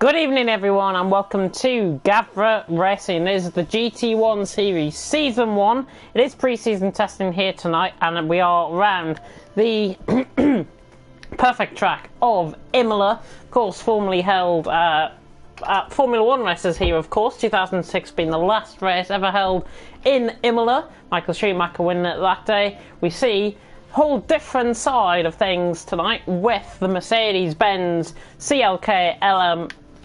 Good evening everyone and welcome to Gavra Racing. This is the GT1 series season 1. It is pre-season testing here tonight and we are around the perfect track of Imola. Of course, formerly held Formula 1 races here, of course. 2006 being the last race ever held in Imola. Michael Schumacher winning it that day. We see whole different side of things tonight with the Mercedes-Benz CLK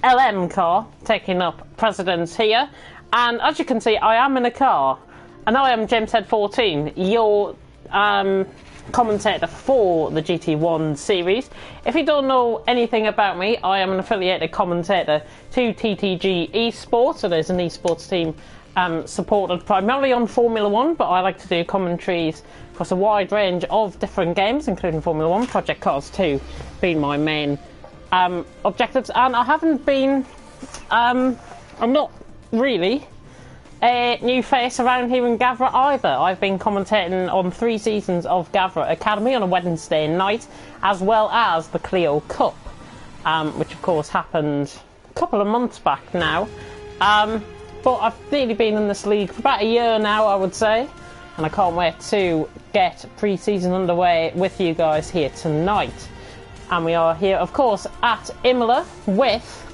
LM car taking up precedence here. And as you can see, I am in a car, and I am James Head 14, your commentator for the GT1 series. If you don't know anything about me, I am an affiliated commentator to TTG Esports. It is an esports team supported primarily on Formula 1, but I like to do commentaries across a wide range of different games, including Formula 1, Project Cars 2 being my main objectives. And I haven't been, I'm not really a new face around here in Gavra either. I've been commentating on 3 seasons of Gavra Academy on a Wednesday night, as well as the Clio Cup, which of course happened a couple of months back now. But I've really been in this league for about a year now, I would say, and I can't wait to get pre-season underway with you guys here tonight. And we are here, of course, at Imola with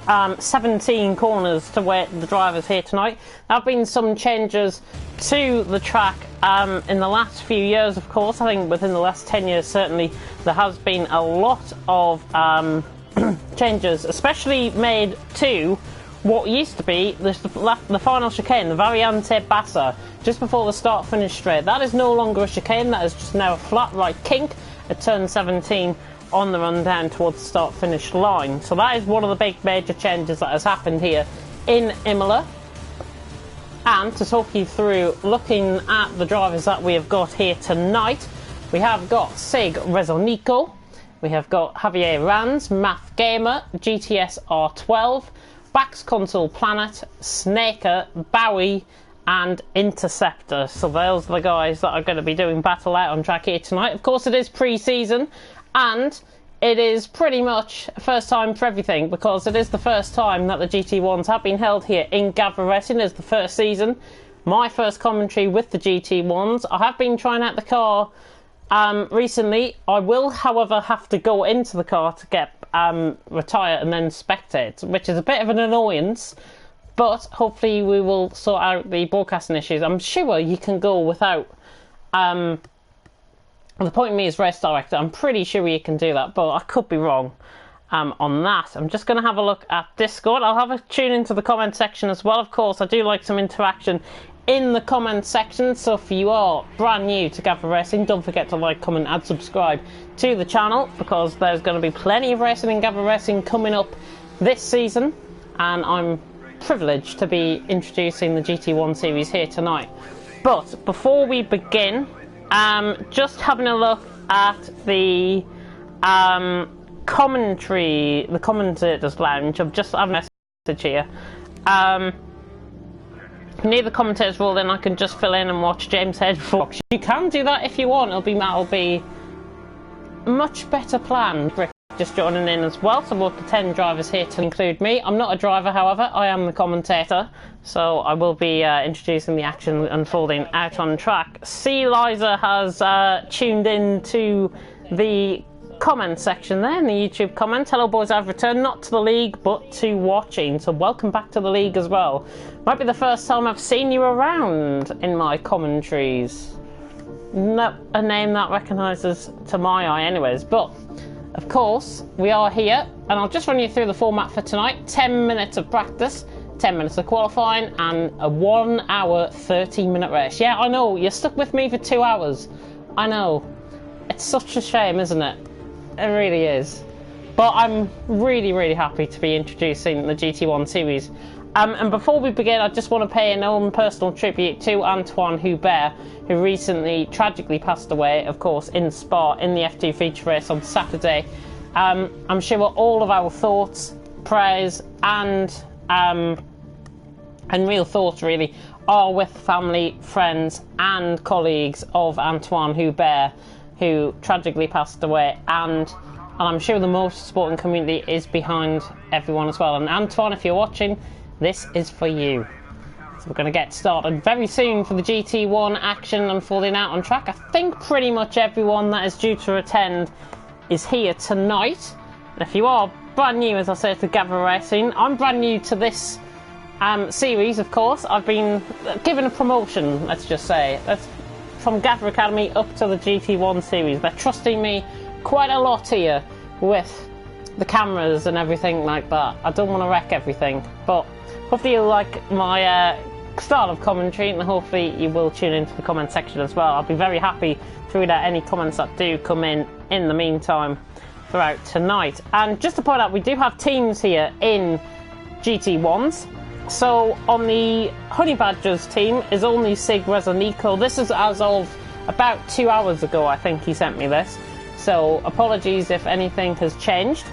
17 corners to wait the drivers here tonight. There have been some changes to the track in the last few years, of course. I think within the last 10 years, certainly, there has been a lot of changes, especially made to what used to be the final chicane, the Variante Bassa, just before the start-finish straight. That is no longer a chicane, that is just now a flat right kink at turn 17 on the run down towards the start-finish line. So that is one of the big major changes that has happened here in Imola. And to talk you through looking at the drivers that we have got here tonight, we have got Sig Rezonico, we have got Javier Ranz, Math Gamer, GTS R12, Bax Console Planet, Snaker, Bowie and Interceptor. So those are the guys that are going to be doing battle out on track here tonight. Of course, it is pre-season and it is pretty much first time for everything, because it is the first time that the GT1s have been held here in Gavra Racing. It is the first season, my first commentary with the GT1s. I have been trying out the car recently. I will, however, have to go into the car to get retire and then spectate, which is a bit of an annoyance, but hopefully we will sort out the broadcasting issues. I'm sure you can go without the point of me as race director, I'm pretty sure you can do that, but I could be wrong on that. I'm just going to have a look at Discord. I'll have a tune into the comment section as well. Of course, I do like some interaction in the comment section, so if you are brand new to Gavra Racing, don't forget to like, comment and subscribe to the channel, because there's going to be plenty of racing in Gavra Racing coming up this season, and I'm privileged to be introducing the GT1 series here tonight. But before we begin, just having a look at the commentary, the commentators lounge. I've just have a message here. Near the commentators role, then I can just fill in and watch James Head Fox. You can do that if you want. It'll be much better planned. Rick just joining in as well. So we're up to 10 drivers here to include me. I'm not a driver, however. I am the commentator, so I will be introducing the action unfolding out on track. C. Liza has tuned in to the comment section there in the YouTube comments. Hello boys, I've returned not to the league but to watching, so welcome back to the league as well. Might be the first time I've seen you around in my commentaries. Not a name that recognises to my eye anyways, but of course we are here, and I'll just run you through the format for tonight. 10 minutes of practice, 10 minutes of qualifying, and a 1 hour 30-minute race. Yeah, I know, you're stuck with me for 2 hours. I know, it's such a shame, isn't it? It really is. But I'm really happy to be introducing the GT1 series. And before we begin, I just want to pay an own personal tribute to Antoine Hubert, who recently tragically passed away, of course, in Spa in the F2 feature race on Saturday. I'm sure all of our thoughts, prayers and real thoughts really are with family, friends and colleagues of Antoine Hubert, who tragically passed away, and and I'm sure the motorsporting community is behind everyone as well. And Antoine, if you're watching, this is for you. So we're going to get started very soon for the GT1 action unfolding out on track. I think pretty much everyone that is due to attend is here tonight. And if you are brand new, as I said, to Gavra Racing, I'm brand new to this series, of course. I've been given a promotion, let's just say. That's from Gavra Academy up to the GT1 series. They're trusting me quite a lot here with the cameras and everything like that. I don't want to wreck everything, but hopefully you'll like my style of commentary, and hopefully you will tune into the comment section as well. I'll be very happy to read out any comments that do come in the meantime throughout tonight. And just to point out, we do have teams here in GT1s. So on the Honey Badgers team is only Sig, Reza, Nico. This is as of about 2 hours ago, I think he sent me this. So apologies if anything has changed.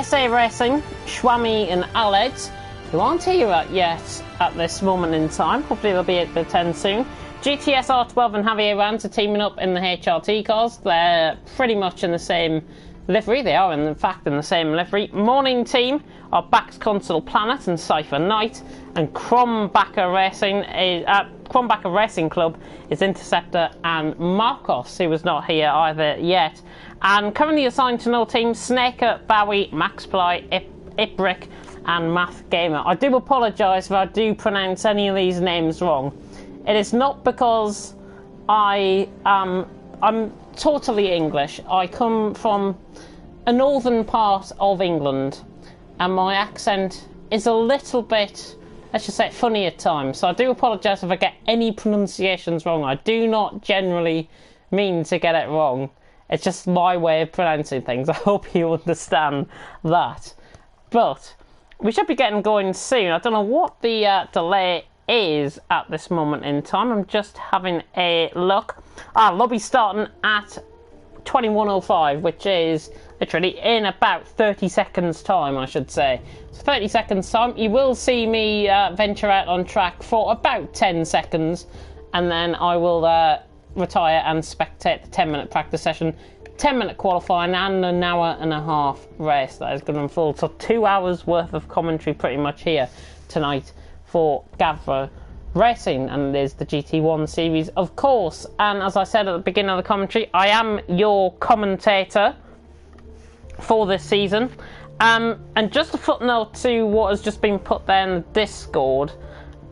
SA Racing, Shwami and Alex, who aren't here yet at this moment in time. Hopefully they'll be at the 10 soon. GTS R12 and Javier Rams are teaming up in the HRT cars. They're pretty much in the same livery. They are in fact in the same livery. Morning team are Bax Console Planet and Cypher Knight, and Krombacher Racing Club is Interceptor and Marcos, who was not here either yet. And currently assigned to no teams, Snaker, Bowie, Maxply, Iprick and Math Gamer. I do apologise if I do pronounce any of these names wrong. It is not because I'm totally English. I come from a northern part of England, and my accent is a little bit, let's just say, funny at times. So I do apologise if I get any pronunciations wrong. I do not generally mean to get it wrong. It's just my way of pronouncing things. I hope you understand that. But we should be getting going soon. I don't know what the delay is at this moment in time. I'm just having a look. Lobby starting at 21:05, which is literally in about 30 seconds time, I should say. So 30 seconds time, you will see me venture out on track for about 10 seconds, and then I will retire and spectate the 10-minute practice session, 10-minute qualifying, and an hour and a half race that is going to unfold. So 2 hours worth of commentary pretty much here tonight for Gavra Racing, and there's the GT1 series, of course. And as I said at the beginning of the commentary, I am your commentator for this season. And just a footnote to what has just been put there in the Discord.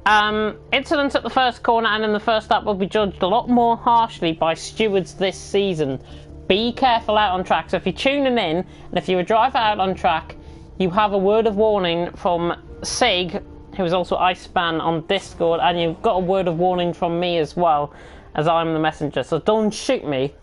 Incidents at the first corner and in the first lap will be judged a lot more harshly by stewards this season. Be careful out on track. So if you're tuning in, and if you're a driver out on track, you have a word of warning from Sig, who is also Iceman on Discord, and you've got a word of warning from me as well, as I'm the messenger. So don't shoot me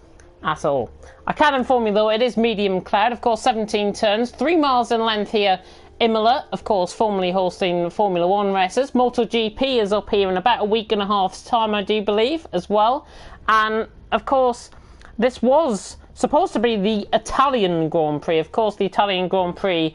at all. I can inform you though, it is medium cloud, of course, 17 turns, 3 miles in length here. Imola, of course, formerly hosting Formula 1 races. MotoGP is up here in about a week and a half's time, I do believe, as well. And, of course, this was supposed to be the Italian Grand Prix. Of course, the Italian Grand Prix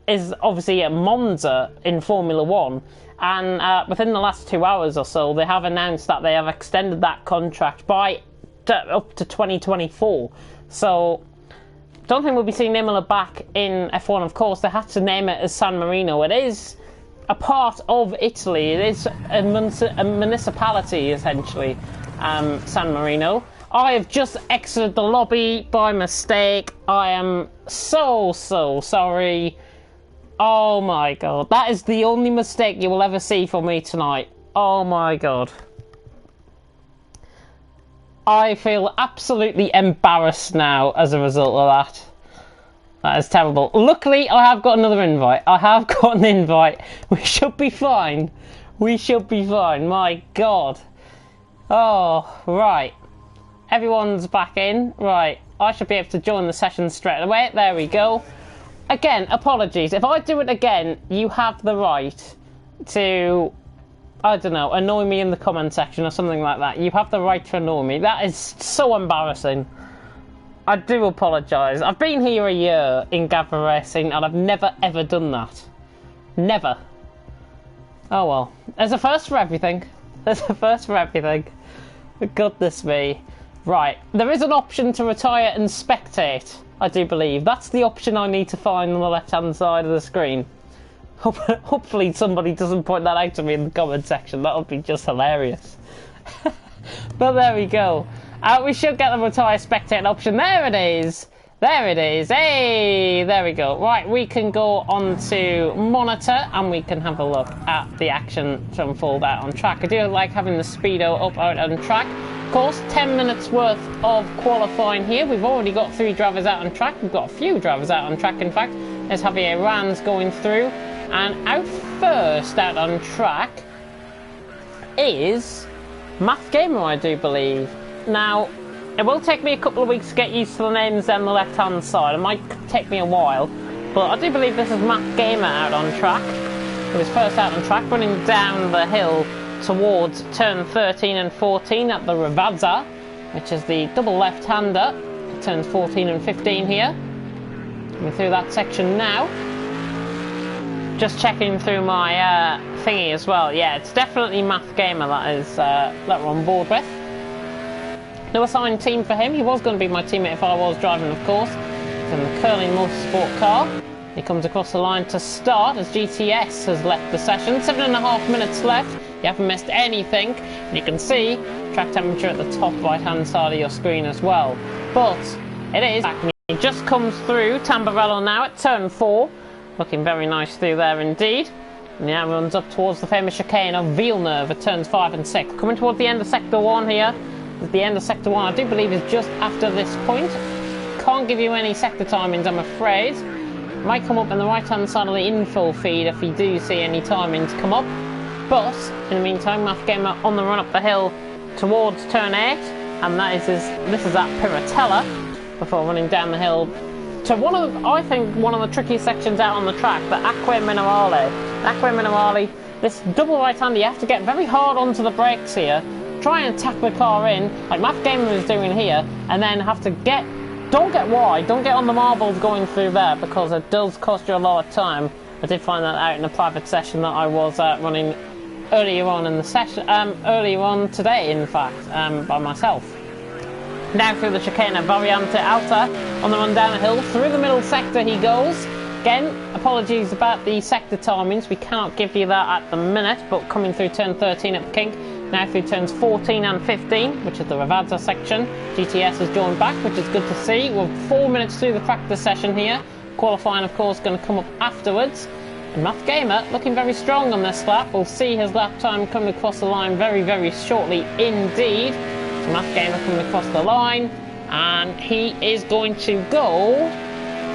is obviously at Monza in Formula 1. And within the last 2 hours or so, they have announced that they have extended that contract by up to 2024. So don't think we'll be seeing Imola back in F1. Of course, they had to name it as San Marino. It is a part of Italy. It is a municipality, essentially, San Marino. I have just exited the lobby by mistake. I am so sorry. Oh my god. That is the only mistake you will ever see from me tonight. Oh my god. I feel absolutely embarrassed now as a result of that. That is terrible. Luckily, I have got another invite. I have got an invite. We should be fine. We should be fine. My god. Oh, right. Everyone's back in. Right. I should be able to join the session straight away. There we go. Again, apologies. If I do it again, you have the right to, I don't know, annoy me in the comment section or something like that. You have the right to annoy me. That is so embarrassing. I do apologise. I've been here a year in Gavra Racing and I've never ever done that. Never. Oh well. There's a first for everything. There's a first for everything. Goodness me. Right, there is an option to retire and spectate, I do believe. That's the option I need to find on the left-hand side of the screen. Hopefully somebody doesn't point that out to me in the comment section. That would be just hilarious. But there we go. We should get the retire spectate option. There it is. There it is. Hey, there we go. Right, we can go on to monitor and we can have a look at the action to unfold out on track. I do like having the speedo up out on track. Of course, 10 minutes worth of qualifying here. We've already got 3 drivers out on track. We've got a few drivers out on track, in fact. There's Javier Ranz going through. And out first out on track is Math Gamer, I do believe. Now, it will take me a couple of weeks to get used to the names on the left-hand side. It might take me a while, but I do believe this is Math Gamer out on track. He was first out on track, running down the hill towards turn 13 and 14 at the Ravazza, which is the double left-hander. Turns 14 and 15 here. Coming through that section now. Just checking through my thingy as well. Yeah, it's definitely Math Gamer that we're on board with. No assigned team for him. He was going to be my teammate if I was driving, of course. He's in the Curling Motorsport car. He comes across the line to start as GTS has left the session. 7.5 minutes left. You haven't missed anything. And you can see track temperature at the top right-hand side of your screen as well. But it is. He just comes through Tamburello now at turn 4. Looking very nice through there indeed. And now runs up towards the famous chicane of Villeneuve at turns 5 and 6. Coming towards the end of sector 1 here. At the end of sector 1, I do believe is just after this point. Can't give you any sector timings, I'm afraid. Might come up on the right-hand side of the info feed if you do see any timings come up. But in the meantime, Math Gamer on the run up the hill towards turn 8, and this is at Piratella before running down the hill to I think one of the trickiest sections out on the track, the Acque Minerale. Acque Minerale, this double right-hander, you have to get very hard onto the brakes here, try and tack the car in, like Math Gamer is doing here, and then have to don't get wide, don't get on the marbles going through there, because it does cost you a lot of time. I did find that out in a private session that I was running earlier on in the session, earlier on today, in fact, by myself. Now through the chicane of Variante Alta, on the run down the hill, through the middle sector he goes. Again, apologies about the sector timings, we can't give you that at the minute, but coming through turn 13 at the kink, now through turns 14 and 15, which is the Ravazza section. GTS has joined back, which is good to see. We're 4 minutes through the practice session here. Qualifying, of course, going to come up afterwards. And Math Gamer looking very strong on this lap. We'll see his lap time coming across the line very, very shortly indeed. So Math Gamer coming across the line, and he is going to go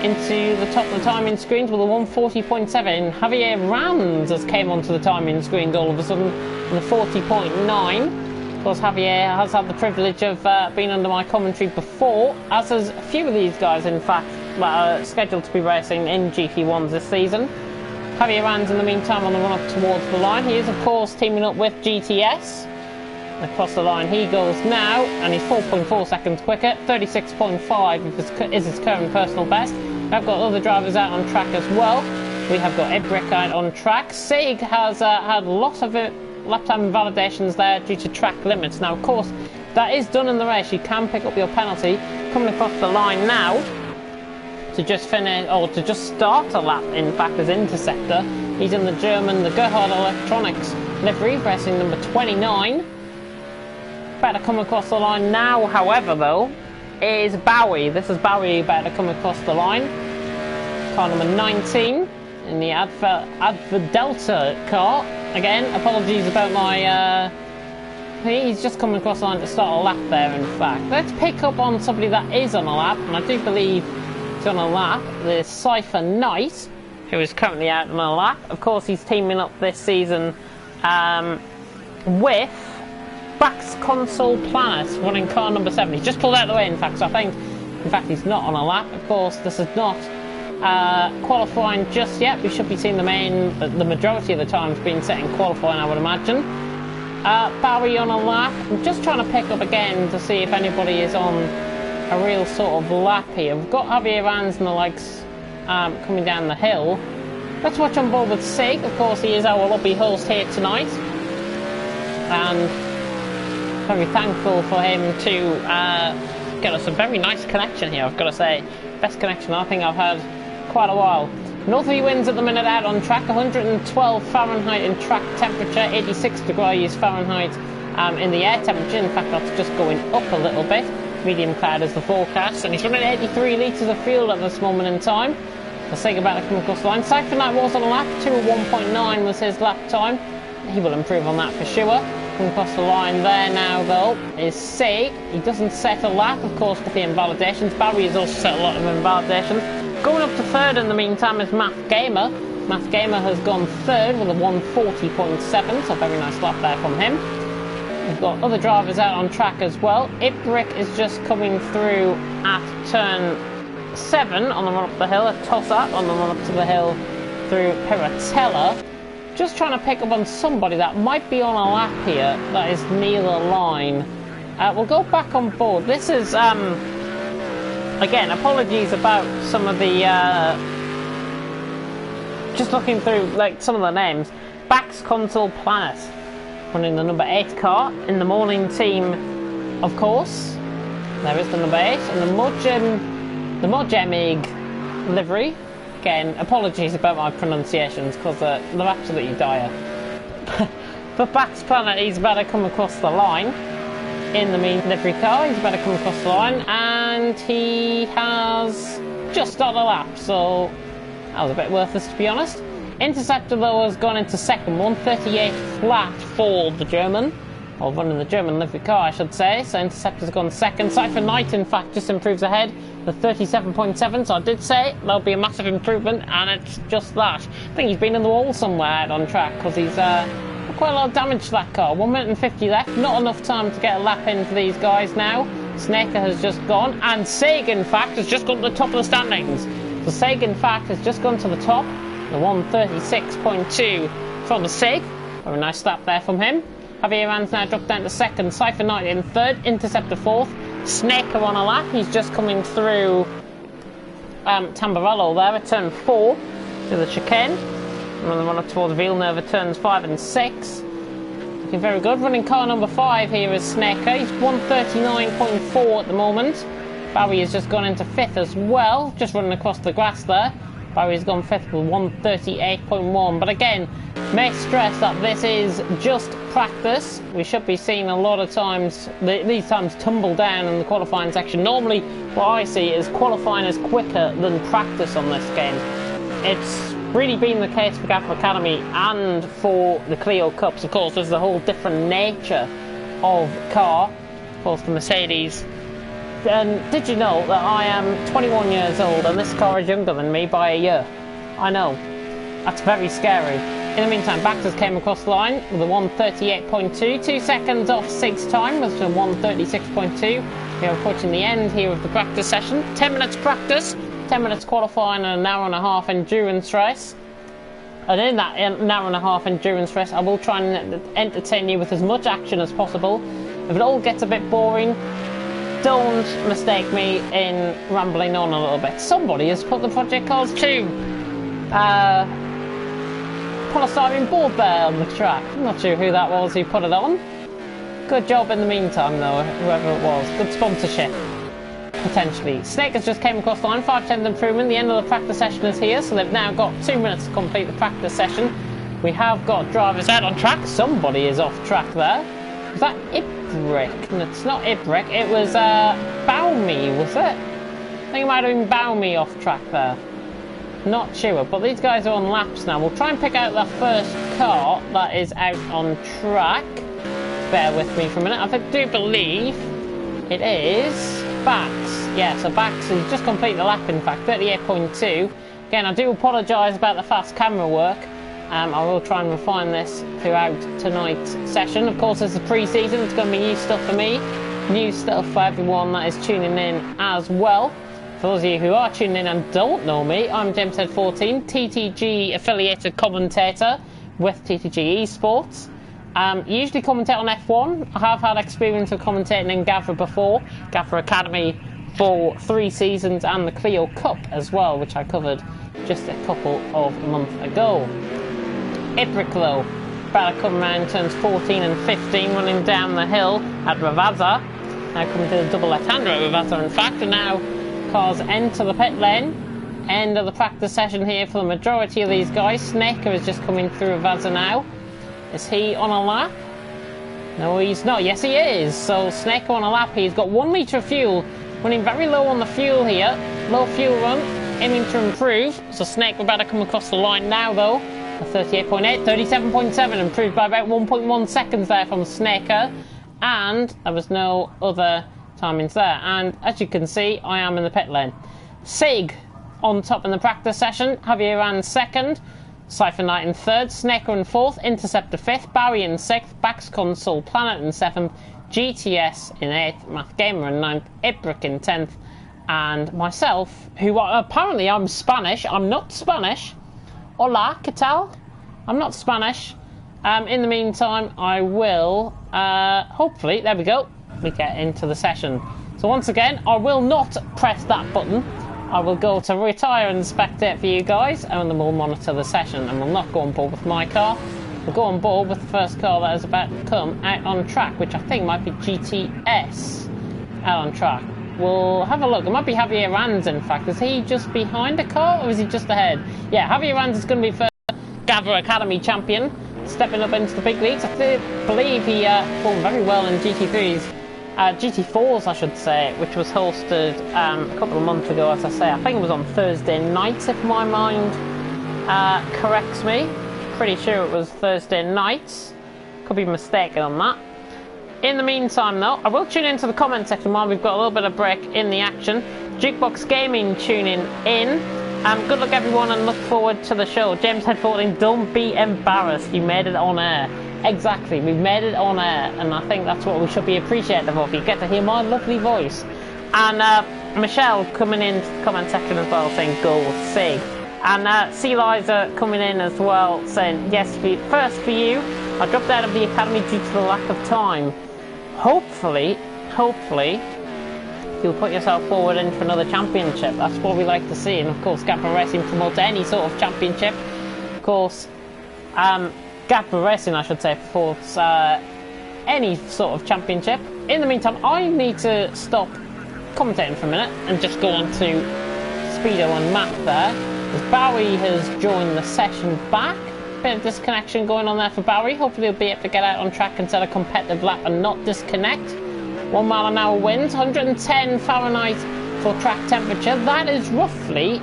into the top of the timing screens with a 140.7. Javier Ranz has came onto the timing screens all of a sudden in the 40.9. Of course, Javier has had the privilege of being under my commentary before, as has a few of these guys, in fact, that are scheduled to be racing in GT1s this season. Javier Ranz, in the meantime, on the run up towards the line. He is, of course, teaming up with GTS. Across the line he goes now, and he's 4.4 seconds quicker. 36.5 is his current personal best. I've got other drivers out on track as well. We have got Ebrick out on track. Sig has had lots of lap time invalidations there due to track limits. Now, of course, that is done in the race. You can pick up your penalty. Coming across the line now to just finish, or to just start a lap, in fact, as interceptor. He's in the German, the Gerhard Electronics livery, racing number 29. About to come across the line now, however, though, is Bowie. This is Bowie about to come across the line. Car number 19 in the Adva Delta car. Again, apologies about my... he's just coming across the line to start a lap there, in fact. Let's pick up on somebody that is on a lap, and I do believe he's on a lap. The Cypher Knight, who is currently out on a lap. Of course, he's teaming up this season with Bax Console Planet, running car number 7. He's just pulled out of the way, in fact, so I think, in fact, he's not on a lap. Of course, this is not qualifying just yet. We should be seeing the majority of the times being set in qualifying, I would imagine. Barry on a lap. I'm just trying to pick up again to see if anybody is on a real sort of lap here. We've got Javier Ranz and the likes coming down the hill. Let's watch on board with Sig. Of course, he is our lobby host here tonight. And Very thankful for him to get us a very nice connection here, I've got to say. Best connection I think I've had quite a while. Northerly winds at the minute out on track, 112 Fahrenheit in track temperature, 86 degrees Fahrenheit in the air temperature. In fact, that's just going up a little bit. Medium cloud is the forecast, and he's running 83 litres of fuel at this moment in time. The Sega about to come across the line. Cypher Knight was on a lap, 2:01.9 was his lap time. He will improve on that for sure. Coming across the line there now, though, is Sig. He doesn't set a lap, of course, with the invalidations. Barry has also set a lot of invalidations. Going up to third in the meantime is Math Gamer. Math Gamer has gone third with a 1:40.7, so a very nice lap there from him. We've got other drivers out on track as well. Ibrick is just coming through at turn 7 on the run up the hill. A toss-up on the run up to the hill through Piratella. Just trying to pick up on somebody that might be on a lap here that is near the line. We'll go back on board. This is, again, apologies about some of the, just looking through, like, some of the names. Bax Console Planet, running the number 8 car. In the morning team, of course, there is the number 8. And the Mojemig livery. Again, apologies about my pronunciations, because they're absolutely dire. But Bax Planet, he's about to come across the line. In the main livery car, he's about to come across the line, and he has just done a lap, so that was a bit worthless, to be honest. Interceptor, though, has gone into second, 1:38 flat for the German, or running the German livery car, I should say. So Interceptor's gone second. Cypher Knight, in fact, just improves ahead, the 37.7, so I did say there'll be a massive improvement, and it's just that. I think he's been in the wall somewhere out on track, because he's quite a lot of damage to that car. 1 minute and 50 left, not enough time to get a lap in for these guys now. Snaker has just gone, and Sig, in fact, has just gone to the top of the standings. So Sig, in fact, has just gone to the top, the 1:36.2 from Sig. Very nice lap there from him. Javier Rand's now dropped down to second, Cypher Knight in third, Interceptor fourth, Snaker on a lap. He's just coming through Tamburello there at turn 4 to the chicane. And then the run up towards Villeneuve at turns 5 and 6. Looking very good. Running car number 5 here is Snaker. He's 1:39.4 at the moment. Barry has just gone into 5th as well, just running across the grass there. Barry's gone 5th with 1:38.1. But again, may stress that this is just practice. We should be seeing a lot of times, these times tumble down in the qualifying section. Normally, what I see is qualifying is quicker than practice on this game. It's really been the case for Gavra Academy and for the Clio Cups. Of course, there's a whole different nature of car. Of course, the Mercedes. And did you know that I am 21 years old and this car is younger than me by a year? I know. That's very scary. In the meantime, Baxter's came across the line with a 1:38.2, 2 seconds off Sig's time, with a 1:36.2. We are approaching the end here of the practice session. 10 minutes practice, 10 minutes qualifying, and an hour and a half endurance race. And in that an hour and a half endurance race, I will try and entertain you with as much action as possible. If it all gets a bit boring, don't mistake me in rambling on a little bit. Somebody has put the Project Cars 2 polystyrene board there on the track. I'm not sure who that was who put it on. Good job in the meantime, though, whoever it was. Good sponsorship, potentially. Snake has just came across the line, 5/10 improvement. The end of the practice session is here, so they've now got 2 minutes to complete the practice session. We have got drivers out on track. Somebody is off track there. Was that Ibrick? No, it's not Ibrick. It was Baumi, was it? I think it might have been Baumi off track there. Not sure, but these guys are on laps now. We'll try and pick out the first car that is out on track. Bear with me for a minute. I do believe it is Bax. Yeah, so Bax has just completed the lap, in fact, 38.2. Again, I do apologise about the fast camera work. I will try and refine this throughout tonight's session. Of course, it's the pre-season. It's going to be new stuff for me, new stuff for everyone that is tuning in as well. For those of you who are tuning in and don't know me, I'm JamesHead14, TTG affiliated commentator with TTG Esports. Usually commentate on F1. I have had experience of commentating in Gavra before, Gavra Academy for 3 seasons, and the Clio Cup as well, which I covered just a couple of months ago. Ibrick, though, better coming around turns 14 and 15, running down the hill at Ravazza. Now coming to the double left-hander at Ravazza, in fact, and now cars enter the pit lane. End of the practice session here for the majority of these guys. Snaker is just coming through Ravazza now. Is he on a lap? No, he's not. Yes, he is. So Snaker on a lap. He's got 1 litre of fuel, running very low on the fuel here. Low fuel run, aiming to improve. So Snaker about to come across the line now, though. 38.8, 37.7, improved by about 1.1 seconds there from Snaker. And there was no other timings there. And as you can see, I am in the pit lane. Sig on top in the practice session. Javier Rand second. Cypher Knight in third. Snaker in fourth. Interceptor fifth. Barry in sixth. Bax Console Planet in seventh. GTS in eighth. Math Gamer in ninth. Ibrick in 10th. And myself, who apparently I'm Spanish. I'm not Spanish. Hola, ¿qué tal? I'm not Spanish. In the meantime, I will, hopefully, there we go, we get into the session. So once again, I will not press that button. I will go to retire and spectate for you guys, and then we'll monitor the session, and we'll not go on board with my car. We'll go on board with the first car that is about to come out on track, which I think might be GTS out on track. We'll have a look. It might be Javier Rands, in fact. Is he just behind a car, or is he just ahead? Yeah, Javier Rands is going to be first Gavra Academy champion, stepping up into the big leagues. I believe he performed very well in GT3s, GT4s, I should say, which was hosted a couple of months ago, as I say. I think it was on Thursday nights, if my mind corrects me. Pretty sure it was Thursday nights. Could be mistaken on that. In the meantime, though, I will tune into the comment section while we've got a little bit of break in the action. Jukebox Gaming tuning in. Good luck, everyone, and look forward to the show. James Head 14, don't be embarrassed. You made it on air. Exactly, we've made it on air, and I think that's what we should be appreciative of. You get to hear my lovely voice. And Michelle coming into the comment section as well, saying go Sig. And C. Liza coming in as well, saying yes, first for you. I dropped out of the academy due to the lack of time. Hopefully, you'll put yourself forward in for another championship. That's what we like to see. And of course, Gavra Racing promotes any sort of championship. Of course, Gavra Racing, I should say, promotes any sort of championship. In the meantime, I need to stop commentating for a minute and just go on to Speedo and Matt there. As Barry has joined the session back. Bit of disconnection going on there for Barry. Hopefully he'll be able to get out on track and set a competitive lap and not disconnect. 1 mile an hour winds, 110 Fahrenheit for track temperature. That is roughly,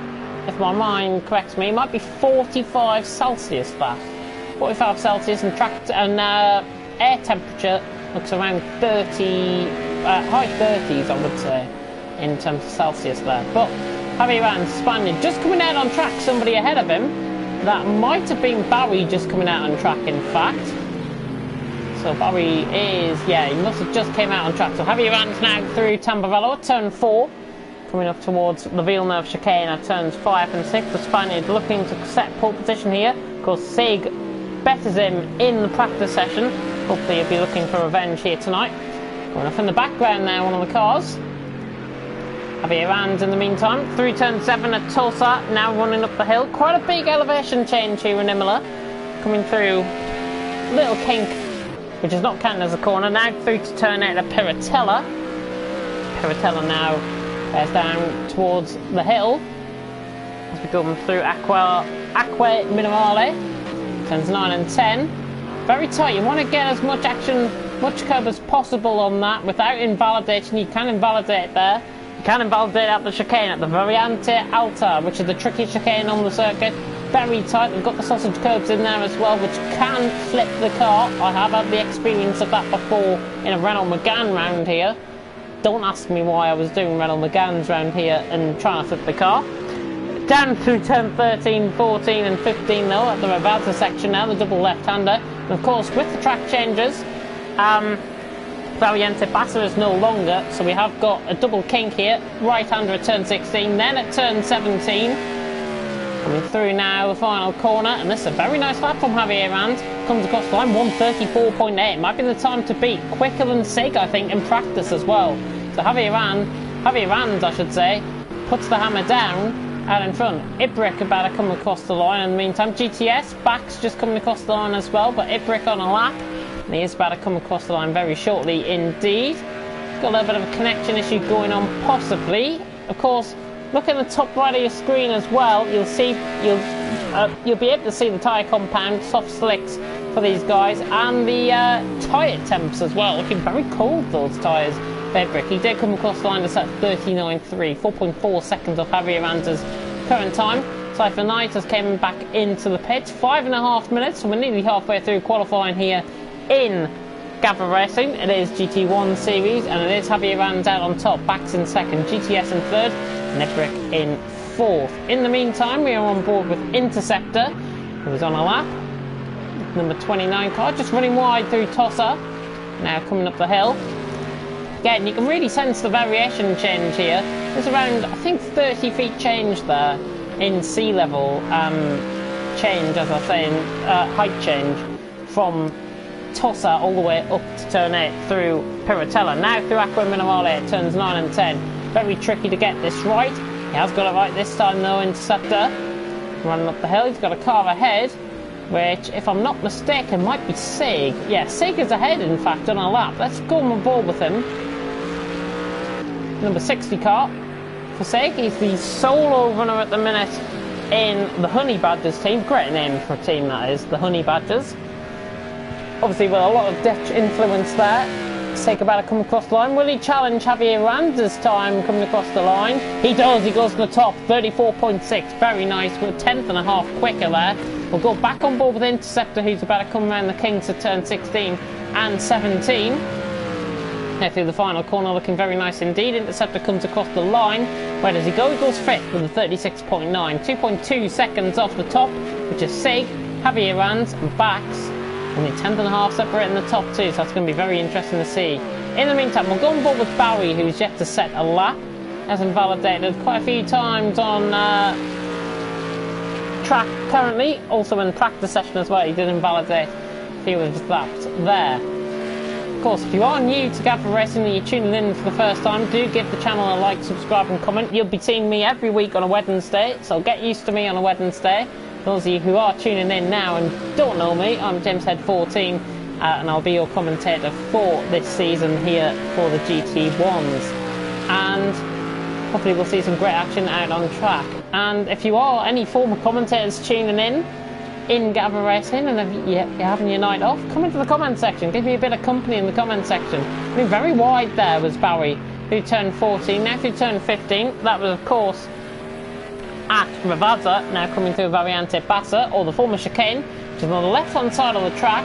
if my mind corrects me, might be 45 Celsius that. 45 Celsius and track air temperature looks around 30, high 30s I would say, in terms of Celsius there. But Javier Rand, Spaniard, just coming out on track, somebody ahead of him. That might have been Barry just coming out on track, in fact. So Barry is, yeah, he must have just came out on track. So Javier Rand's now through Tamburello, turn 4, coming up towards the Villeneuve chicane at turns 5 and 6. The Spaniard looking to set pole position here. Of course, Sig betters him in the practice session. Hopefully he'll be looking for revenge here tonight. Going off in the background now, one of the cars. Javier Rand in the meantime, through turn 7 at Tulsa, now running up the hill. Quite a big elevation change here in Imola. Coming through little kink, which is not counted as a corner. Now through to turn 8 at Piratella. Piratella now bears down towards the hill. As we go through Acqua Minerale. Turns 9 and 10. Very tight, you want to get as much action, much curb as possible on that without invalidating. You can invalidate there. You can invalidate at the chicane at the Variante Alta, which is the trickiest chicane on the circuit. Very tight. They've got the sausage curbs in there as well, which can flip the car. I have had the experience of that before in a Renault Megane round here. Don't ask me why I was doing Renault Meganes round here and trying to flip the car. Down through turn 13, 14 and 15 though, at the Ravazza section now, the double left-hander. And of course, with the track changes, Variante Bassa is no longer, so we have got a double kink here. Right-hander at turn 16, then at turn 17. Coming through now, the final corner, and this is a very nice lap from Javier Rand. Comes across the line, 134.8. Might be the time to beat. Quicker than Sig, I think, in practice as well. So Javier Rand, I should say, puts the hammer down out in front. Ibrick about to come across the line in the meantime. GTS, Bax just coming across the line as well, but Ibrick on a lap. And he is about to come across the line very shortly indeed. Got a little bit of a connection issue going on possibly. Of course, look at the top right of your screen as well. You'll see, you'll be able to see the tyre compound, soft slicks for these guys, and the tyre temps as well. Looking very cold, those tyres. Ibrick, he did come across the line to set 39.3, 4.4 seconds off Javier Ranz's current time. Cypher Knight has came back into the pits, 5.5 minutes, so we're nearly halfway through qualifying here in Gavra Racing. It is GT1 series, and it is Javier Ranz out on top, Bax in second, GTS in third, and Ibrick in fourth. In the meantime, we are on board with Interceptor, who is on a lap. Number 29 car, just running wide through Tossa, now coming up the hill. Again, you can really sense the variation change here. There's around, I think, 30 feet change there in sea level change, as I say, in height change from Tossa all the way up to turn 8 through Piratella. Now through Acqua Minerale, turns 9 and 10. Very tricky to get this right. He has got it right this time though, Interceptor. Running up the hill, he's got a car ahead, which, if I'm not mistaken, might be Sig. Yeah, Sig is ahead, in fact, on a lap. Let's go on board with him. Number 60 car for Sig. He's the solo runner at the minute in the Honey Badgers team. Great name for a team, that is, the Honey Badgers. Obviously, with a lot of Dutch influence there. Sig about to come across the line. Will he challenge Javier Ranz's time coming across the line? He does. He goes to the top. 34.6. Very nice. We're 10.5 quicker there. We'll go back on board with Interceptor, who's about to come around the Kings to turn 16 and 17. Now through the final corner, looking very nice indeed. Interceptor comes across the line. Where does he go? He goes fifth with a 36.9. 2.2 seconds off the top, which is Sig, Javier Ranz and Bax. Only 10.5 separating the top two, so that's going to be very interesting to see. In the meantime, we'll go on board with Barry, who's yet to set a lap. Has invalidated quite a few times on track currently. Also in practice session as well, he did invalidate a few of his laps there. Of course, if you are new to Gavra Racing and you're tuning in for the first time, do give the channel a like, subscribe and comment. You'll be seeing me every week on a Wednesday, so get used to me on a Wednesday. Those of you who are tuning in now and don't know me, I'm James Head 14 and I'll be your commentator for this season here for the GT1s. And hopefully we'll see some great action out on track. And if you are any former commentators tuning in Gavra Racing, and if you're having your night off, come into the comment section, give me a bit of company in the comment section. I mean, very wide there was Barry, who turned 14, now who turned 15. That was, of course, at Ravazza, now coming through Variante Bassa, or the former chicane, which is on the left-hand side of the track.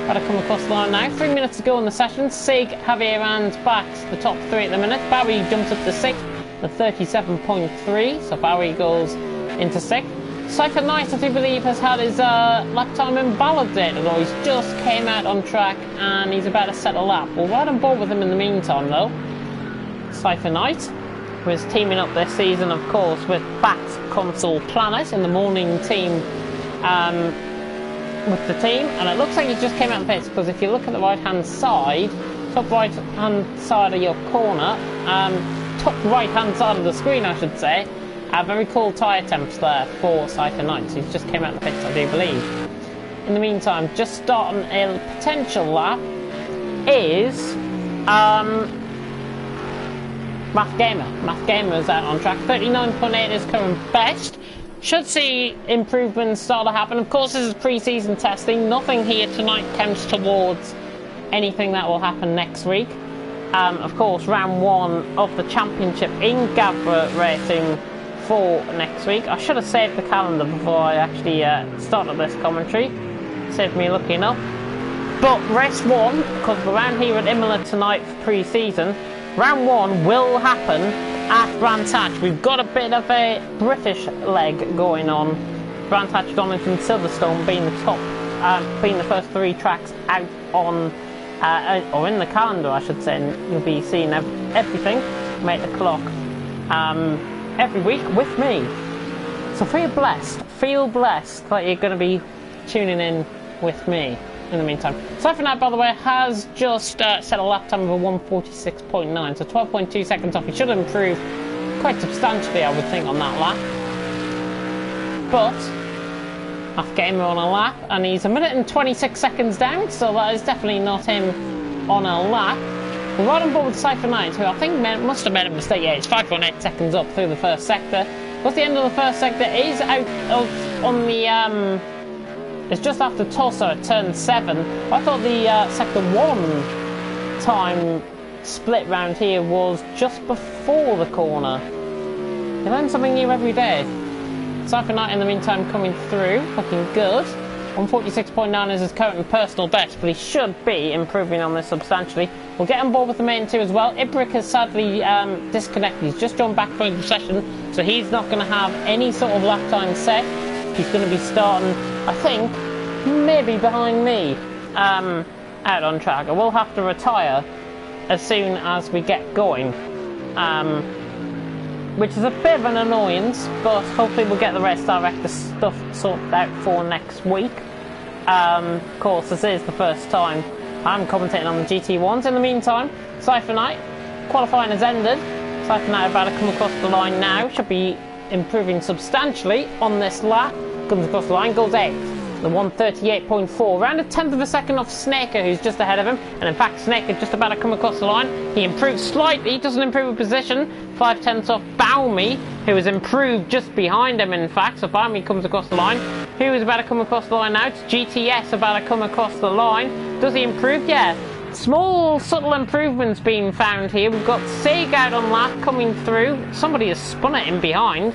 Got to come across the line now. 3 minutes to go in the session. Sig, Javier and Bax, the top three at the minute. Barry jumps up to 6th, the 37.3, so Barry goes into 6th. Cypher Knight, I do believe, has had his lap time invalidated, or he's just came out on track and he's about to set a lap. We'll ride on board with him in the meantime, though. Cypher Knight was teaming up this season, of course, with Bax Console Planet in the morning team with the team, and it looks like he just came out of the pits, because if you look at the right-hand side, top right-hand side of your corner, top right-hand side of the screen, I should say, very cool tyre temps there for Cypher Knight. So he's just came out of the pits, I do believe. In the meantime, just starting a potential lap is Math Gamer is out on track. 39.8 is current best. Should see improvements start to happen. Of course, this is pre-season testing. Nothing here tonight counts towards anything that will happen next week. Of course, round 1 of the championship in Gavra Racing for next week. I should have saved the calendar before I actually started this commentary. Saved me looking up. But race 1, because we're around here at Imola tonight for pre-season, round 1 will happen at Brands Hatch. We've got a bit of a British leg going on. Brands Hatch, Donington, Silverstone being the top, being the first 3 tracks out on, or in the calendar, I should say. And you'll be seeing everything from 8 o'clock every week with me. So feel blessed that you're going to be tuning in with me. In the meantime, Cypher Knight, by the way, has just set a lap time of a 1:46.9, so 12.2 seconds off. He should improve quite substantially, I would think, on that lap. but Math Gamer on a lap, and he's 1 minute and 26 seconds down, so that is definitely not him on a lap. We're right on board with Cypher Knight, who I think must have made a mistake. Yeah, he's 5.8 seconds up through the first sector. But the end of the first sector is out of on the it's just after Tulsa at turn 7. I thought the sector 1 time split round here was just before the corner. You learn something new every day. Cypher Knight in the meantime coming through, looking good. 146.9 is his current and personal best, but he should be improving on this substantially. We'll get on board with the main 2 as well. Ibrick has sadly disconnected. He's just joined back from the session, so he's not going to have any sort of lap time set. He's going to be starting, I think, maybe behind me out on track. I will have to retire as soon as we get going, which is a bit of an annoyance, but hopefully we'll get the race director stuff sorted out for next week. Of course, this is the first time I'm commentating on the GT1s. In the meantime, Cypher Knight, qualifying has ended. Cypher Knight about to come across the line now, should be improving substantially on this lap. Comes across the line, goes 8th. The 138.4, around a 10th of a second off Snaker, who's just ahead of him. And in fact, Snaker just about to come across the line. He improves slightly, doesn't improve a position. 5/10 off Baumi, who has improved just behind him, in fact. So Baumi comes across the line. Who is about to come across the line now? It's GTS about to come across the line. Does he improve? Yeah. Small, subtle improvements being found here. We've got Sig out on lap coming through. Somebody has spun it in behind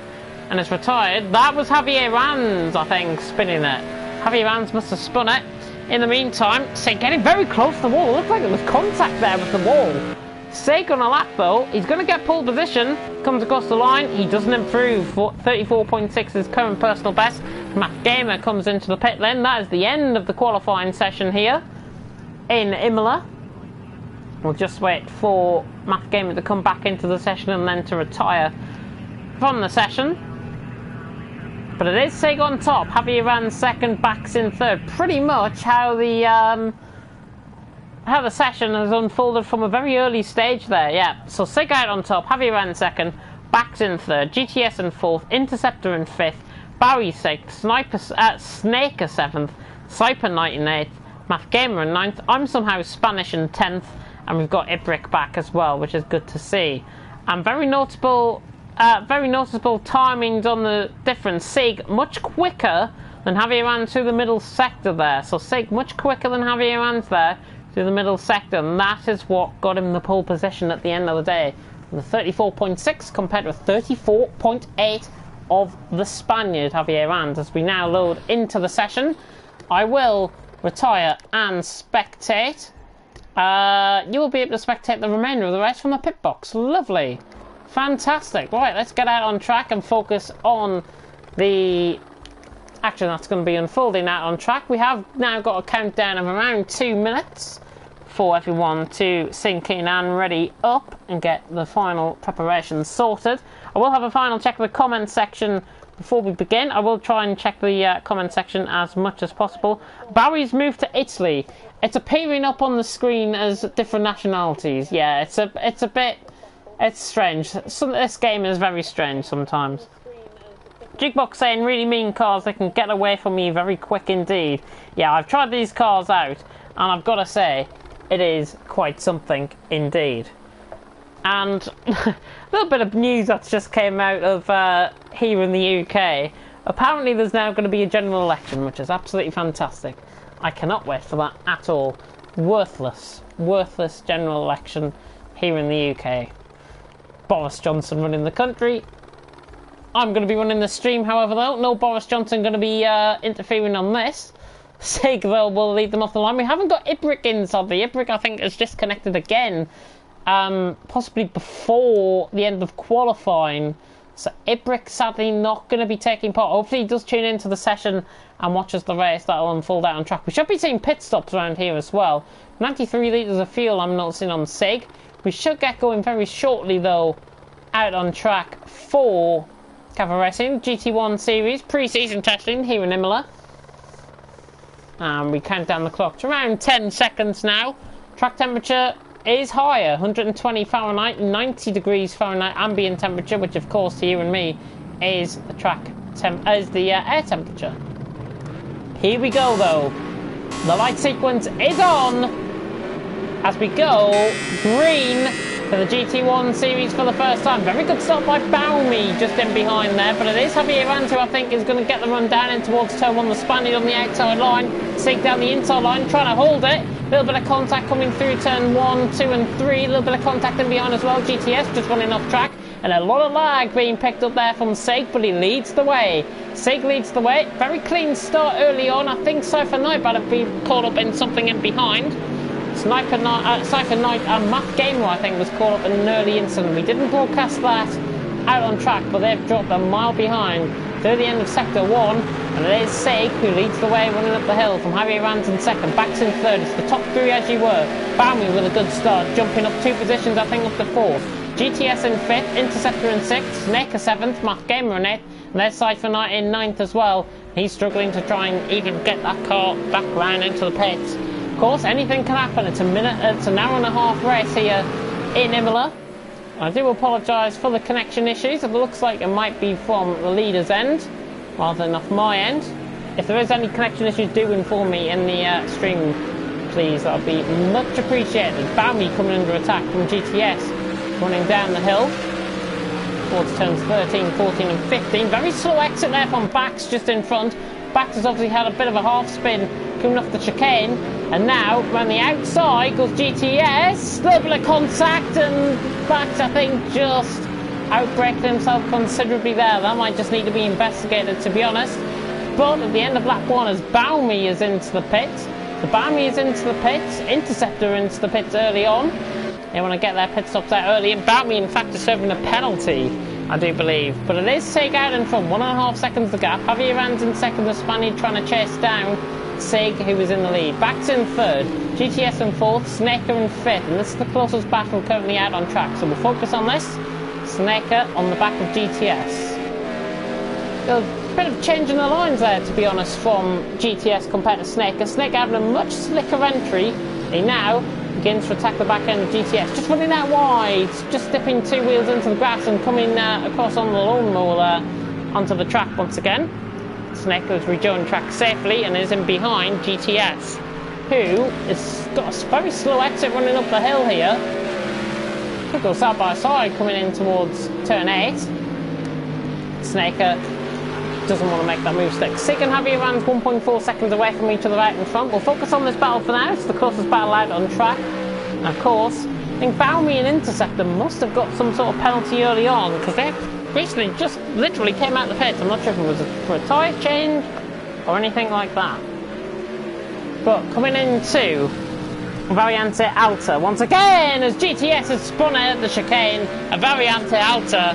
and has retired. That was Javier Ranz, I think, spinning it. Javier Ranz must have spun it. In the meantime, Sig getting very close to the wall. It looked like there was contact there with the wall. Sig on a lap though. He's going to get pole position. Comes across the line. He doesn't improve. 34.6 is current personal best. Matt Gamer comes into the pit lane. That is the end of the qualifying session here in Imola. We'll just wait for Matt Gamer to come back into the session and then to retire from the session. But it is Sig on top. Javier Ranz second, backs in third. Pretty much how the session has unfolded from a very early stage there. Yeah, so Sig out on top, Javier Ranz second, backs in third, GTS in fourth, Interceptor in fifth, Barry sixth, Snaker seventh, Cypher Knight in eighth, Math Gamer in ninth. I'm somehow Spanish in 10th, and we've got Ibrick back as well, which is good to see. And very noticeable timings on the difference. Sig much quicker than Javier Ranz through the middle sector there. So Sig much quicker than Javier Ranz there through the middle sector, and that is what got him the pole position at the end of the day. The 34.6 compared with 34.8 of the Spaniard Javier Ranz. As we now load into the session, I will retire and spectate. You will be able to spectate the remainder of the race from the pit box. Lovely. Fantastic. Right, let's get out on track and focus on the action that's going to be unfolding out on track. We have now got a countdown of around 2 minutes for everyone to sink in and ready up and get the final preparations sorted. I will have a final check of the comment section before we begin. I will try and check the comment section as much as possible. Barry's moved to Italy. It's appearing up on the screen as different nationalities. Yeah, it's a bit... It's strange. This game is very strange sometimes. Jigbox saying really mean cars, they can get away from me very quick indeed. Yeah, I've tried these cars out, and I've got to say, it is quite something indeed. And a little bit of news that's just came out of here in the UK. Apparently there's now going to be a general election, which is absolutely fantastic. I cannot wait for that at all. Worthless general election here in the UK. Boris Johnson running the country. I'm going to be running the stream, however, though. No Boris Johnson going to be interfering on this. Sig, though, will lead them off the line. We haven't got Ibrick in, sadly. Ibrick, I think, is disconnected again. Possibly before the end of qualifying. So Ibrick, sadly, not going to be taking part. Hopefully he does tune into the session and watches the race that will unfold out on track. We should be seeing pit stops around here as well. 93 litres of fuel I'm noticing on Sig. We should get going very shortly, though, out on track for Gavra Racing GT1 series pre-season testing here in Imola. And we count down the clock to around 10 seconds now. Track temperature is higher, 120 Fahrenheit, 90 degrees Fahrenheit ambient temperature, which of course to you and me is the track air temperature. Here we go though. The light sequence is on as we go green for the GT1 series for the first time. Very good start by Baumi just in behind there, but it is Javier Arans who I think is going to get the run down in towards turn 1. The Spaniard on the outside line, Sig down the inside line, trying to hold it. A little bit of contact coming through turn 1, 2 and 3. A little bit of contact in behind as well. GTS just running off track. And a lot of lag being picked up there from Sig, but he leads the way. Sig leads the way. Very clean start early on. I think Cypher Knight might have been caught up in something in behind. Cypher Knight and Matt Gamer, I think, was caught up in an early incident. We didn't broadcast that out on track, but they've dropped a mile behind through the end of Sector 1. And it is Sig who leads the way running up the hill from Javier Arans in second. Backs in third. It's the top 3 as you were. Baumi with a good start, jumping up 2 positions, I think, up to 4th. GTS in 5th, Interceptor in 6th, Snake a 7th, Matt Gamer in 8th, and there's Cypher Knight in 9th as well. He's struggling to try and even get that car back round into the pits. Of course, anything can happen. It's an hour and a half race here in Imola. I do apologise for the connection issues. It looks like it might be from the leader's end rather than off my end. If there is any connection issues, do inform me in the stream, please. That would be much appreciated. Baumi coming under attack from GTS. Running down the hill towards turns 13, 14 and 15. Very slow exit there from Bax just in front. Bax has obviously had a bit of a half spin coming off the chicane. And now, around the outside goes GTS. A little bit of contact and Bax, I think, just outbraked himself considerably there. That might just need to be investigated, to be honest. But at the end of lap 1, as Baumi is into the pits. The Baumi is into the pits. Interceptor into the pits early on. They want to get their pit stops out early, and Baumi, in fact, is serving a penalty, I do believe. But it is Sig out in front, 1.5 seconds the gap. Javier Arans in second, the Spaniard trying to chase down Sig, who was in the lead. Bax in third, GTS in fourth, Snaker in fifth, and this is the closest battle currently out on track. So we'll focus on this. Snaker on the back of GTS. A bit of change in the lines there, to be honest, from GTS compared to Snaker. Snaker having a much slicker entry. He now begins to attack the back end of GTS, just running out wide, just dipping 2 wheels into the grass and coming across on the lawnmower onto the track once again. Snaker has rejoined track safely and is in behind GTS, who has got a very slow exit running up the hill here. Could go side by side coming in towards turn 8. Snaker doesn't want to make that move stick. Sig and Javier Arans 1.4 seconds away from each other out in front. We'll focus on this battle for now. It's the closest battle out on track. And of course, I think Baumi and Interceptor must have got some sort of penalty early on, because they recently just literally came out the pits. I'm not sure if it was for a tyre change or anything like that. But coming into Variante Alta once again, as GTS has spun out the chicane, a Variante Alta.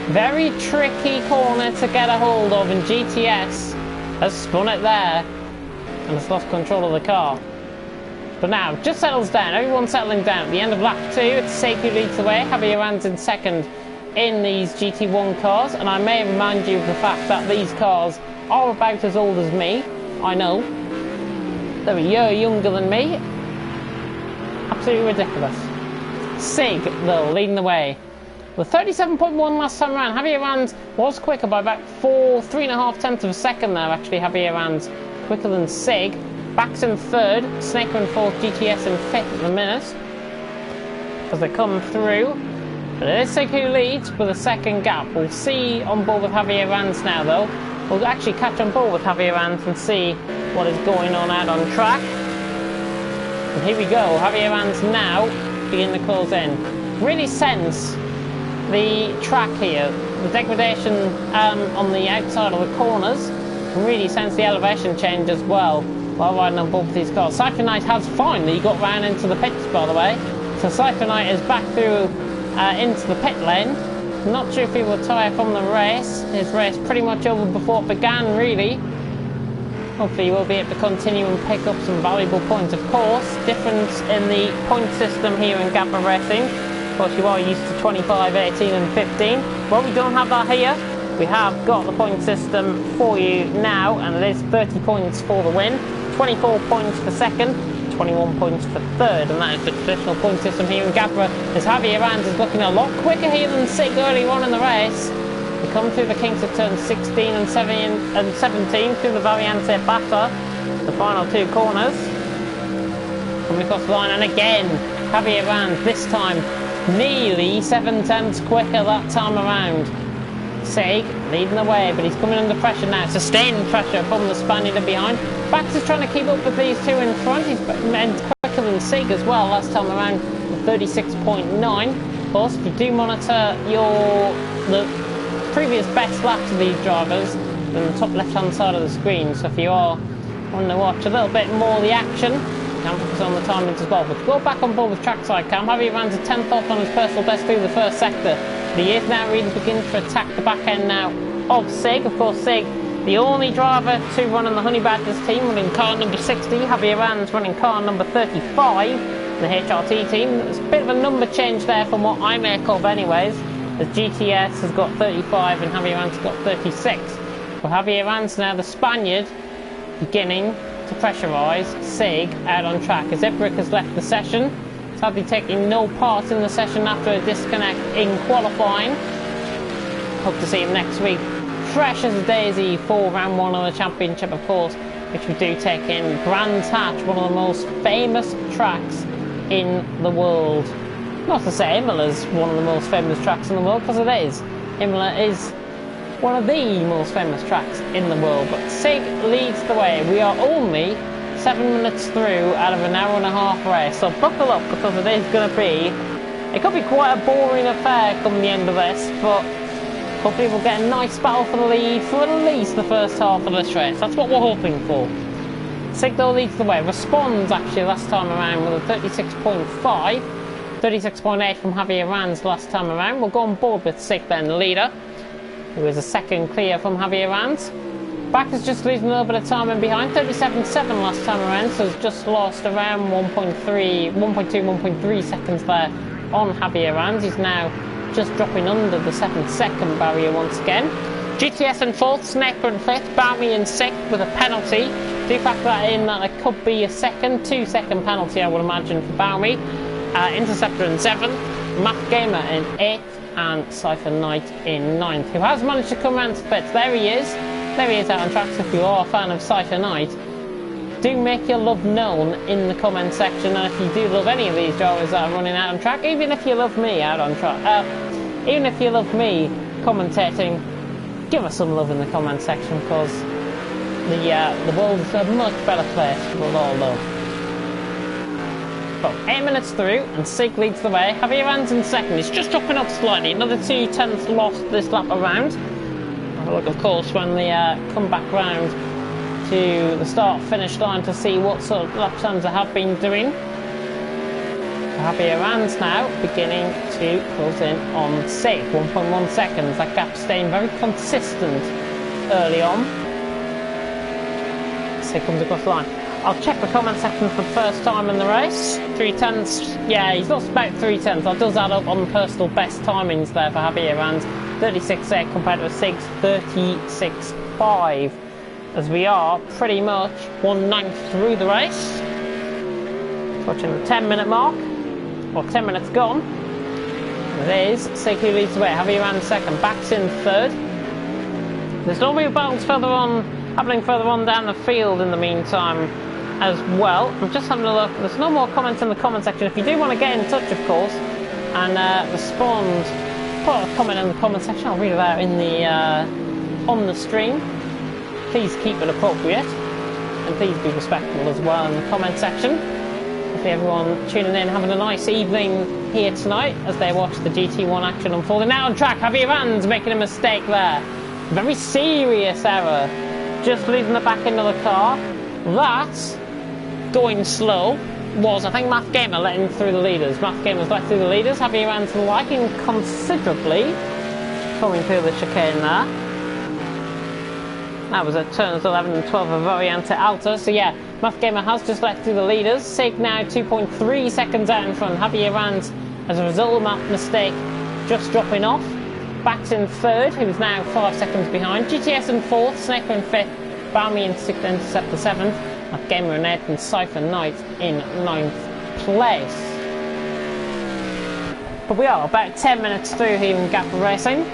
Very tricky corner to get a hold of, and GTS has spun it there and has lost control of the car. But now, just settles down, everyone's settling down. At the end of lap 2, it's Sig who leads the way. Javier Arans in second in these GT1 cars, and I may remind you of the fact that these cars are about as old as me. I know. They're a year younger than me. Absolutely ridiculous. Sig, though, leading the way. With 37.1 last time around, Javier Arans was quicker by about 3.5 tenths of a second there, actually. Javier Arans quicker than Sig. Bax in third, Snaker in fourth, GTS in fifth at the minute, as they come through. But it is Sig who leads with a second gap. We'll see on board with Javier Arans now, though. We'll actually catch on board with Javier Arans and see what is going on out on track. And here we go, Javier Arans now begin to close in. Really sense the track here, the degradation on the outside of the corners, and really sense the elevation change as well while riding on board with these cars. Cypher Knight has finally got round into the pits, by the way, so Cypher Knight is back through into the pit lane. Not sure if he will tire from the race. His race pretty much over before it began, really. Hopefully he will be able to continue and pick up some valuable points. Of course, difference in the point system here in Gavra Racing. Of course, you are used to 25, 18 and 15. Well, we don't have that here. We have got the point system for you now, and it is 30 points for the win, 24 points for second, 21 points for third, and that is the traditional point system here in Gavra, as Javier Arans is looking a lot quicker here than Sig earlier on in the race. We come through the kinks of turns 16 and 17 through the Variante Bata, the final two corners. Coming across the line, and again, Javier Ranz, this time nearly 7/10 quicker that time around. Sig leading the way, but he's coming under pressure now. Sustained pressure from the Spaniard behind. Bax is trying to keep up with these two in front. He's meant quicker than Sig as well last time around, 36.9. Of course, if you do monitor the previous best laps of these drivers, then the top left-hand side of the screen. So if you are wanting to watch a little bit more of the action, you can focus on the timings as well. But to go back on board with trackside cam, Javier Ranz a 10th off on his personal best through the first sector. He is now really beginning to attack the back end now of Sig. Of course, Sig, the only driver to run on the Honey Badgers team, running car number 60. Javier Ranz running car number 35 in the HRT team. There's a bit of a number change there from what I make of anyways, as GTS has got 35 and Javier Ranz has got 36. But Javier Ranz now, the Spaniard, beginning to pressurise Sig out on track as Ibrick has left the session. Sadly taking no part in the session after a disconnect in qualifying. Hope to see him next week, fresh as a daisy for round one of the championship, of course, which we do take in Brands Hatch, one of the most famous tracks in the world. Not to say Imola's one of the most famous tracks in the world, because it is. Imola is one of the most famous tracks in the world, but Sig leads the way. We are only 7 minutes through out of an hour and a half race, so buckle up, because it is going to be, it could be quite a boring affair come the end of this, but hopefully we'll get a nice battle for the lead for at least the first half of this race. That's what we're hoping for. Sig though leads the way, responds actually last time around with a 36.5, 36.8 from Javier Ranz last time around. We'll go on board with Sig then, the leader, who is a second clear from Javier Ranz. Back is just losing a little bit of time in behind, 37.7 last time around, so has just lost around 1.3 seconds there on Javier Ranz. He's now just dropping under the 7-second barrier once again. GTS in 4th, Sniper in 5th, Bounty in 6th with a penalty. Do factor that in, that it could be a 2-second penalty, I would imagine, for Bounty. Interceptor in 7th, Matt Gamer in 8th, and Cypher Knight in 9th, who has managed to come around to pits. There he is. There he is out on track, so if you are a fan of Cypher Knight, do make your love known in the comment section, and if you do love any of these drivers that are running out on track, even if you love me out on track, even if you love me commentating, give us some love in the comment section, because the world is a much better place with all love. But 8 minutes through, and Sig leads the way. Javier Ranz in second. He's just dropping up slightly. Another 2/10 lost this lap around. Look, of course, when they come back round to the start-finish line to see what sort of lap times they have been doing. Javier Ranz now beginning to close in on Sig, 1.1 seconds. That gap staying very consistent early on. Sig comes across the line. I'll check the comment section for the first time in the race. 3/10, yeah, he's lost about 3/10. That does add up on personal best timings there for Javier Ranz. 36.8 compared to Sig's 36.5. As we are pretty much 1/9 through the race. Watching the 10-minute mark, or 10 minutes gone. It is Sig who leads the way. Javier Ranz second, Bax in third. There's no real battles happening further on down the field in the meantime as well. I'm just having a look. There's no more comments in the comment section. If you do want to get in touch, of course, and respond, put a comment in the comment section. I'll read it out in the on the stream. Please keep it appropriate, and please be respectful as well in the comment section. Hopefully everyone tuning in having a nice evening here tonight as they watch the GT1 action unfolding. Now on track, Javier Ranz making a mistake there. Very serious error. Just leaving the back end of the car. That, going slow, was, I think, Matt Gamer letting through the leaders. Matt Gamer's let through the leaders. Javier Ranz lagging considerably coming through the chicane there. That was at turns 11 and 12 of Variante Alta. So yeah, Matt Gamer has just let through the leaders. Sig now 2.3 seconds out in front. Javier Ranz, as a result of that mistake, just dropping off. Bax in third, who's now 5 seconds behind. GTS in 4th, Sniper in 5th, Balmy in 6th, Interceptor 7th, Matt Gamer in 8th, and Cypher Knight in 9th place. But we are about 10 minutes through here in Gavra Racing.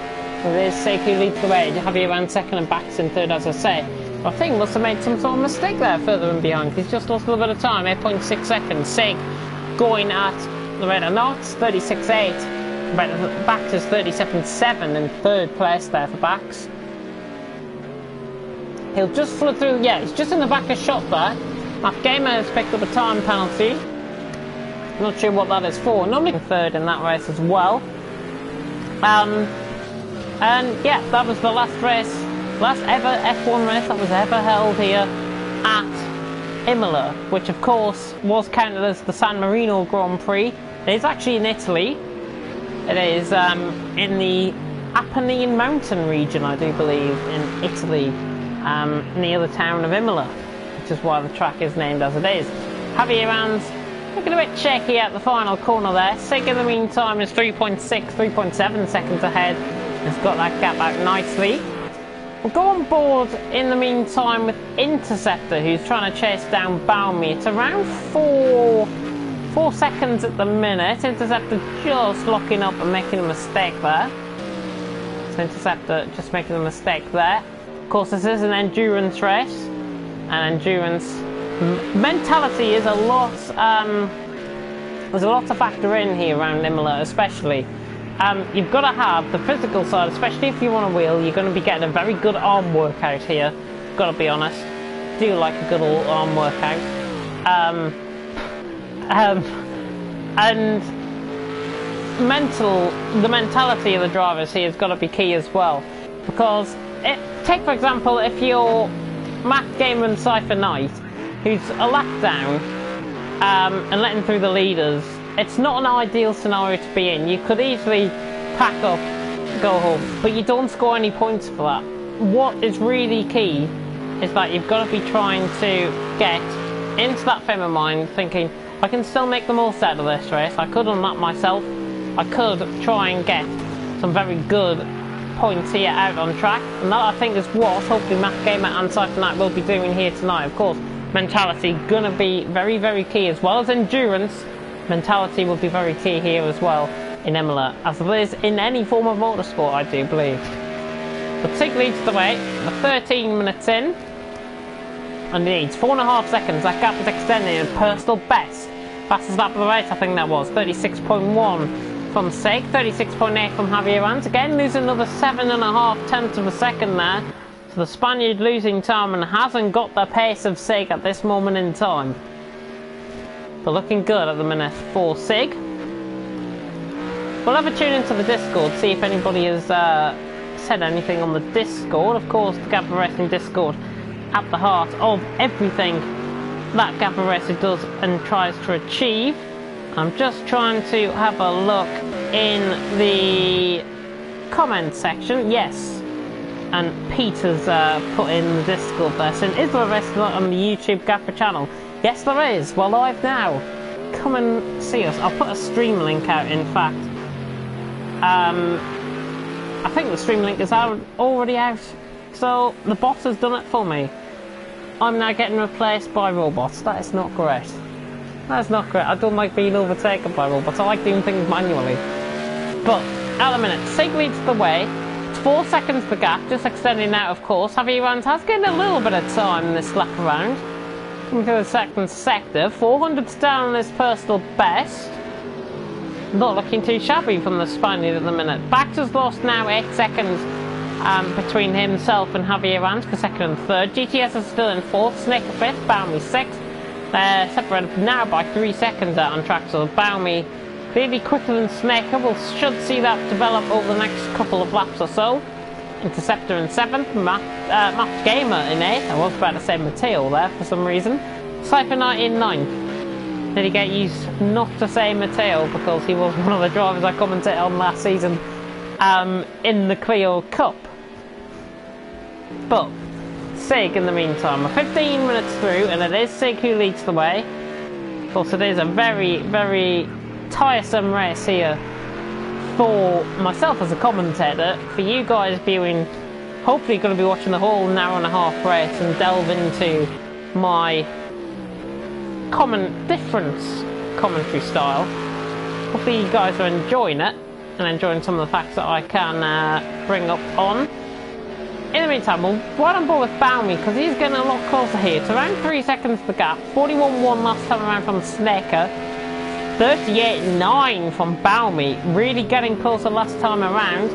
There's Sig who leads the way. Javier ran second and Bax in third, as I say. I think must have made some sort of mistake there further and behind. He's just lost a little bit of time, 8.6 seconds. Sig going at the rate of knots, 36.8. Bax is 37.7 in third place there for Bax. He'll just flood through, yeah, he's just in the back of shot there. Matt Gamer has picked up a time penalty. Not sure what that is for. Normally third in that race as well. And yeah, that was the last race, last ever F1 race that was ever held here at Imola, which of course was counted as the San Marino Grand Prix. It is actually in Italy. It is in the Apennine mountain region, I do believe, in Italy, near the town of Imola, which is why the track is named as it is. Javier Ran's looking a bit shaky at the final corner there. Sig in the meantime is 3.6, 3.7 seconds ahead. Has got that gap out nicely. We'll go on board in the meantime with Interceptor, who's trying to chase down Balmy. It's around 4 seconds at the minute. Interceptor just locking up and making a mistake there. So Interceptor just making a mistake there. Of course, this is an endurance race, and endurance mentality is a lot. There's a lot to factor in here around Imola, especially. You've got to have the physical side, especially if you want a wheel. You're going to be getting a very good arm workout here. Got to be honest. Do like a good old arm workout. And the mentality of the drivers here has got to be key as well. Because take for example, if you're Matt Gamer and Cypher Knight, who's a lap down and letting through the leaders, it's not an ideal scenario to be in. You could easily pack up, go home, but you don't score any points for that. What is really key is that you've got to be trying to get into that frame of mind, thinking, I can still make the most out of this race. I could unlap myself. I could try and get some very good points here out on track, and that I think is what hopefully Matt Gamer and Cypher Knight will be doing here tonight. Of course, mentality gonna be very, very key, as well as endurance. Mentality will be very key here as well in Imola, as it is in any form of motorsport, I do believe. But Sig leads the way. We're 13 minutes in, and he needs 4.5 seconds. That gap is extending, a personal best. Fastest lap of the race, I think that was 36.1 from Sig, 36.8 from Javier Ranz. Again, losing another 7.5 tenths of a second there. So the Spaniard losing time and hasn't got the pace of Sig at this moment in time. But looking good at the minute for Sig. We'll have a tune into the Discord, see if anybody has said anything on the Discord. Of course, the Gavra Racing Discord at the heart of everything that Gavra Racing does and tries to achieve. I'm just trying to have a look in the comment section. Yes, and Peter's put in the Discord there saying, is there a restaurant on the YouTube Gavra channel? Yes, there is. We're live now. Come and see us. I'll put a stream link out, in fact. I think the stream link is already out. So the bot has done it for me. I'm now getting replaced by robots. That is not great. That is not great. I don't like being overtaken by robots. I like doing things manually. But at the minute, Sig leads the way. It's 4 seconds the gap, just extending out, of course. Javier Ranz has gained a little bit of time in this lap around. Coming to the second sector, 400's down on his personal best. Not looking too shabby from the Spaniard at the minute. Bax has lost now 8 seconds between himself and Javier Ranz for second and third. GTS is still in fourth, Snake fifth, Balmy sixth. They're separated now by 3 seconds out on track, so Balmy clearly quicker than Snake. We should see that develop over the next couple of laps or so. Interceptor in 7th, Matt Gamer in 8th. I was about to say Matteo there for some reason. Cypher Knight in 9th. Did he get used not to say Matteo because he was one of the drivers I commented on last season in the Clio Cup. But Sig in the meantime, we're 15 minutes through, and it is Sig who leads the way. Of course, it is a very, very tiresome race here for myself as a commentator. For you guys viewing, hopefully you're going to be watching the whole hour and a half race and delve into my different commentary style. Hopefully you guys are enjoying it. and enjoying some of the facts that I can bring up on. In the meantime, we'll ride on board with Balmy, because he's getting a lot closer here. It's around 3 seconds the gap. 41.1 last time around from Snaker. 38.9 from Balmy. Really getting closer last time around.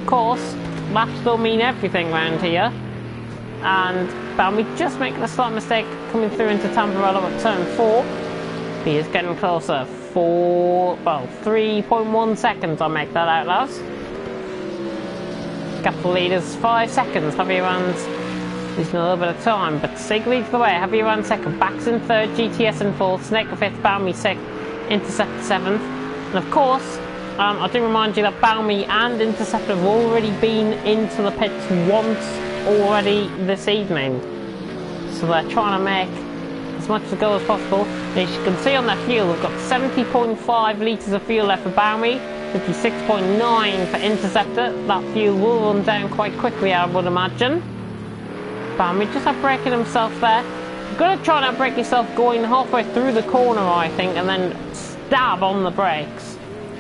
Of course, laps don't mean everything around here. And Balmy just making a slight mistake coming through into Tamburello at turn 4. He is getting closer. 3.1 seconds, I'll make that out, lads. Gap for leaders 5 seconds. Javier Rands losing a little bit of time, but Sig leads the way. Javier Rands second, Bax in third, GTS in fourth, Snaker fifth, Balmy sixth, Intercept seventh. And of course, I do remind you that Balmy and Intercept have already been into the pits once already this evening. So they're trying to make as much to go as possible. And as you can see on their fuel, we've got 70.5 litres of fuel left for Balmy, 56.9 for Interceptor. That fuel will run down quite quickly, I would imagine. Balmy just outbraking himself there. You've got to try and outbrake yourself going halfway through the corner, I think, and then stab on the brakes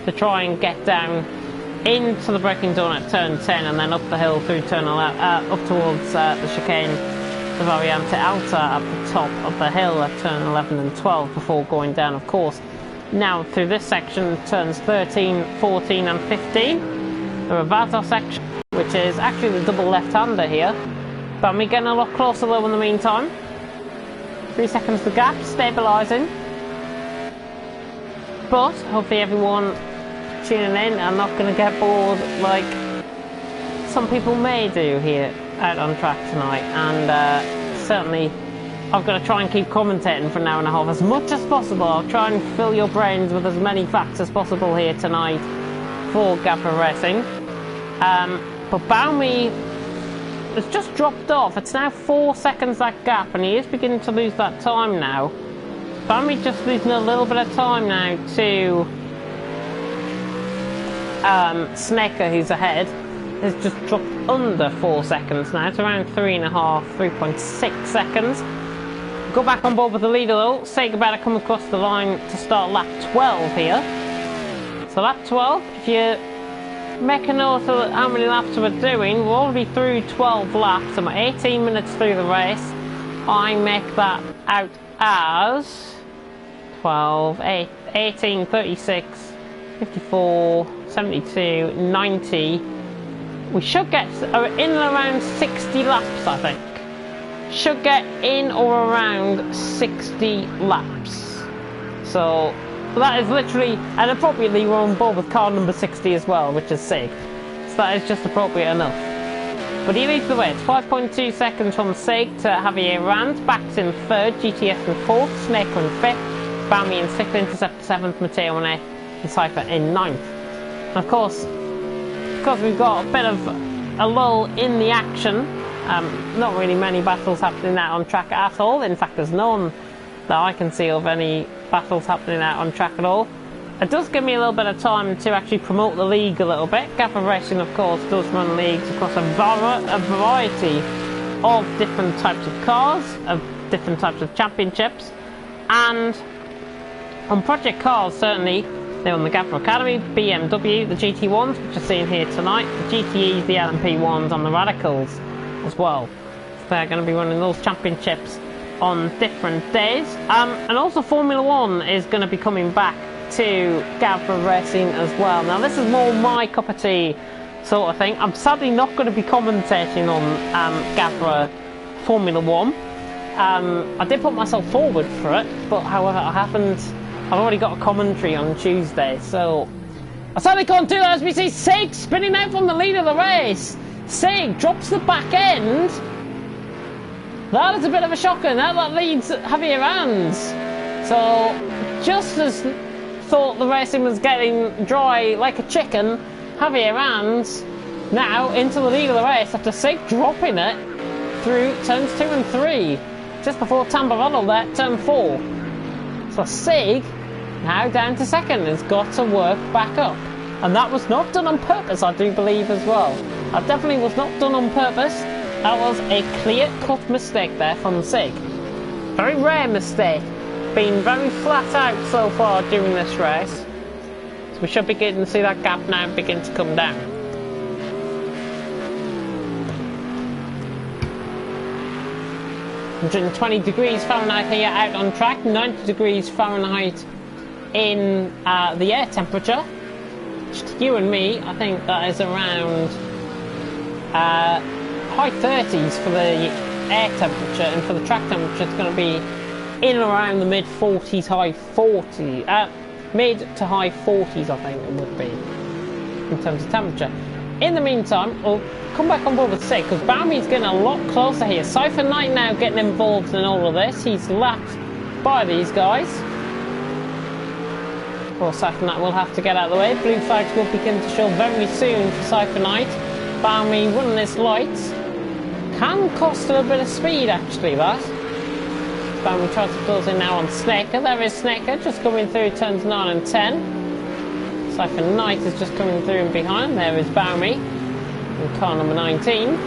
to try and get down into the braking zone at turn 10, and then up the hill through turn 11, up towards the chicane, the Variante Alta at the top of the hill at turn 11 and 12 before going down, of course. Now through this section, turns 13, 14 and 15, the Ravato section, which is actually the double left-hander here. But we're getting a lot closer though in the meantime. 3 seconds the gap, stabilising. But hopefully everyone tuning in are not going to get bored like some people may do here out on track tonight. And certainly I've got to try and keep commentating for an hour and a half as much as possible. I'll try and fill your brains with as many facts as possible here tonight for Gavra Racing. But Balmy has just dropped off. It's now 4 seconds that gap, and he is beginning to lose that time now. Balmy just losing a little bit of time now to Snaker, who's ahead. Has just dropped under 4 seconds now. It's around 3.6 seconds. Go back on board with the leader though. Say goodbye to come across the line to start lap 12 here. So lap 12, if you make a note of how many laps we're doing, we're already through 12 laps and we're 18 minutes through the race. I make that out as 12, 18, 36, 54, 72, 90. We should get in and around 60 laps, I think. Should get in or around 60 laps. So that is literally, and appropriately we're on board with car number 60 as well, which is Sig. So that is just appropriate enough. But he leads the way. It's 5.2 seconds from Sig to Javier Rands. Bax in third, GTS in fourth, Snaker in fifth, Balmy in sixth, Intercept seventh, Matteo and Cypher in ninth. And of course, because we've got a bit of a lull in the action, not really many battles happening out on track at all. In fact, there's none that I can see of any battles happening out on track at all. It does give me a little bit of time to actually promote the league a little bit. Gavra Racing, of course, does run leagues across a variety of different types of cars, of different types of championships, and on Project Cars, certainly, they're on the Gavra Academy, BMW, the GT1s, which you're seeing here tonight, the GTEs, the LMP1s, and the Radicals as well. So they're going to be running those championships on different days. And also Formula 1 is going to be coming back to Gavra Racing as well. Now this is more my cup of tea sort of thing. I'm sadly not going to be commentating on Gavra Formula 1. I did put myself forward for it, but however I've already got a commentary on Tuesday, so I sadly can't do that as we see Sig spinning out from the lead of the race. Sig drops the back end. That is a bit of a shocker. Now that leads Javier Rands. So just as thought the racing was getting dry like a chicken, Javier Rands now into the lead of the race after Sig dropping it through turns 2 and 3. Just before Tamburello there, turn 4. So Sig now down to second, has got to work back up. And that was not done on purpose, I do believe as well. That definitely was not done on purpose. That was a clear-cut mistake there from Sig. Very rare mistake. Been very flat out so far during this race. we should be getting to see that gap now begin to come down. £120 here out on track, 90 degrees Fahrenheit in the air temperature. Just you and me, I think that is around high 30s for the air temperature, and for the track temperature it's going to be in and around the mid 40s, high 40s, mid to high 40s I think it would be in terms of temperature. In the meantime, we'll come back on board with 6 because Baumi's getting a lot closer here. Cypher Knight now getting involved in all of this. He's lapped by these guys. Of course, Cypher Knight will have to get out of the way. Blue flags will begin to show very soon for Cypher Knight. Baumi running his lights. Can cost a little bit of speed actually, that. Baumi tries to close in now on Snekker. There is Snekker just coming through turns 9 and 10. Cypher Knight is just coming through and behind. There is Baumi in car number 19.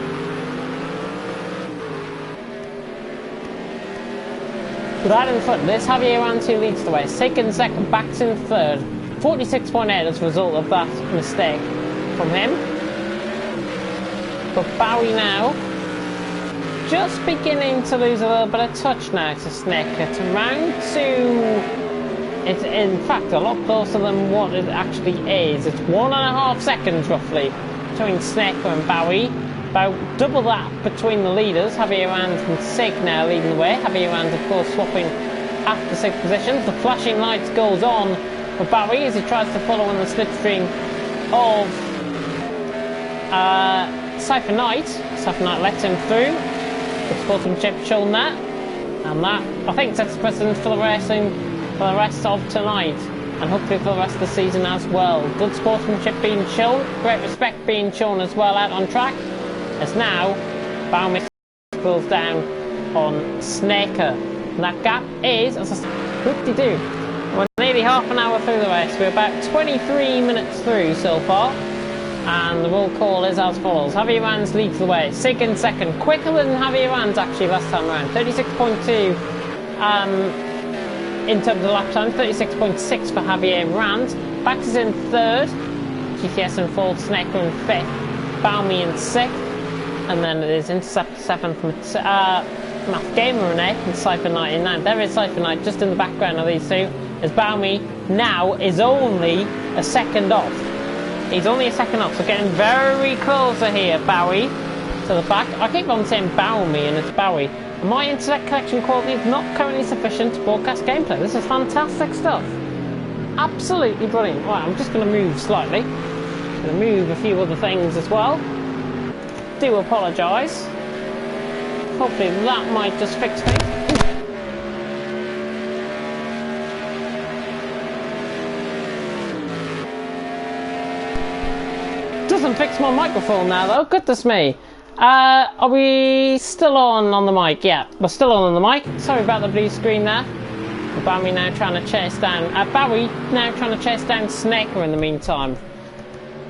But out in front, there's Javier Rans who leads the way. Second, backs in third. 46.8 as a result of that mistake from him. But Bowie now just beginning to lose a little bit of touch now to Snekker. To round 2. It's in fact a lot closer than what it actually is. It's 1.5 seconds roughly between Snekker and Bowie. About double that between the leaders. Javier Rans and Sig now leading the way. Javier Rans of course swapping after 6 positions. The flashing lights goes on for Bowie as he tries to follow on the slipstream of Cypher Knight. Cypher Knight lets him through. The sportsmanship shown that. And that I think sets precedent for the racing for the rest of tonight, and hopefully for the rest of the season as well. Good sportsmanship being shown, great respect being shown as well out on track, as now Baumi pulls down on Snekker. And that gap is, as I said, whoop-de-doo. We're nearly half an hour through the race. We're about 23 minutes through so far, and the roll call is as follows. Javier Rans leads the way, Sig in second, quicker than Javier Rans actually last time around, 36.2 in terms of lap time, 36.6 for Javier Rans. Bax is in third, GTS in fourth, Snekker in fifth, Baumi in sixth, and then it is Intercept 7th from Math Gamer in 8th and Cypher Knight in 9th. There is Cypher Knight just in the background of these two, as Baumi now is only a second off. He's only a second off, so getting very closer here, Bowie, to the back. I keep on saying Baumi and it's Bowie. My internet connection quality is not currently sufficient to broadcast gameplay. This is fantastic stuff. Absolutely brilliant. Right, I'm just going to move slightly. I'm going to move a few other things as well. Do apologise. Hopefully that might just fix things. Doesn't fix my microphone now though, goodness me. Are we still on the mic? Yeah, we're still on the mic. Sorry about the blue screen there. Bowie now trying to chase down Snekker in the meantime.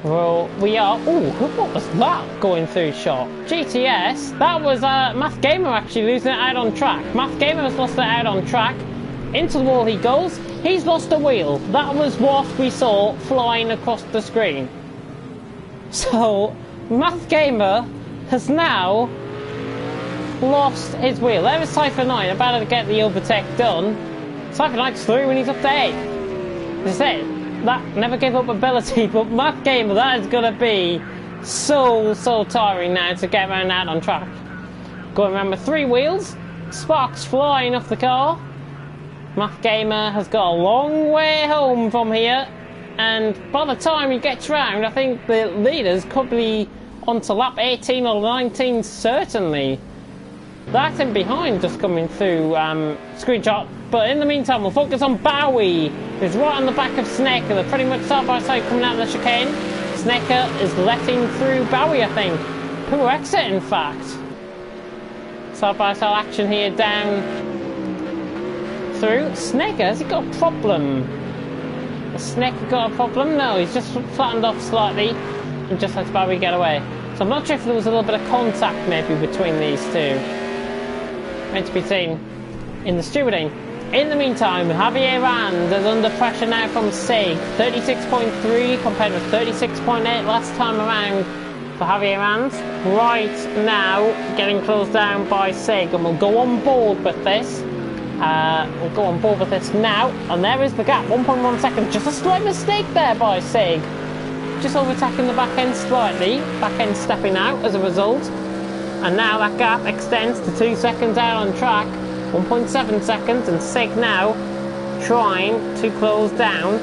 Well, we are. Oh, what was that going through shot? GTS. That was Math Gamer actually losing it out on track. Math Gamer has lost it out on track. Into the wall he goes. He's lost a wheel. That was what we saw flying across the screen. So, Math Gamer has now lost his wheel. There is Cypher Knight about to get the overtake done. Cypher Knight's through and he's up to 8th. As I said, that never gave up ability, but Math Gamer, that is going to be so tiring now to get around out on track. Going around with 3 wheels, sparks flying off the car. Math Gamer has got a long way home from here, and by the time he gets round, I think the leaders could be onto lap 18 or 19 certainly. That's in behind just coming through screenshot, but in the meantime we'll focus on Bowie, who's right on the back of Snekker. They're pretty much side by side coming out of the chicane. Snekker is letting through Bowie, I think. Poor exit in fact. Side by side action here down through. Snekker, has he got a problem? Has Snekker got a problem? No, he's just flattened off slightly and just lets Bowie get away. So I'm not sure if there was a little bit of contact maybe between these two. Meant to be seen in the stewarding. In the meantime, Javier Rand is under pressure now from Sig. 36.3 compared with 36.8 last time around for Javier Rand. Right now, getting closed down by Sig, and we'll go on board with this. We'll go on board with this now, and there is the gap, 1.1 seconds. Just a slight mistake there by Sig. Just overtaking the back end slightly, back end stepping out as a result. And now that gap extends to 2 seconds out on track, 1.7 seconds, and Sig now trying to close down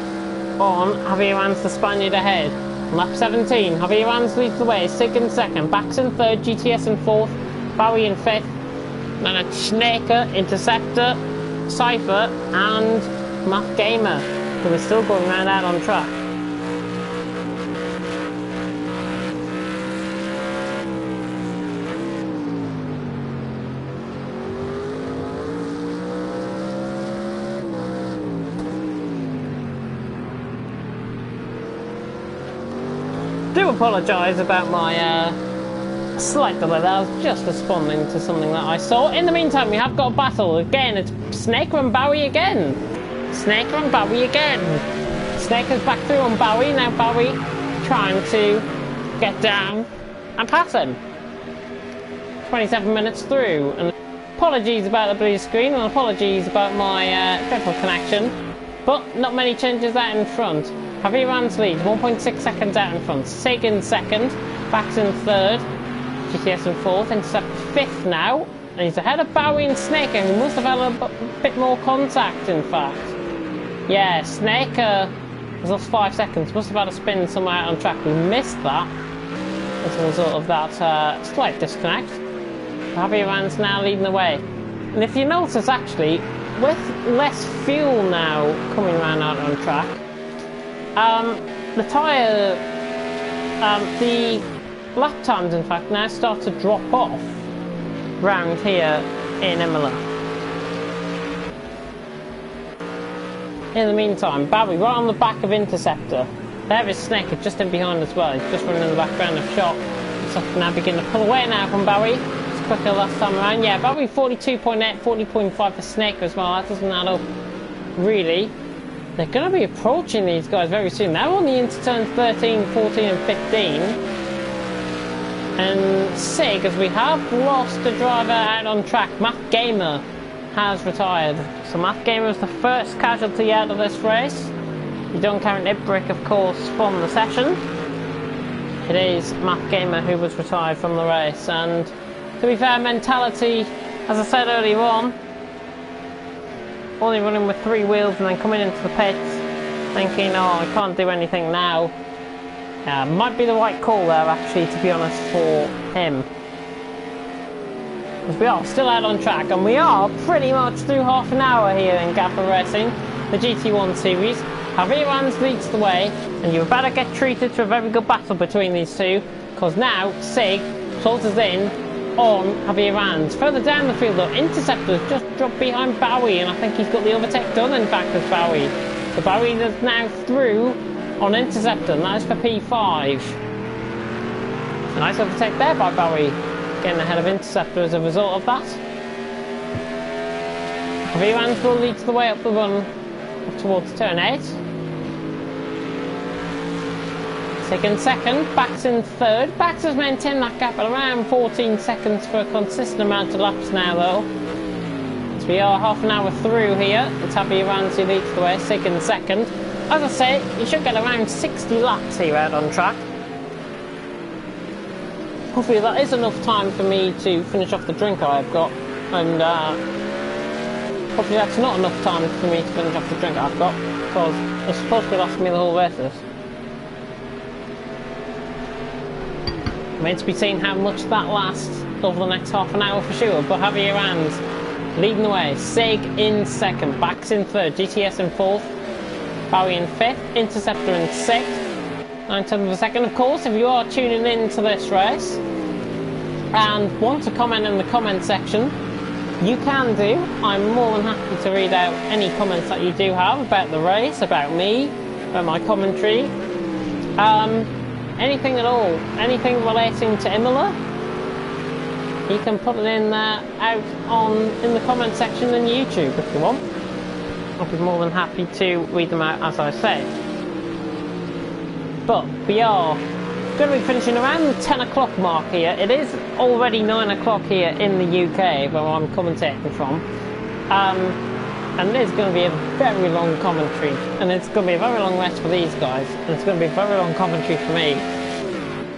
on Javier Rand's, the Spaniard ahead. On lap 17, Javier Rand leads the way, Sig in second, Bax in third, GTS in fourth, Bowie in fifth, then a Snaker, Interceptor, Cypher, and Math Gamer, who is still going round out on track. Do apologise about my slight delay there. I was just responding to something that I saw. In the meantime, we have got a battle again. It's Snaker and Bowie again. Snaker and Bowie again. Snaker's back through on Bowie. Now Bowie trying to get down and pass him. 27 minutes through. And apologies about the blue screen, and apologies about my dreadful connection. But not many changes out in front. Javier Rand leads, 1.6 seconds out in front. Sig in second, Bax in third, GTS in fourth, Intercept fifth now. And he's ahead of Bowie and Snaker, who must have had a bit more contact, in fact. Yeah, Snaker has lost 5 seconds, must have had a spin somewhere out on track. We missed that as a result of that slight disconnect. Javier Rand's now leading the way. And if you notice, actually, with less fuel now coming around out on track, the tyre, the lap times in fact now start to drop off round here in Imola. In the meantime, Bowie right on the back of Interceptor. There is Snaker just in behind as well. He's just running in the background of shot. So now beginning to pull away now from Bowie. It's quicker last time around. Yeah, Bowie 42.8, 40.5 for Snaker as well. That doesn't add up really. They're going to be approaching these guys very soon. They're only into turns 13, 14 and 15. And Sig, as we have lost a driver out on track, Math Gamer has retired. So Math Gamer is the first casualty out of this race. You don't count Ibrick, of course, from the session. It is Math Gamer who was retired from the race. And to be fair, mentality, as I said earlier on, only running with 3 wheels and then coming into the pits thinking, oh, I can't do anything now. Might be the right call there, actually, to be honest, for him. Because we are still out on track, and we are pretty much through half an hour here in Gavra Racing, the GT1 series. Javier Rand leads the way, and you better get treated to a very good battle between these two, because now Sig closes in on Javier Rand. Further down the field though, Interceptor's just dropped behind Bowie, and I think he's got the overtake done in fact with Bowie. So Bowie is now through on Interceptor, and that is for P5. A nice overtake there by Bowie, getting ahead of Interceptor as a result of that. Javier Rand still leads the way up the run up towards turn 8. Sig in second, Bax in third. Bax has maintained that gap at around 14 seconds for a consistent amount of laps now though. So we are half an hour through here. It's Javier Rand who leads the way, Sig in second. As I say, you should get around 60 laps here out on track. Hopefully that is enough time for me to finish off the drink I've got. And hopefully that's not enough time for me to finish off the drink I've got, because it's supposed to be lasting me the whole race. Remains to be seen how much that lasts over the next half an hour for sure, but Javier Rand leading the way. Sig in second, Bax in third, GTS in fourth, Bowie in fifth, Interceptor in sixth. 9/10 of a second. Of course, if you are tuning in to this race and want to comment in the comment section, you can do. I'm more than happy to read out any comments that you do have about the race, about me, about my commentary. Anything at all, anything relating to Imola, you can put it in there out in the comment section on YouTube if you want. I'll be more than happy to read them out as I say. But we are going to be finishing around the 10 o'clock mark here. It is already 9 o'clock here in the UK where I'm commentating from. And it is going to be a very long commentary, and it's going to be a very long rest for these guys, and it's going to be a very long commentary for me.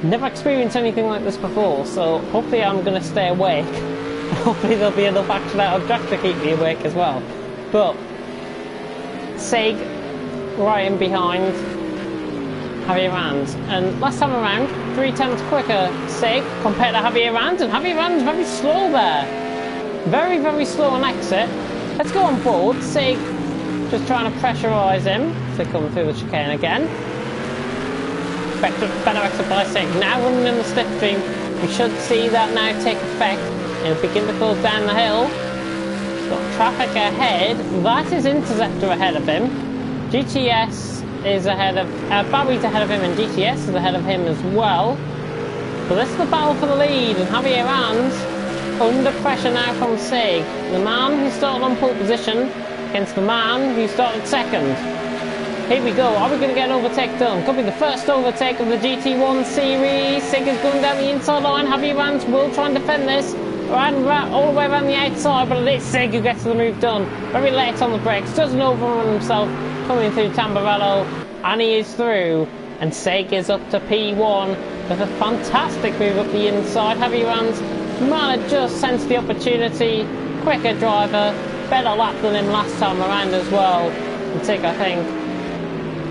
Never experienced anything like this before, so hopefully I'm going to stay awake. Hopefully there'll be enough action out of Jack to keep me awake as well. But Sig right in behind Javier Rands, and last time around 3 tenths quicker Sig compared to Javier Rands, and Javier Rands very slow there, very slow on exit. Let's go on board. Sig just trying to pressurise him to come through the chicane again. Better exit by Sig. Now running in the slipstream. We should see that now take effect and begin to close down the hill. Got traffic ahead. That is Interceptor ahead of him. GTS is ahead of... Barry's ahead of him, and GTS is ahead of him as well. So this is the battle for the lead, and Javier Rands under pressure now from Sig. The man who started on pole position against the man who started second. Here we go. Are we going to get an overtake done? Could be the first overtake of the GT1 series. Sig is going down the inside line. Javier Rands will try and defend this. All the way around the outside, but it is Sig who gets the move done. Very late on the brakes. Doesn't overrun himself coming through Tamburello. And he is through. And Sig is up to P1 with a fantastic move up the inside. Javier Rands might have just sensed the opportunity. Quicker driver, better lap than him last time around as well. And Sig, I think,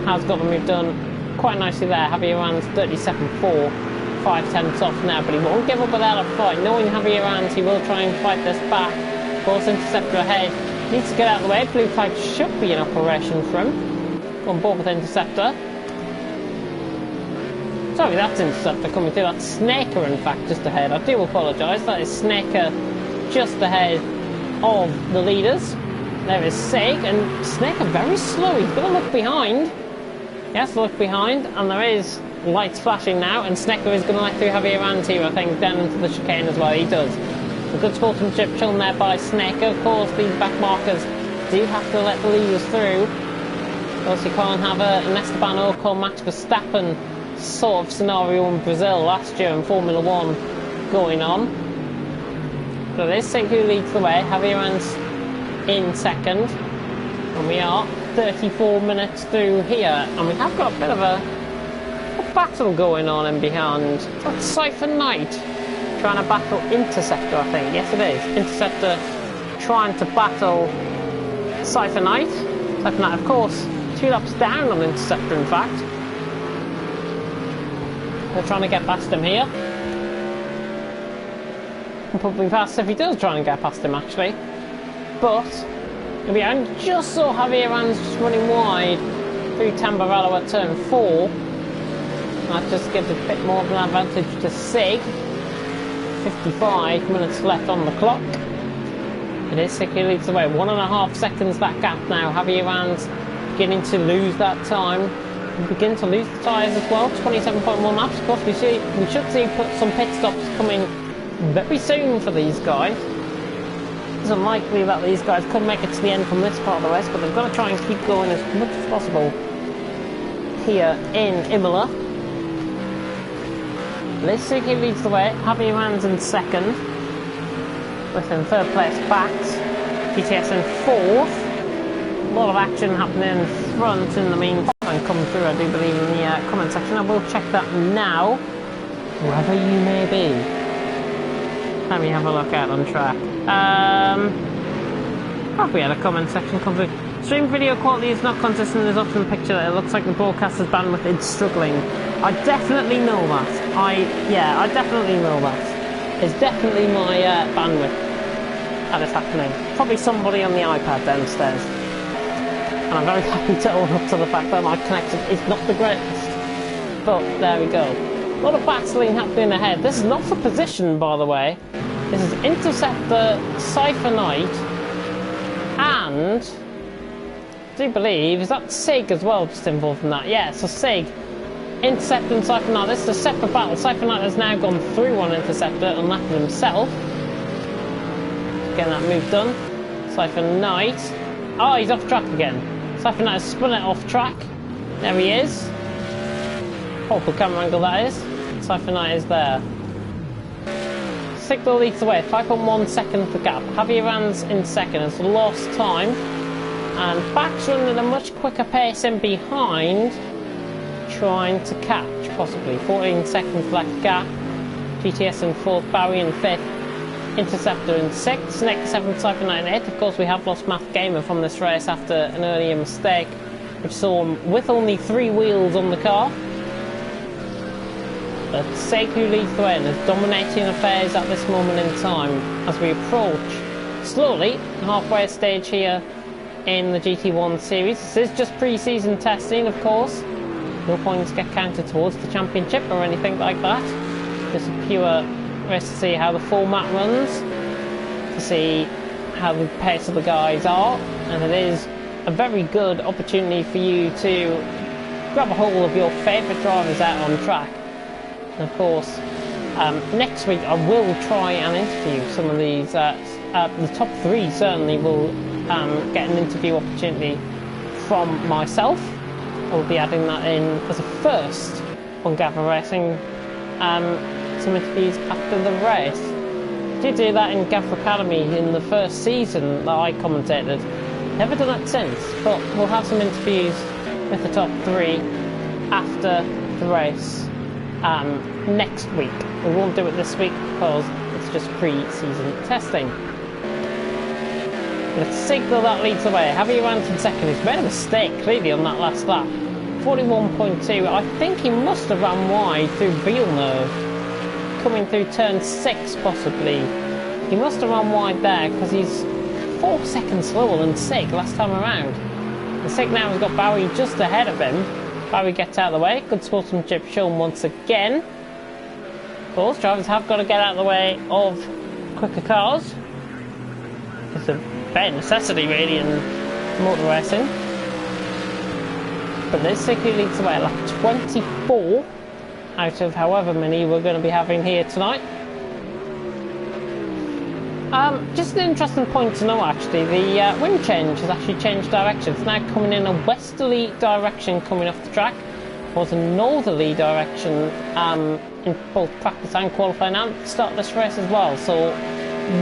has got the move done quite nicely there. Javier Rands 37.4, 5 tenths off now, but he won't give up without a fight. Knowing Javier Rands, he will try and fight this back. Force Interceptor ahead. Needs to get out of the way. Blue flag should be in operation for him. On board with Interceptor. Sorry, that's Interceptor coming through. That's Snaker, in fact, just ahead. I do apologise. That is Snaker just ahead of the leaders. There is Sig, and Snaker very slow. He's got to look behind. He has to look behind, and there is lights flashing now, and Snaker is going to let through Javier Rands here, I think, down into the chicane as well. He does. A good sportsmanship shown there by Snaker. Of course, these back markers do have to let the leaders through. Of course, you can't have an Esteban Ocon, Max Verstappen sort of scenario in Brazil last year in Formula 1 going on. So this Sig who leads the way. Javier Rands in second, and we are 34 minutes through here, and we have got a bit of a battle going on in behind. That's Cypher Knight trying to battle Interceptor, I think. Yes, it is. Interceptor trying to battle Cypher Knight. Cypher Knight, of course, 2 laps down on Interceptor, in fact. They're trying to get past him here. And probably past if he does try and get past him, actually. But I just saw Javier Rands just running wide through Tamburello at turn 4. That just gives a bit more of an advantage to Sig. 55 minutes left on the clock. It is Sig who leads the way. 1.5 seconds that gap now. Javier Rands beginning to lose that time. We begin to lose the tyres as well. 27.1 laps. Of course, we should see some pit stops coming very soon for these guys. It's unlikely that these guys could make it to the end from this part of the race, but they've got to try and keep going as much as possible here in Imola. Sig leads the way. Javier Rands in second, with in third place Bax. GTS in fourth. A lot of action happening in front in the meantime. Coming through, I do believe, in the comment section. I will check that now, wherever you may be. Let me have a look out on track. We had a comment section come through. Stream video quality is not consistent. There's often a picture that it looks like the broadcaster's bandwidth is struggling. I definitely know that. I definitely know that. It's definitely my bandwidth that is happening. Probably somebody on the iPad downstairs. And I'm very happy to own up to the fact that my connection is not the greatest. But there we go. A lot of battling happening ahead. This is not for position, by the way. This is Interceptor, Cypher Knight, and I do believe, is that Sig as well just involved in that? Yeah, so Sig, Interceptor and Cypher Knight. This is a separate battle. Cypher Knight has now gone through on Interceptor and lapped himself. Getting that move done. Cypher Knight Oh, he's off track again. Cypher Knight has spun it off track. There he is. Horrible camera angle that is. Cypher Knight is there. Signal leads the way, 5.1 seconds the gap. Javier Ranz in second has lost time. And Back's running at a much quicker pace in behind, trying to catch, possibly. 14 seconds black gap. GTS in fourth, Barry in fifth, Interceptor in sixth, Nick 7th, Cypher Knight in eighth. Of course, we have lost Math Gamer from this race after an earlier mistake, which saw him with only 3 wheels on the car. But Sekou leads the way and is dominating affairs at this moment in time as we approach slowly the halfway stage here in the GT1 series. This is just pre-season testing, of course. No points get counted towards the championship or anything like that. Just a pure race to see how the format runs, to see how the pace of the guys are, and it is a very good opportunity for you to grab a hold of your favourite drivers out on track. And of course, next week I will try and interview some of these. The top 3 certainly will get an interview opportunity from myself. I'll be adding that in as a first on Gavra Racing. Some interviews after the race. I did do that in Gavra Academy in the first season that I commentated. Never done that since, but we'll have some interviews with the top 3 after the race next week. We won't do it this week because it's just pre-season testing. Let's signal that leads the way. Javier Ranz in second. He's made a mistake clearly on that last lap. 41.2. I think he must have run wide through Villeneuve. Coming through turn 6 possibly. He must have run wide there because he's 4 seconds slower than Sig last time around. And Sig now has got Barry just ahead of him. Barry gets out of the way. Good sportsmanship shown once again. Of course, drivers have got to get out of the way of quicker cars. It's a bare necessity really in motor racing. But this Sig who leads the way at lap 24 out of however many we're going to be having here tonight. Just an interesting point to know actually, the wind change has actually changed direction. It's now coming in a westerly direction coming off the track. It was a northerly direction in both practice and qualifying and the start of this race as well. So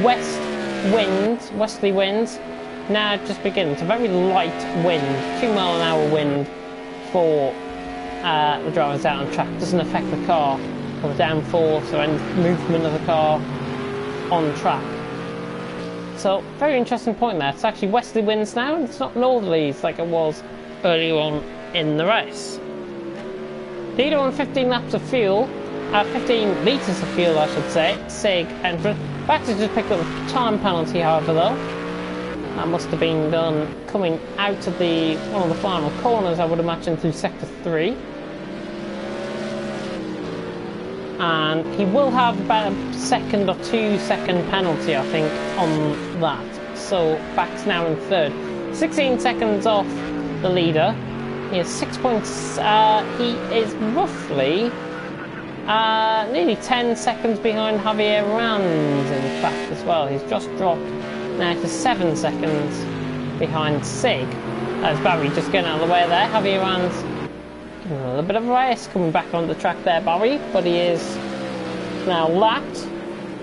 westerly winds now just beginning. It's a very light wind, 2-mile-an-hour wind for the drivers out on track. It doesn't affect the car or the downforce or any movement of the car on track. So, very interesting point there. It's actually westerly winds now, and it's not northerlies like it was earlier on in the race. Leader on 15 laps of fuel, 15 litres of fuel I should say, Sig entrant. Back to just pick up a time penalty however though. That must have been done coming out of one of the final corners I would imagine through sector 3. And he will have about a second or 2 second penalty I think on that. So Back's now in third. 16 seconds off the leader. He has 6 points. He is roughly nearly 10 seconds behind Javier Ranz in fact as well. He's just dropped now to 7 seconds behind Sig. As Barry just getting out of the way there. Javier Ranz a little bit of a race coming back on the track there, Barry, but he is now lapped.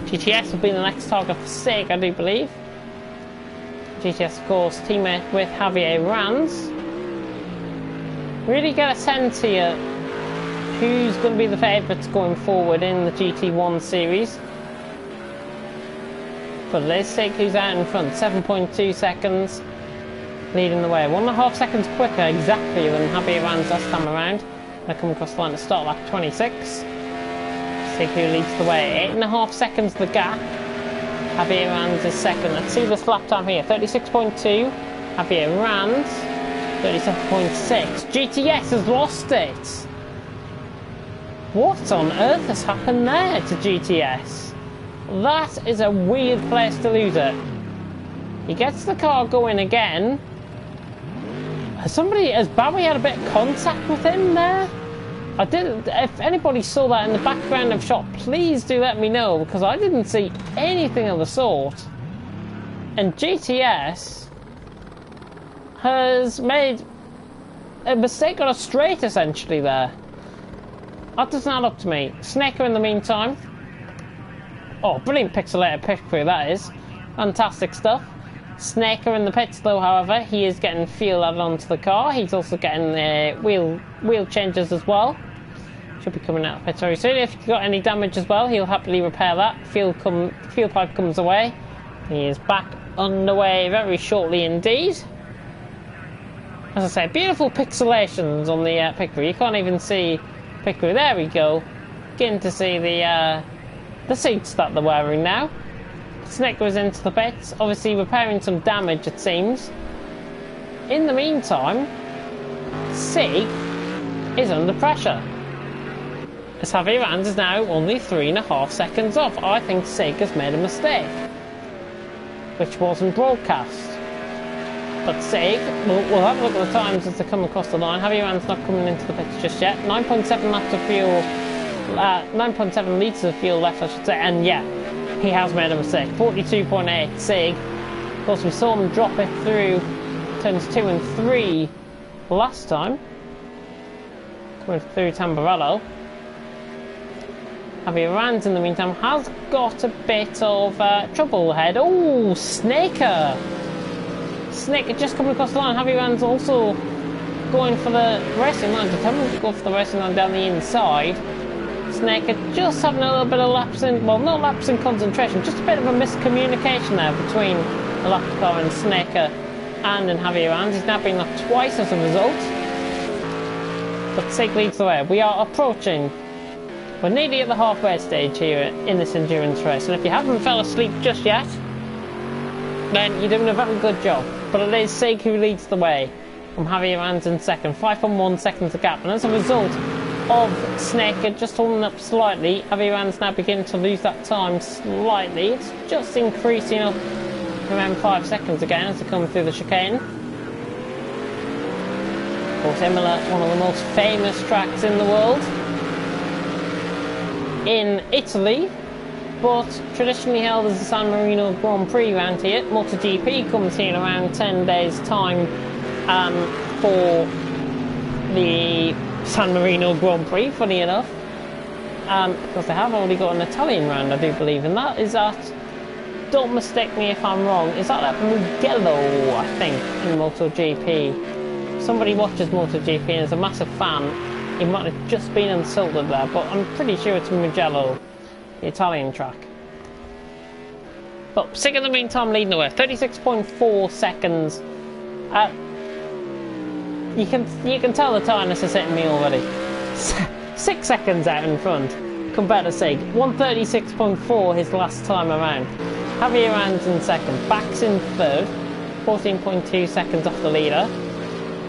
GTS will be the next target for Sig, I do believe. GTS, of course, teammate with Javier Ranz. Really get a sense here who's going to be the favourites going forward in the GT1 series. But there's Sig who's out in front, 7.2 seconds. Leading the way, 1.5 seconds quicker exactly than Javier Ranz last time around. They come across the line to start lap 26. Sig who leads the way, 8.5 seconds the gap. Javier Ranz is second. Let's see this lap time here, 36.2. Javier Ranz, 37.6. GTS has lost it. What on earth has happened there to GTS? That is a weird place to lose it. He gets the car going again. Has Barry had a bit of contact with him there? If anybody saw that in the background of shot, please do let me know, because I didn't see anything of the sort. And GTS has made a mistake on a straight, essentially, there. That doesn't add up to me. Snaker, in the meantime. Oh, brilliant pixelated pick through, that is. Fantastic stuff. Snaker in the pits, though, however, he is getting fuel added onto the car. He's also getting wheel changes as well. Should be coming out of the pits very soon. If you've got any damage as well, he'll happily repair that. Fuel pipe comes away. He is back underway very shortly indeed. As I say, beautiful pixelations on the pick through. You can't even see pick through. There we go. Getting to see the seats that they're wearing now. Snick goes into the pits, obviously repairing some damage, it seems. In the meantime, Sig is under pressure. As Javier Rands is now only 3.5 seconds off. I think Sig has made a mistake, which wasn't broadcast. But Sig, we'll have a look at the times as they come across the line. Javier Rands not coming into the pits just yet. 9.7 laps of fuel, 9.7 litres of fuel left, I should say, and yeah, he has made a mistake. 42.8 Sig. Of course, we saw him drop it through turns 2 and 3 last time, coming through Tamburello. Javier Rands, in the meantime, has got a bit of trouble ahead. Oh, Snaker! Snaker just coming across the line. Javier Rands also going for the racing line, determined to go for the racing line down the inside. Snaker just having a little bit of lapse in, well, not lapse in concentration, just a bit of a miscommunication there between the lap car and Snaker and Javier Rands. He's now been lapped twice as a result. But Sig leads the way. We are approaching, we're nearly at the halfway stage here in this endurance race, and if you haven't fell asleep just yet, then you're doing a very good job. But it is Sig who leads the way, from Javier Rands in second, 5.1 seconds a gap, and as a result of Snaker just holding up slightly, Javier Rands now beginning to lose that time slightly. It's just increasing up around 5 seconds again as they come through the chicane. Of course, Imola, one of the most famous tracks in the world in Italy, but traditionally held as the San Marino Grand Prix around here. MotoGP comes here in around 10 days time for the San Marino Grand Prix, funny enough, because they have already got an Italian round, I do believe, and that is at, don't mistake me if I'm wrong, is that at Mugello, I think, in MotoGP. Somebody watches MotoGP and is a massive fan. He might have just been insulted there, but I'm pretty sure it's Mugello, the Italian track. But Sig in the meantime leading the way, 36.4 seconds. You can tell the tiredness is hitting me already. 6 seconds out in front compared to Sig. 136.4 his last time around. Javier Rands in second. Bax in third. 14.2 seconds off the leader.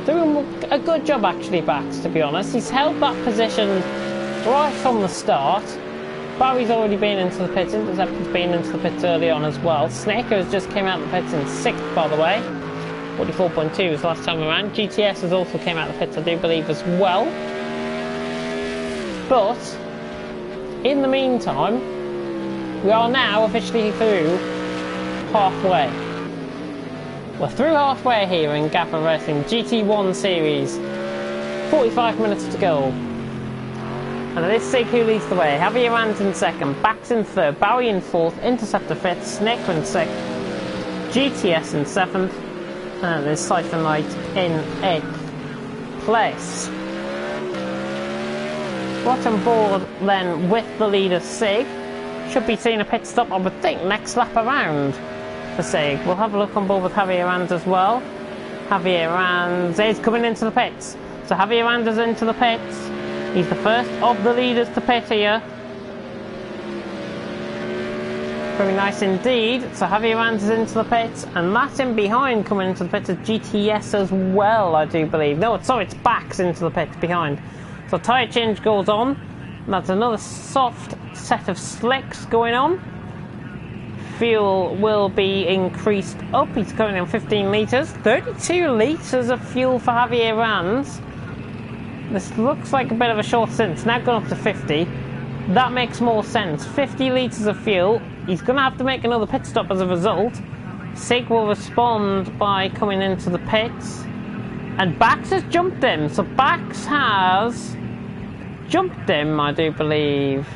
Doing a good job actually, Bax, to be honest. He's held that position right from the start. Barry's already been into the pits. Interceptor's been into the pits early on as well. Snaker has just came out of the pits in 6th, by the way. 44.2 was last time around. GTS has also came out of the pits, I do believe, as well. But in the meantime, we are now officially through halfway. We're through halfway here in Gavra Racing GT1 series. 45 minutes to go. And it is Sig who leads the way. Javier Rands in second, Bax in third, Bowie in fourth, Interceptor fifth, Snaker in sixth, GTS in seventh, and there's Siphon Light in 8th place. Right on board then with the leader Sig. Should be seeing a pit stop, I would think, next lap around for Sig. We'll have a look on board with Javier Rands as well. Javier Rands is coming into the pits. So Javier Rands is into the pits. He's the first of the leaders to pit here. Very nice indeed. So Javier Rands is into the pits, and Matt in behind coming into the pits is GTS as well, I do believe. No, sorry, it's Bax into the pits behind. So tyre change goes on. That's another soft set of slicks going on. Fuel will be increased up. He's currently on 15 litres. 32 litres of fuel for Javier Rands. This looks like a bit of a short stint. It's now gone up to 50. That makes more sense. 50 litres of fuel. He's going to have to make another pit stop as a result. Sig will respond by coming into the pits. And Bax has jumped him. So Bax has jumped him, I do believe.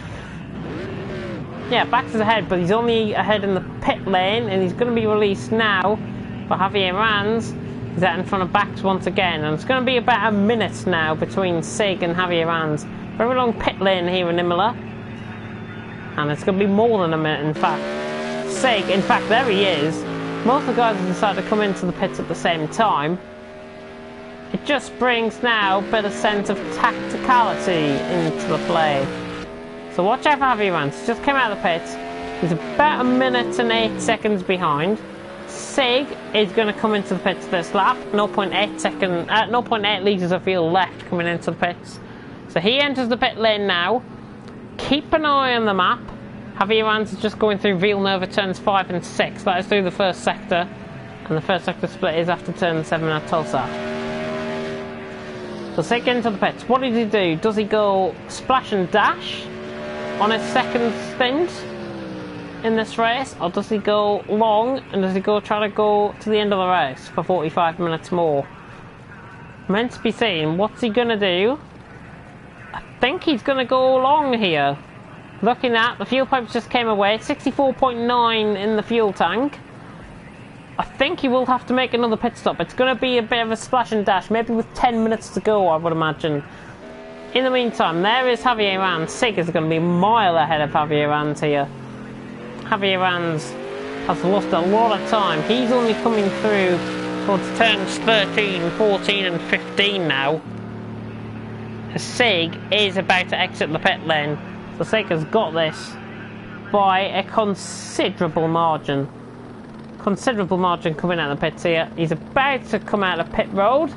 Yeah, Bax is ahead, but he's only ahead in the pit lane, and he's going to be released now for Javier Ranz. He's out in front of Bax once again, and it's going to be about a minute now between Sig and Javier Ranz. Very long pit lane here in Imola, and it's going to be more than a minute, in fact. Sig, in fact, there he is. Most of the guys have decided to come into the pits at the same time. It just brings now a better sense of tacticality into the play. So watch out for Javier Ranz. He just came out of the pits. He's about a minute and 8 seconds behind. Sig is going to come into the pits this lap. 0.8 litres of fuel left coming into the pits. So he enters the pit lane now. Keep an eye on the map. Javier Ranz is just going through Villeneuve turns 5 and 6. That is through the first sector. And the first sector split is after turn 7 at Tulsa. So Sig into the pits. What does he do? Does he go splash and dash on his second stint in this race, or does he go long and does he try to go to the end of the race for 45 minutes more? Meant to be seen. What's he gonna do? I think he's gonna go long here. Looking at the fuel pipes just came away, 64.9 in the fuel tank. I think he will have to make another pit stop. It's going to be a bit of a splash and dash, maybe with 10 minutes to go, I would imagine. In the meantime, there is Javier Ranz. Sig is going to be a mile ahead of Javier Ranz here. Javier Ranz has lost a lot of time. He's only coming through towards turns 13, 14 and 15 now. Sig is about to exit the pit lane. So Sig has got this by a considerable margin. Considerable margin coming out of the pits here. He's about to come out of pit road.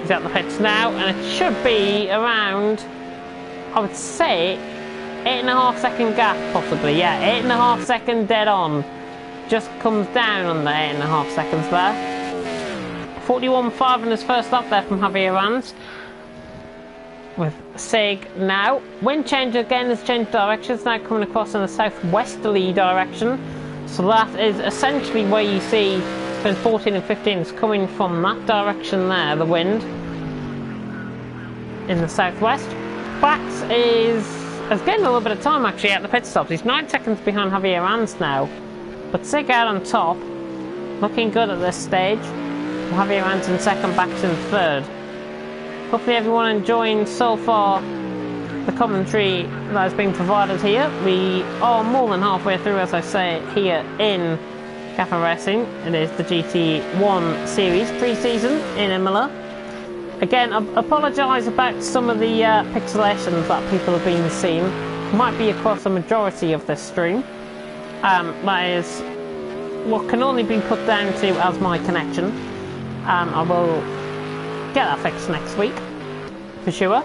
He's out the pits now, and it should be around, I would say, 8.5 second gap, possibly. Yeah, 8.5 second dead on. Just comes down on the 8.5 seconds there. 41.5 in his first lap there from Javier Ranz. With Sig now. Wind change again has changed directions, now coming across in a southwesterly direction. So that is essentially where you see turn 14 and 15 is coming from that direction there, the wind. In the southwest. Bax is getting a little bit of time actually at the pit stops. He's 9 seconds behind Javier Ranz now. But Sig out on top. Looking good at this stage. Javier Ranz in second, Bax in third. Hopefully everyone enjoying so far the commentary that has been provided here. We are more than halfway through, as I say, here in Gavra Racing. It is the GT1 series pre-season in Imola. Again, I apologise about some of the pixelations that people have been seeing. Might be across the majority of this stream. That is what can only be put down to as my connection. I will get that fixed next week, for sure.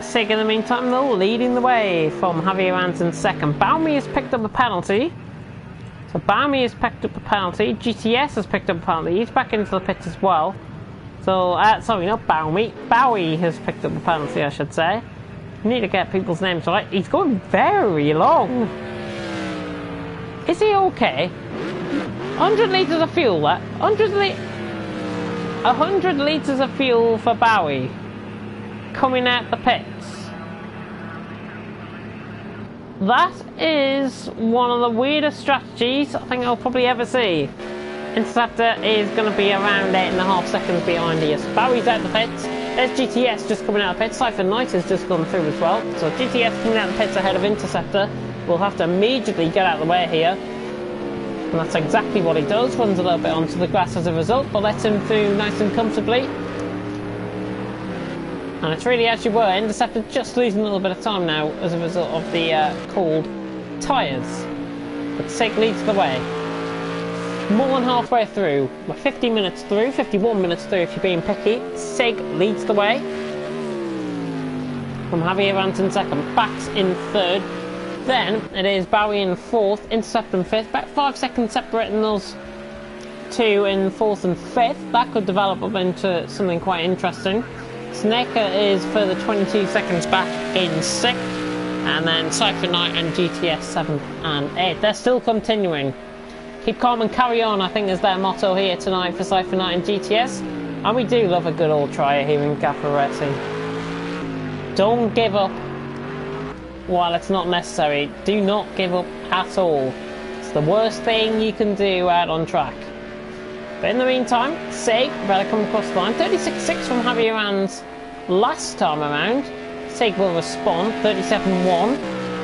Sig in the meantime though, leading the way from Javier Ranz in second. Baumi has picked up a penalty. So Baumi has picked up a penalty. GTS has picked up a penalty. He's back into the pits as well. So, sorry, not Baumi. Bowie has picked up a penalty, I should say. You need to get people's names right. He's going very long. Is he okay? 100 litres of fuel, 100 litres of fuel for Bowie coming out the pits. That is one of the weirdest strategies I think I'll probably ever see. Interceptor is going to be around 8.5 seconds behind here. So Bowie's out the pits. There's GTS just coming out of the pits. Cypher Knight has just gone through as well. So GTS coming out of the pits ahead of Interceptor. We'll have to immediately get out of the way here. And that's exactly what he does. Runs a little bit onto the grass as a result, but lets him through nice and comfortably. And it's really as you were. Interceptor just losing a little bit of time now as a result of the cold tyres. But Sig leads the way. More than halfway through. We're 50 minutes through, 51 minutes through if you're being picky. Sig leads the way. From Javier Ranz in second, Bax in third. Then it is Bowie in fourth, Intercept in fifth. About 5 seconds separating those two in fourth and fifth. That could develop up into something quite interesting. Sneka is further 22 seconds back in sixth. And then Cypher Knight and GTS 7th and 8th. They're still continuing. Keep calm and carry on, I think, is their motto here tonight for Cypher Night and GTS. And we do love a good old try here in Gavra Racing. Don't give up while it's not necessary. Do not give up at all. It's the worst thing you can do out on track. But in the meantime, Sig better come across the line. 36.6 from Javier Rands last time around. Sig will respond. 37.1.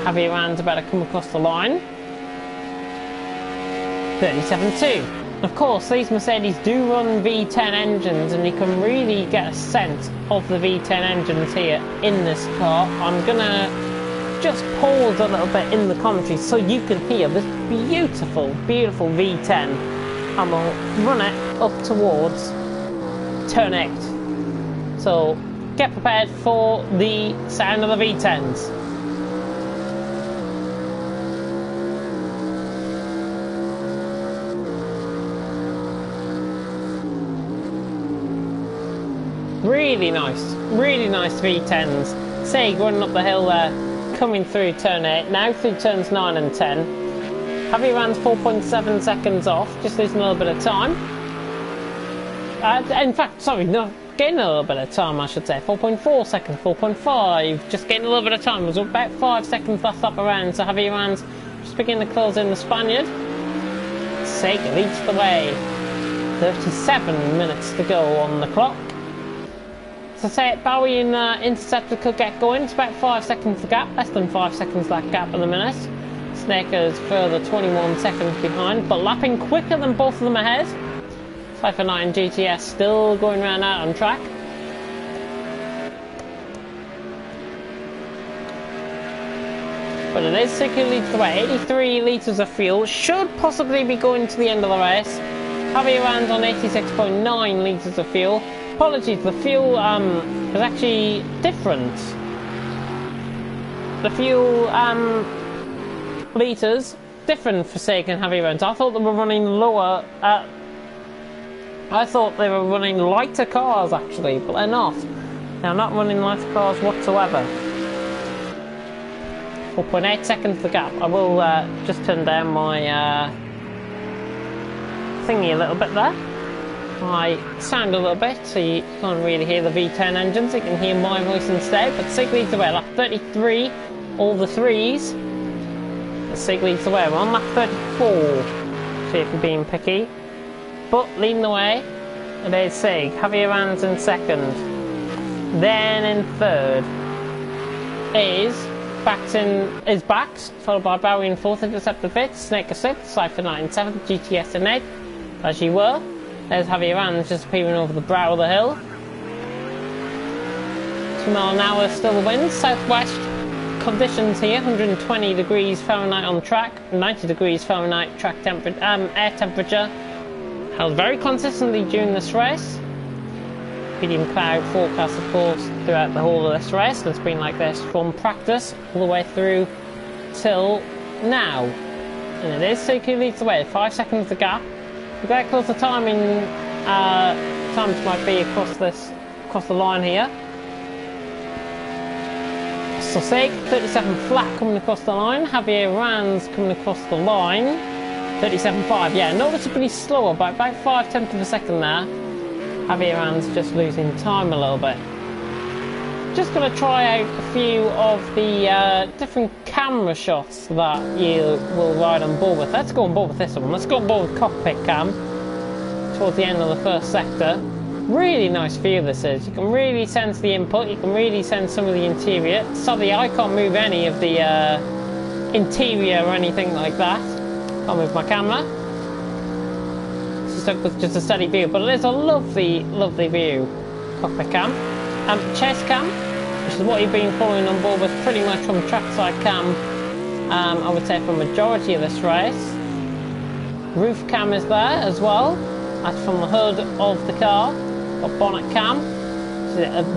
Javier Rands better come across the line. 37.2. Of course, these Mercedes do run V10 engines, and you can really get a sense of the V10 engines here in this car. I'm gonna just pause a little bit in the commentary so you can hear this beautiful, beautiful V10, and we'll run it up towards turn 8. So get prepared for the sound of the V10s. Really nice V10s. Sig running up the hill there, coming through turn 8, now through turns 9 and 10. Javier Rands 4.7 seconds off, just losing a little bit of time. In fact, sorry, no, getting a little bit of time, I should say. 4.4 seconds, 4.5, just getting a little bit of time. There's about 5 seconds left up around, so Javier Rands just beginning to close in the Spaniard. Sig leads the way. 37 minutes to go on the clock. So say it, Bowie and Interceptor could get going. It's about 5 seconds the gap, less than 5 seconds that gap at the minute. Snaker's further 21 seconds behind, but lapping quicker than both of them ahead. Cypher 9 GTS still going around out on track. But it is Sig who leads the way. 83 litres of fuel, should possibly be going to the end of the race. Javier Rands on 86.9 litres of fuel. Apologies, the fuel is actually different. The fuel litres different for Sig and Javier Rands. I thought they were running lower. I thought they were running lighter cars actually, but they're not. They're not running lighter cars whatsoever. 4.8 seconds the gap. I will just turn down my thingy a little bit there. I sound a little bit, so you can't really hear the V10 engines, you can hear my voice instead. But Sig leads the way, lap 33, all the threes. Sig leads the way, we're on lap 34, see if we're being picky. But leading the way, it is Sig. Javier Rands in second. Then in third is Bax, followed by Bowie in fourth, Interceptor fifth, Snaker sixth, Cypher 9 in seventh, GTS in 8th, as you were. There's Javier Rands just appearing over the brow of the hill. 2 miles an hour still the wind. Southwest conditions here, 120 degrees Fahrenheit on track, 90 degrees Fahrenheit track air temperature. Held very consistently during this race. Medium cloud forecast, of course, throughout the whole of this race. And it's been like this from practice all the way through till now. And it is Sig who leads the way, 5 seconds the gap. We've got close to timing, times might be across the line here. So Sig, 37 flat coming across the line. Javier Rands coming across the line. 37.5, yeah, noticeably slower by about 5/10 of a second there. Javier Rands just losing time a little bit. Just going to try out a few of the different camera shots that you will ride on board with. Let's go on board with this one. Let's go on board with cockpit cam towards the end of the first sector. Really nice view this is. You can really sense the input, you can really sense some of the interior. Sorry, I can't move any of the interior or anything like that. Can't move my camera. Stuck with just a steady view, but it is a lovely, lovely view. Cockpit cam. Chase cam, which is what you've been following on board with pretty much from trackside cam, I would say for the majority of this race. Roof cam is there as well. That's from the hood of the car. Got bonnet cam,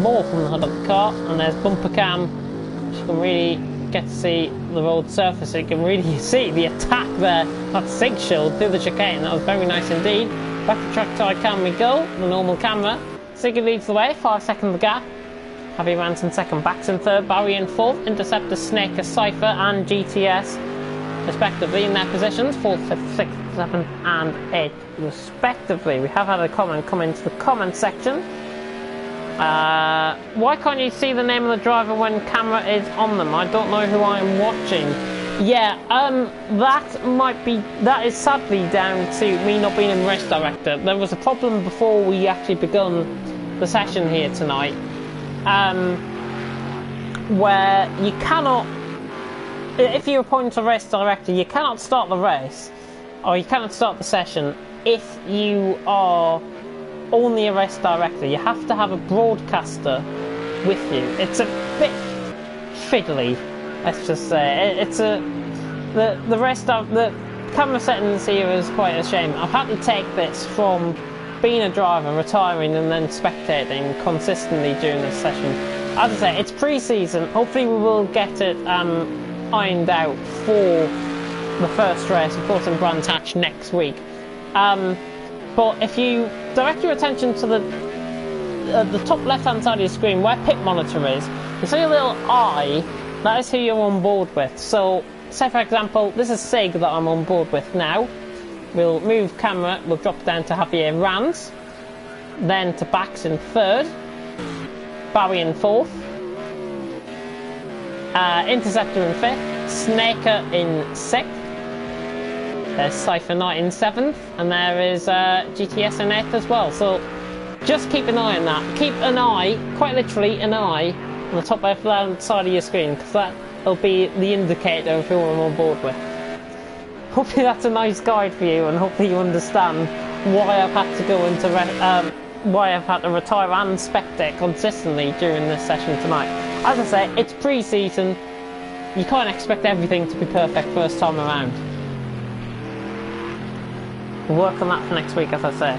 more from the hood of the car, and there's bumper cam, which you can really get to see the road surface, so you can really see the attack there. That Sig shield through the chicane, that was very nice indeed. Back to trackside cam we go, the normal camera. Sig leads the way, 5 seconds the gap. Javier Rands in second, Bax in third, Bowie in fourth, Interceptor, Snaker, Cypher and GTS respectively in their positions, 4th, 5th, 6th, 7th and 8th respectively. We have had a comment come into the comment section. Why can't you see the name of the driver when camera is on them? I don't know who I am watching. Yeah, that is sadly down to me not being in race director. There was a problem before we actually begun the session here tonight, where you cannot, if you appoint a race director, you cannot start the race, or you cannot start the session if you are only a race director. You have to have a broadcaster with you. It's a bit fiddly, let's just say. The camera settings here is quite a shame. I've had to take this from being a driver, retiring and then spectating consistently during this session. As I say, it's pre-season. Hopefully we will get it ironed out for the first race, of course, in Brands Hatch next week. But if you direct your attention to the top left-hand side of your screen where pit monitor is, you see a little eye. That is who you're on board with. So, say for example, this is Sig that I'm on board with now. We'll move camera, we'll drop down to Javier Rands, then to Bax in 3rd, Bowie in 4th, Interceptor in 5th, Snaker in 6th, there's Cypher Knight in 7th, and there is GTS in 8th as well. So just keep an eye on that. Keep an eye, quite literally an eye, on the top left side of your screen, because that will be the indicator of who I'm on board with. Hopefully that's a nice guide for you, and hopefully you understand why I've had to go into why I've had to retire and spectate consistently during this session tonight. As I say, it's pre-season. You can't expect everything to be perfect first time around. We'll work on that for next week, as I say.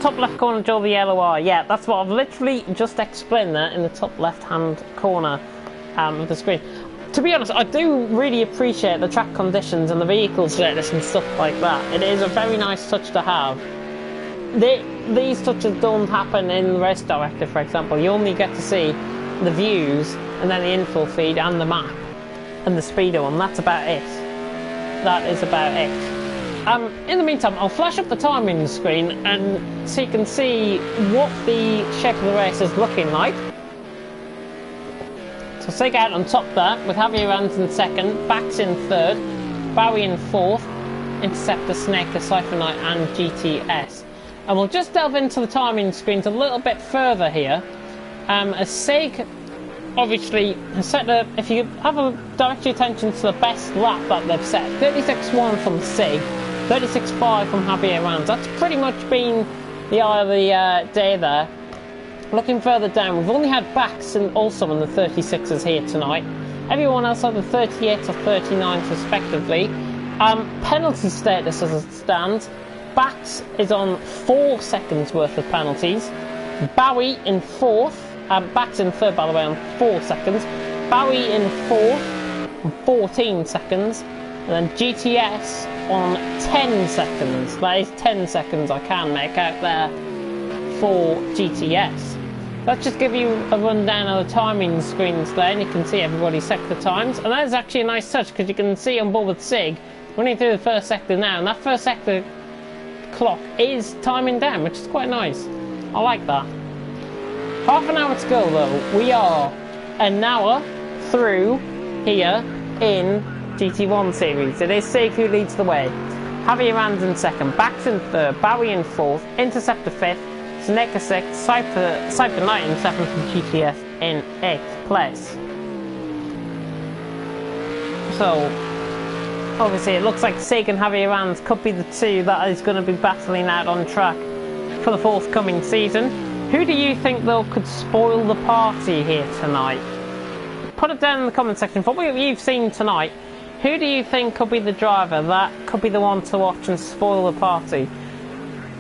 Top left corner, draw the yellow eye. Yeah, that's what I've literally just explained there in the top left-hand corner of the screen. To be honest, I do really appreciate the track conditions and the vehicle status and stuff like that. It is a very nice touch to have. These touches don't happen in the race director, for example. You only get to see the views and then the info feed and the map and the speedo, and that's about it. That is about it. In the meantime, I'll flash up the timing screen and so you can see what the shape of the race is looking like. So Sig out on top there, with Javier Rands in 2nd, Bax in 3rd, Bowie in 4th, Interceptor, Snaker, Cypher Knight and GTS. And we'll just delve into the timing screens a little bit further here. As Sig obviously has set if you have direct your attention to the best lap that they've set, 36.1 from Sig, 36.5 from Javier Rands. That's pretty much been the eye of the day there. Looking further down, we've only had Bax and also in the 36s here tonight. Everyone else had the 38s or 39s respectively. Penalty status as it stands, Bax is on 4 seconds worth of penalties. Bowie in 4th, Bax in 3rd by the way on 4 seconds. Bowie in 4th on 14 seconds. And then GTS on 10 seconds. That is 10 seconds I can make out there for GTS. Let's just give you a rundown of the timing screens there, and you can see everybody's sector times. And that is actually a nice touch, because you can see on board with Sig, running through the first sector now, and that first sector clock is timing down, which is quite nice. I like that. Half an hour to go though. We are an hour through here in GT1 series. It is Sig who leads the way. Javier Rands in 2nd, Bax in 3rd, Bowie in 4th, Interceptor 5th, Snaker 6th, Cypher Knight in 7th and GTS in 8th place. So, obviously it looks like Sig and Javier Rands could be the two that is going to be battling out on track for the forthcoming season. Who do you think though could spoil the party here tonight? Put it down in the comment section. For what you've seen tonight, who do you think could be the driver that could be the one to watch and spoil the party?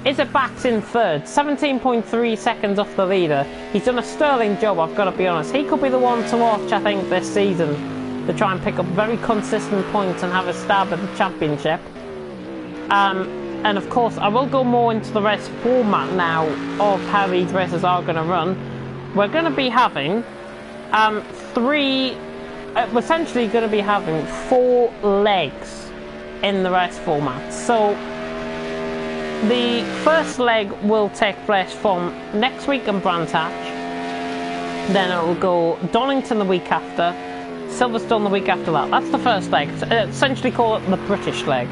Is it Bax in 3rd? 17.3 seconds off the leader. He's done a sterling job, I've got to be honest. He could be the one to watch, I think, this season, to try and pick up very consistent points and have a stab at the championship. And of course, I will go more into the race format now of how these races are going to run. We're going to be having we're essentially going to be having 4 legs in the race format. So the first leg will take place from next week in Brands Hatch, then it will go Donington the week after, Silverstone the week after that. That's the first leg. Essentially call it the British leg.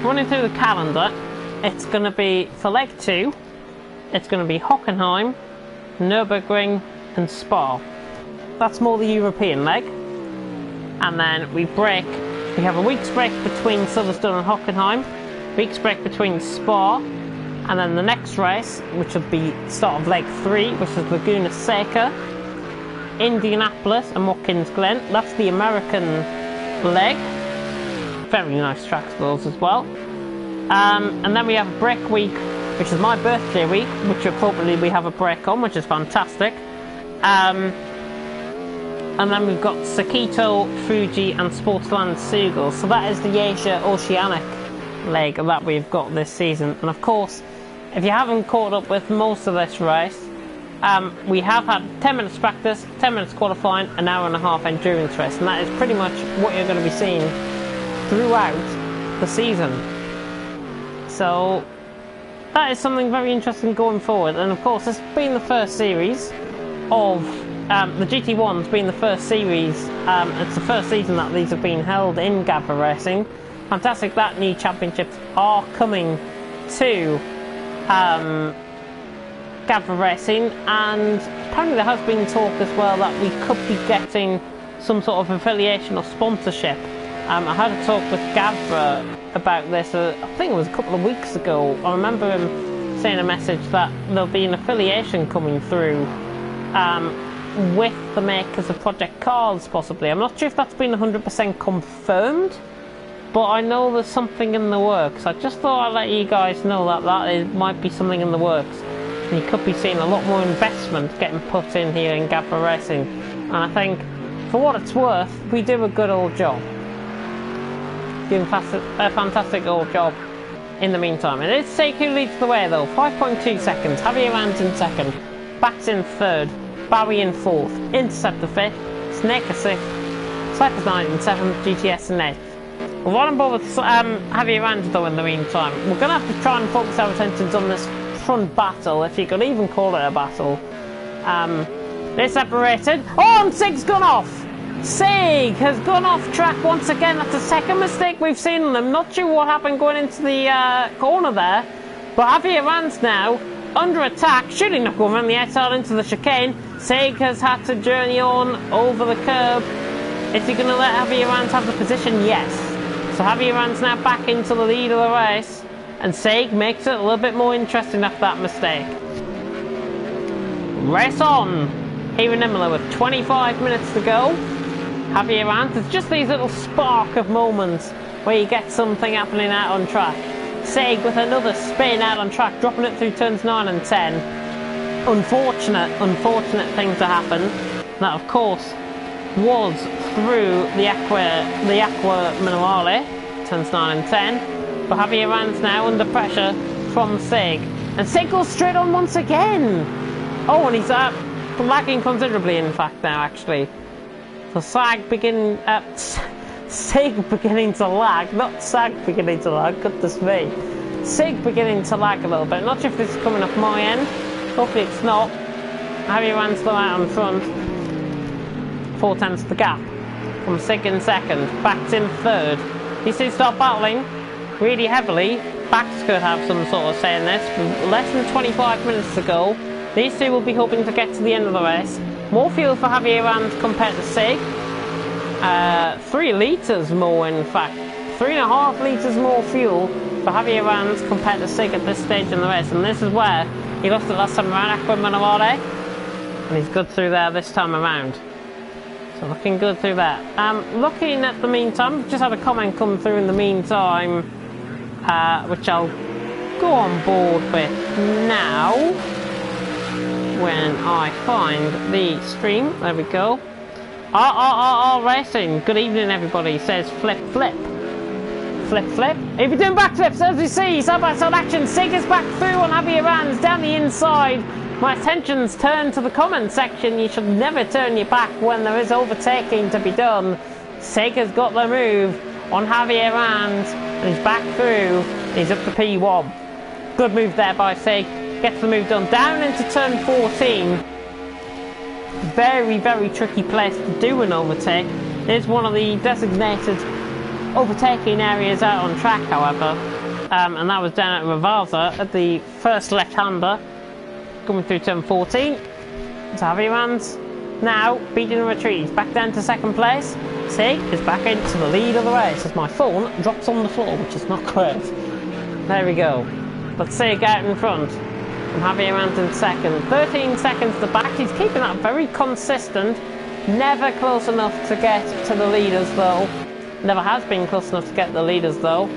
Running through the calendar, it's going to be for leg 2, it's going to be Hockenheim, Nürburgring and Spa. That's more the European leg. And then we have a week's break between Silverstone and Hockenheim, week's break between Spa, and then the next race, which will be start of leg 3, which is Laguna Seca, Indianapolis and Watkins Glen. That's the American leg. Very nice tracks those as well. And then we have a break week, which is my birthday week, which appropriately we have a break on, which is fantastic. And then we've got Sakito, Fuji and Sportsland Seagull. So that is the Asia Oceanic leg that we've got this season. And of course, if you haven't caught up with most of this race, we have had 10 minutes practice, 10 minutes qualifying, an hour and a half endurance race, and that is pretty much what you're going to be seeing throughout the season. So that is something very interesting going forward. And of course, this has been the first series of the GT1's been the first series. It's the first season that these have been held in Gavra Racing. Fantastic that new championships are coming to Gavra Racing, and apparently there has been talk as well that we could be getting some sort of affiliation or sponsorship. I had a talk with Gavra about this, I think it was a couple of weeks ago. I remember him saying a message that there'll be an affiliation coming through with the makers of Project Cars, possibly. I'm not sure if that's been 100% confirmed, but I know there's something in the works. I just thought I'd let you guys know that might be something in the works. And you could be seeing a lot more investment getting put in here in Gavra Racing. And I think, for what it's worth, we do a good old job. Doing a fantastic old job in the meantime. And it's Sake who leads the way though. 5.2 seconds. Javier Rans in second. Bax in third. Barry in fourth. Interceptor fifth. Snake a sixth. Cypher's 9 in seventh. GTS in eighth. We're right on board with Javier Rans though in the meantime. We're going to have to try and focus our attentions on this front battle, if you could even call it a battle. They're separated. Oh, and Sig's gone off! Sig has gone off track once again. That's the second mistake we've seen on him. Not sure what happened going into the corner there. But Javier Rans now under attack. Shooting not going around the outside into the chicane. Sig has had to journey on over the curb. Is he going to let Javier Rans have the position? Yes. So Javier Rans now back into the lead of the race. And Sig makes it a little bit more interesting after that mistake. Race on here in Imola with 25 minutes to go. Javier Rans, it's just these little spark of moments where you get something happening out on track. Sig with another spin out on track, dropping it through turns 9 and 10. Unfortunate thing to happen. That of course was through the Aqua Minerale, turns 9 and 10. But Javier Rans now under pressure from Sig. And Sig goes straight on once again. Oh, and he's lagging considerably in fact now actually. So Sig beginning to lag, not Sag beginning to lag, goodness me. Sig beginning to lag a little bit. Not sure if this is coming off my end. Hopefully it's not. Javier Rans still out on front. 4/10 the gap. From Sig in second. Bax in third. These two start battling really heavily. Bax could have some sort of say in this. With less than 25 minutes to go. These two will be hoping to get to the end of the race. More fuel for Javier Rans compared to Sig. 3 litres more in fact. 3.5 litres more fuel for Javier Rans compared to Sig at this stage in the race. And this is where he lost it last time around, Aqua Minerale. And he's good through there this time around. So looking good through that. Looking at the meantime, just had a comment come through in the meantime, which I'll go on board with now when I find the stream. There we go. RRRR Racing. Good evening, everybody. Says flip, flip. Flip, flip. If you're doing backflips, as we see, side by side action. Sig is back through on Javier Rans down the inside. My attention's turned to the comment section. You should never turn your back when there is overtaking to be done. Sig has got the move on Javier Rands, and he's back through. He's up to P1. Good move there by Sig. Gets the move done. Down into turn 14. Very, very tricky place to do an overtake. It is one of the designated overtaking areas out on track, however. And that was down at Ravaza at the first left-hander. Coming through turn 14. It's Javier Rands. Now, beating a retreat. He's back down to second place. Sig is back into the lead of the race as my phone drops on the floor, which is not great. There we go. But Sig out in front. And Javier Rands in second. 13 seconds to the back. He's keeping that very consistent. Never close enough to get to the leaders, though. Never has been close enough to get the leaders, though.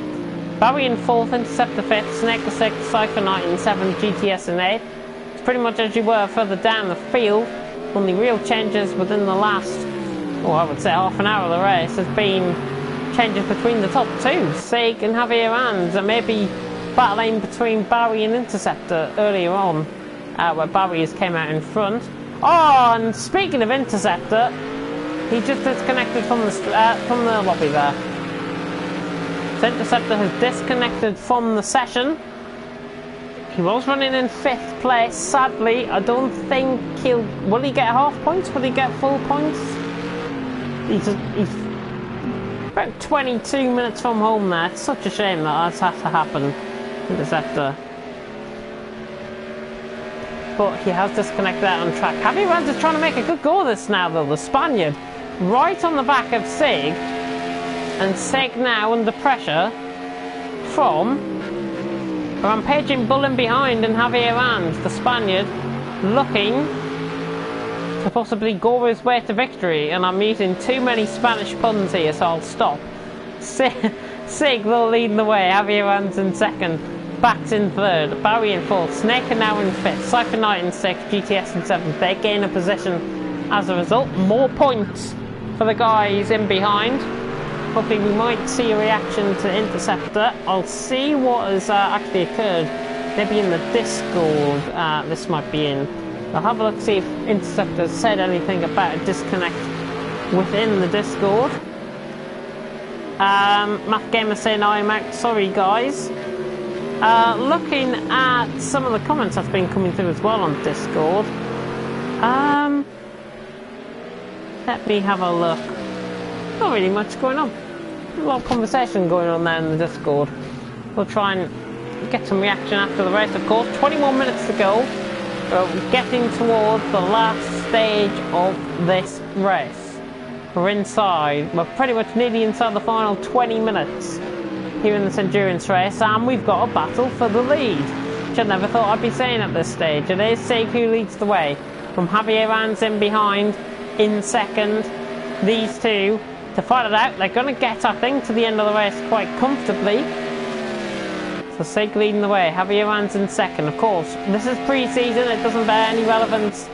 Barry in 4th, Interceptor 5th, Snake 6th, Cypher Knight in 7th, GTS in 8th. It's pretty much as you were further down the field. Only real changes within the last, I would say half an hour of the race has been changes between the top two, Sig and Javier Rands, and maybe battling between Barry and Interceptor earlier on, where Barry has came out in front. Oh, and speaking of Interceptor, he just disconnected from the lobby there. So Interceptor has disconnected from the session. He was running in 5th place. Sadly, I don't think will he get half points? Will he get full points? He's about 22 minutes from home there. It's such a shame that that's had to happen. Interceptor. But he has disconnected out on track. Javier Rands is trying to make a good go of this now, though. The Spaniard right on the back of Sig. And Sig now under pressure from Rampaging Bull in behind, and Javier Rands, the Spaniard, looking to possibly gore his way to victory. And I'm using too many Spanish puns here, so I'll stop. Sig though leading the way, Javier Rands in 2nd, Bax in 3rd, Barry in 4th, Snake are now in 5th, Cypher Knight in 6th, GTS in 7th. They gain a position as a result. More points for the guys in behind. Hopefully we might see a reaction to Interceptor. I'll see what has actually occurred. Maybe in the Discord this might be in. I'll have a look, see if Interceptor said anything about a disconnect within the Discord. Math Gamer saying I'm out. Sorry guys. Looking at some of the comments that's been coming through as well on Discord. Let me have a look. Not really much going on. A lot of conversation going on there in the Discord. We'll try and get some reaction after the race, of course. 21 minutes to go. We're getting towards the last stage of this race. We're inside. We're pretty much nearly inside the final 20 minutes here in this endurance race, and we've got a battle for the lead, which I never thought I'd be saying at this stage. It is Sig who leads the way, from Javier Rands in behind, in 2nd. These two to fight it out. They're going to get, I think, to the end of the race quite comfortably. So Sig leading the way, Javier Rands in 2nd. Of course, this is pre-season, it doesn't bear any relevance.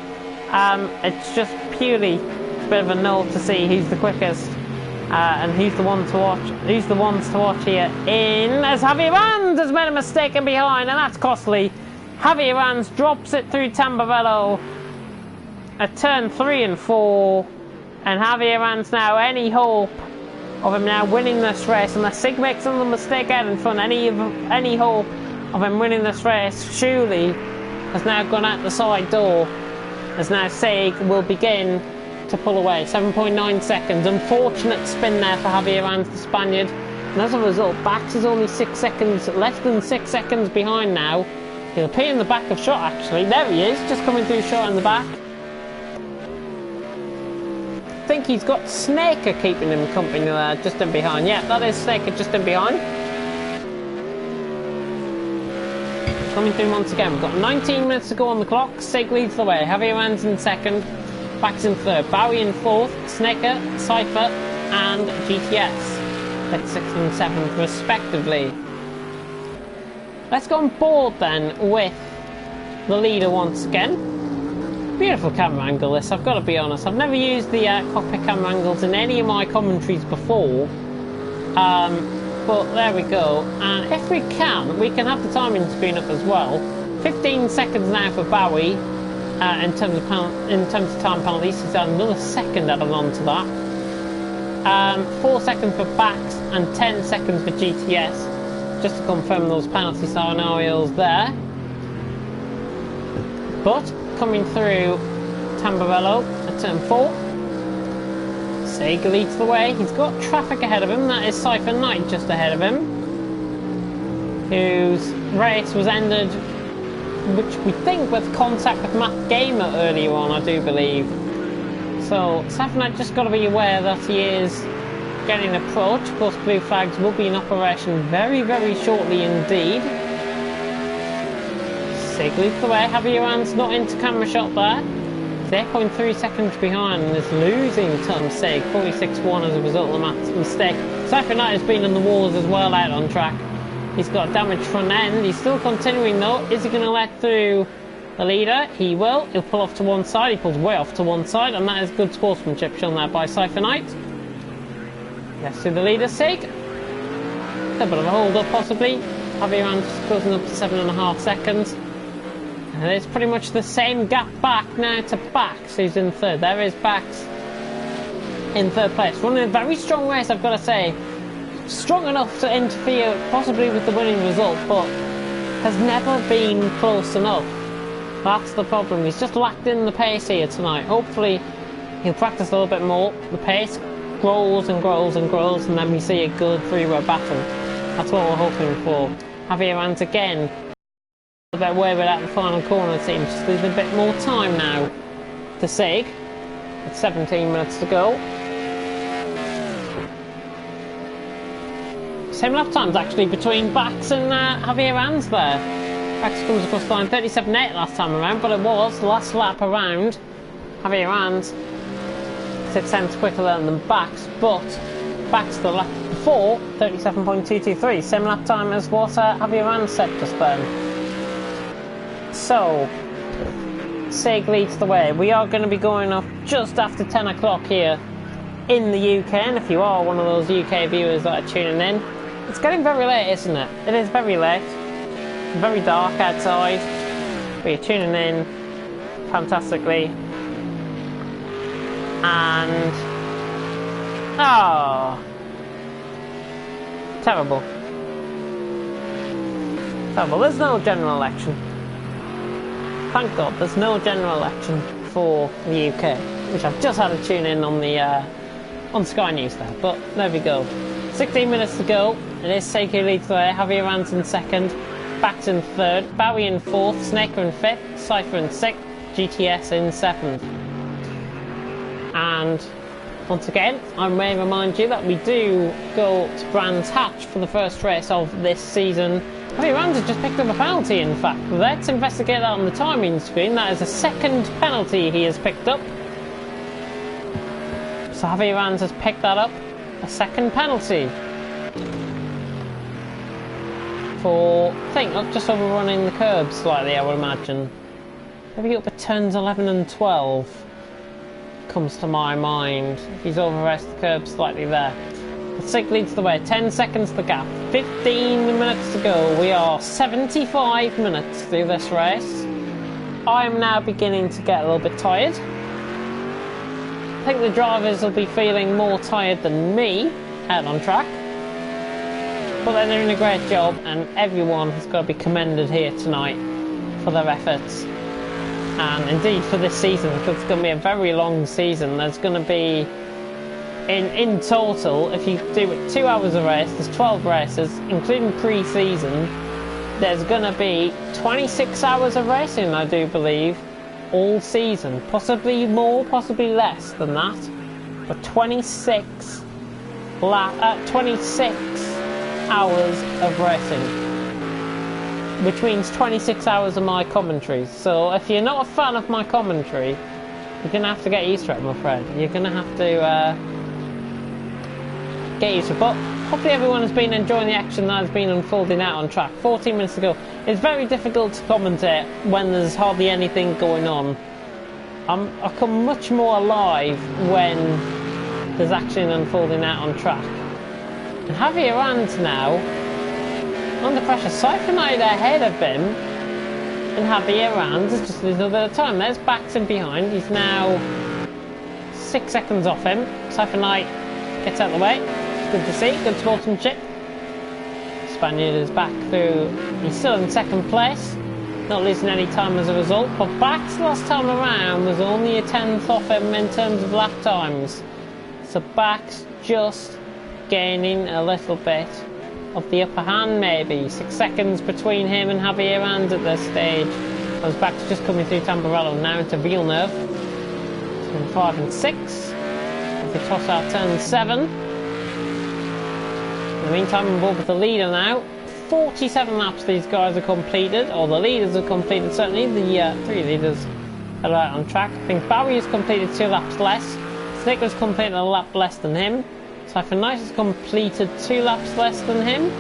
It's just purely a bit of a note to see who's the quickest and who's the one to watch. Who's the ones to watch here as Javier Rands has made a mistake in behind, and that's costly. Javier Rands drops it through Tamburello at turn 3 and 4. And Javier Rands now, any hope of him now winning this race, unless Sig makes another mistake out in front, any hope of him winning this race surely has now gone out the side door, as now Sig will begin to pull away. 7.9 seconds. Unfortunate spin there for Javier Rands, the Spaniard. And as a result, Bax is only 6 seconds, less than 6 seconds behind now. He'll appear in the back of shot actually. There he is, just coming through shot in the back. I think he's got Snaker keeping him company there, just in behind. Yeah, that is Snaker just in behind. Coming through once again. We've got 19 minutes to go on the clock. Sig leads the way. Javier Rands in 2nd. Bax in 3rd. Bowie in 4th. Snaker, Cypher, and GTS. That's 6th and 7th, respectively. Let's go on board then with the leader once again. Beautiful camera angle this, I've got to be honest. I've never used the cockpit camera angles in any of my commentaries before. But there we go. And if we can have the timing speed up as well. 15 seconds now for Bowie in terms of time penalties. He's had another second added on to that. 4 seconds for Bax and 10 seconds for GTS, just to confirm those penalty scenarios there. But coming through Tamburello at turn 4, Sega leads the way. He's got traffic ahead of him. That is Cypher Knight just ahead of him, whose race was ended, which we think with contact with Matt Gamer earlier on, I do believe. So Cypher Knight just got to be aware that he is getting approached. Of course, blue flags will be in operation very, very shortly indeed. Sig leads the way. Javier Rand's not into camera shot there. He's 8.3 seconds behind and is losing Tom Sig 46-1 as a result of Matt's mistake. Cypher Knight has been in the wars as well out on track. He's got a damaged front end. He's still continuing though. Is he going to let through the leader? He will. He'll pull off to one side. He pulls way off to one side, and that is good sportsmanship shown there by Cypher Knight. Yes, to the leader, Sig. A bit of a hold up possibly. Javier Rand just closing up to 7.5 seconds. And it's pretty much the same gap back now to Bax, who's in third. There is Bax in third place. Running a very strong race, I've got to say. Strong enough to interfere possibly with the winning result, but has never been close enough. That's the problem. He's just lacked in the pace here tonight. Hopefully he'll practice a little bit more. The pace grows and grows and grows, and then we see a good three-way battle. That's what we're hoping for. Javier Rand again a bit wayward at the final corner, it seems. Just leaving a bit more time now to Sig. It's 17 minutes to go. Same lap times actually between Bax and Javier Rand there. Bax comes across the line 37.8 last time around, but it was the last lap around. Javier Rand 6 cents quicker than Bax, but Bax the lap before 37.223, same lap time as what Javier Rand set just then. So Sig leads the way. We are going to be going off just after 10 o'clock here in the UK, and if you are one of those UK viewers that are tuning in, it's getting very late, isn't it? It is very late. Very dark outside, but you're tuning in fantastically. And terrible. There's no general election. Thank God there's no general election for the UK, which I've just had to tune in on the on Sky News there, but there we go. 16 minutes to go. It is Seiki leads the way. Javier Rand's in second, Bax in third, Bowie in fourth, Snaker in fifth, Cypher in sixth, GTS in seventh. And once again, I may remind you that we do go to Brands Hatch for the first race of this season. Javier Rand has just picked up a penalty, in fact. Let's investigate that on the timing screen. That is a second penalty he has picked up. So Javier Rand has picked that up. A second penalty. For, I think, just overrunning the curbs slightly, I would imagine. Maybe up at turns 11 and 12 comes to my mind. If he's over-raced the curbs slightly there. The Sig leads the way, 10 seconds the gap, 15 minutes to go. We are 75 minutes through this race. I'm now beginning to get a little bit tired. I think the drivers will be feeling more tired than me out on track. But they're doing a great job, and everyone has got to be commended here tonight for their efforts. And indeed for this season, because it's going to be a very long season. There's going to be, in total, if you do it 2 hours a race, there's 12 races, including pre-season. There's going to be 26 hours of racing, I do believe, all season. Possibly more, possibly less than that. But 26 hours of racing, which means 26 hours of my commentary. So if you're not a fan of my commentary, you're going to have to get used to it, I'm afraid. You're going to have to get used to it. But hopefully everyone has been enjoying the action that has been unfolding out on track. 14 minutes to go. It's very difficult to commentate when there's hardly anything going on. I come much more alive when there's action unfolding out on track. And Javier Rand now under pressure. Cypher Knight ahead of him, and Javier Rand is just losing a bit of time. There's Bax in behind. He's now 6 seconds off him. Cypher Knight gets out of the way. It's good to see, good sportsmanship. Spaniard is back through, he's still in second place, not losing any time as a result, but Bax last time around was only a 10th off him in terms of lap times. So Bax just gaining a little bit of the upper hand maybe. 6 seconds between him and Javier Rands at this stage. As Bax just coming through Tamburello, now into Villeneuve. Turn 5 and 6. If we toss out turn 7. In the meantime, we're involved with the leader now. 47 laps these guys have completed, or the leaders have completed certainly. The 3 leaders are out on track. I think Barry has completed 2 laps less. Snicker's completed a lap less than him. Siphon Knight has completed 2 laps less than him.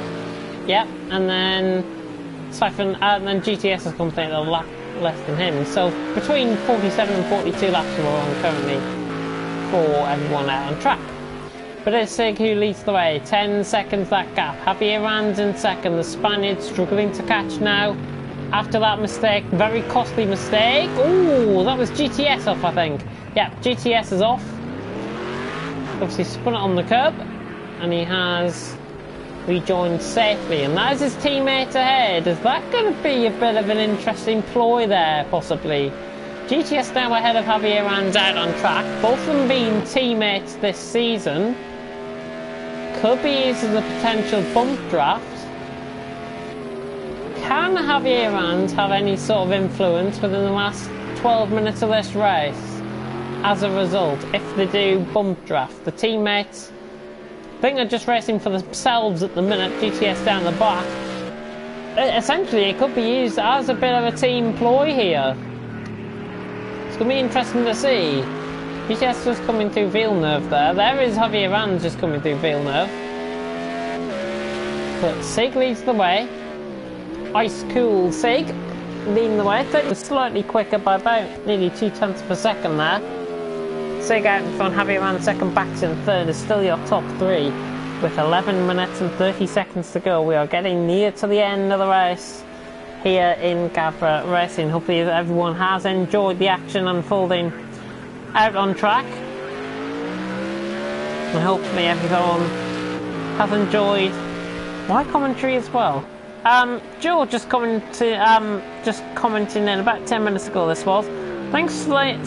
Yep, and then GTS has completed a lap less than him. So between 47 and 42 laps we're on currently for everyone out on track. But it's Sig who leads the way. 10 seconds that gap. Javier Rands in second. The Spaniard struggling to catch now. After that mistake, very costly mistake. Ooh, that was GTS off, I think. Yeah, GTS is off. Obviously spun it on the curb, and he has rejoined safely, and that is his teammate ahead. Is that going to be a bit of an interesting ploy there, possibly? GTS now ahead of Javier Rands out on track, both of them being teammates this season. Could be used as a potential bump draft. Can Javier Rands have any sort of influence within the last 12 minutes of this race? As a result, if they do bump draft, the teammates, I think they're just racing for themselves at the minute. GTS down the back. Essentially, it could be used as a bit of a team ploy here. It's going to be interesting to see. GTS just coming through Villeneuve there. There is Javier Rands just coming through Villeneuve. But Sig leads the way. Ice cool Sig leading the way. It was slightly quicker by about nearly 0.2 of a second there. Sig out in front, Javier Rands second, Bax in third is still your top 3 with 11 minutes and 30 seconds to go. We are getting near to the end of the race here in Gavra Racing. Hopefully everyone has enjoyed the action unfolding out on track, and hopefully everyone has enjoyed my commentary as well. Joe just commenting in about 10 minutes ago this was. Thanks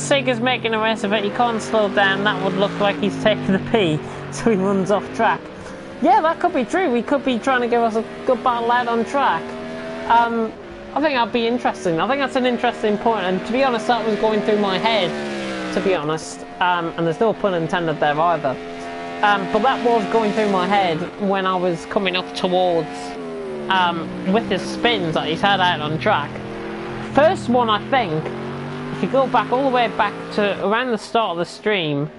Sig is making a race of it, he can't slow down, that would look like he's taking a pee, so he runs off track. Yeah, that could be true, he could be trying to give us a good battle out on track. I think that'd be interesting, I think that's an interesting point, and to be honest that was going through my head, to be honest, and there's no pun intended there either. But that was going through my head when I was coming up towards, with his spins that he's had out on track. First one I think, if you go back all the way back to around the start of the stream,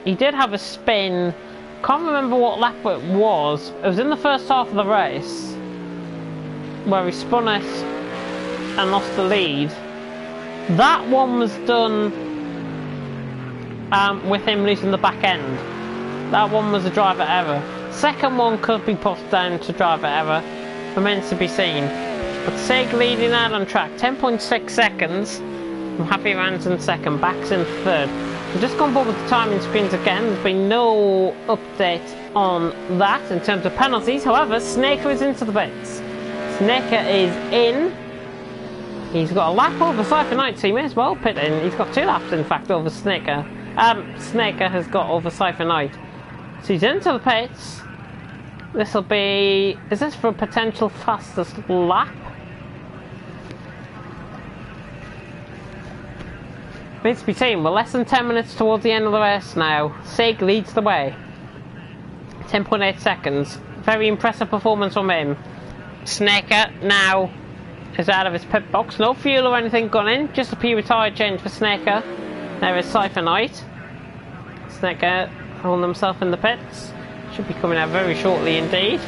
he did have a spin, can't remember what lap it was in the first half of the race, where he spun it and lost the lead. That one was done with him losing the back end. That one was a driver error. Second one could be put down to driver error, remains to be seen. But Sig leading out on track, 10.6 seconds. I'm happy Rands in second, Bax in third. I've just gone forward with the timing screens again. There's been no update on that in terms of penalties. However, Snaker is into the pits. Snaker is in. He's got a lap over Siphon Knight, so he may as well pit in. He's got 2 laps, in fact, over Snaker. Snaker has got over Siphon Knight. So he's into the pits. This'll be... Is this for a potential fastest lap? Needs to be seen. We're less than 10 minutes towards the end of the race now. Sig leads the way. 10.8 seconds. Very impressive performance from him. Snaker now is out of his pit box. No fuel or anything gone in. Just a P retire change for Snaker. There is Siphon Knight. Snaker holding himself in the pits. Should be coming out very shortly indeed.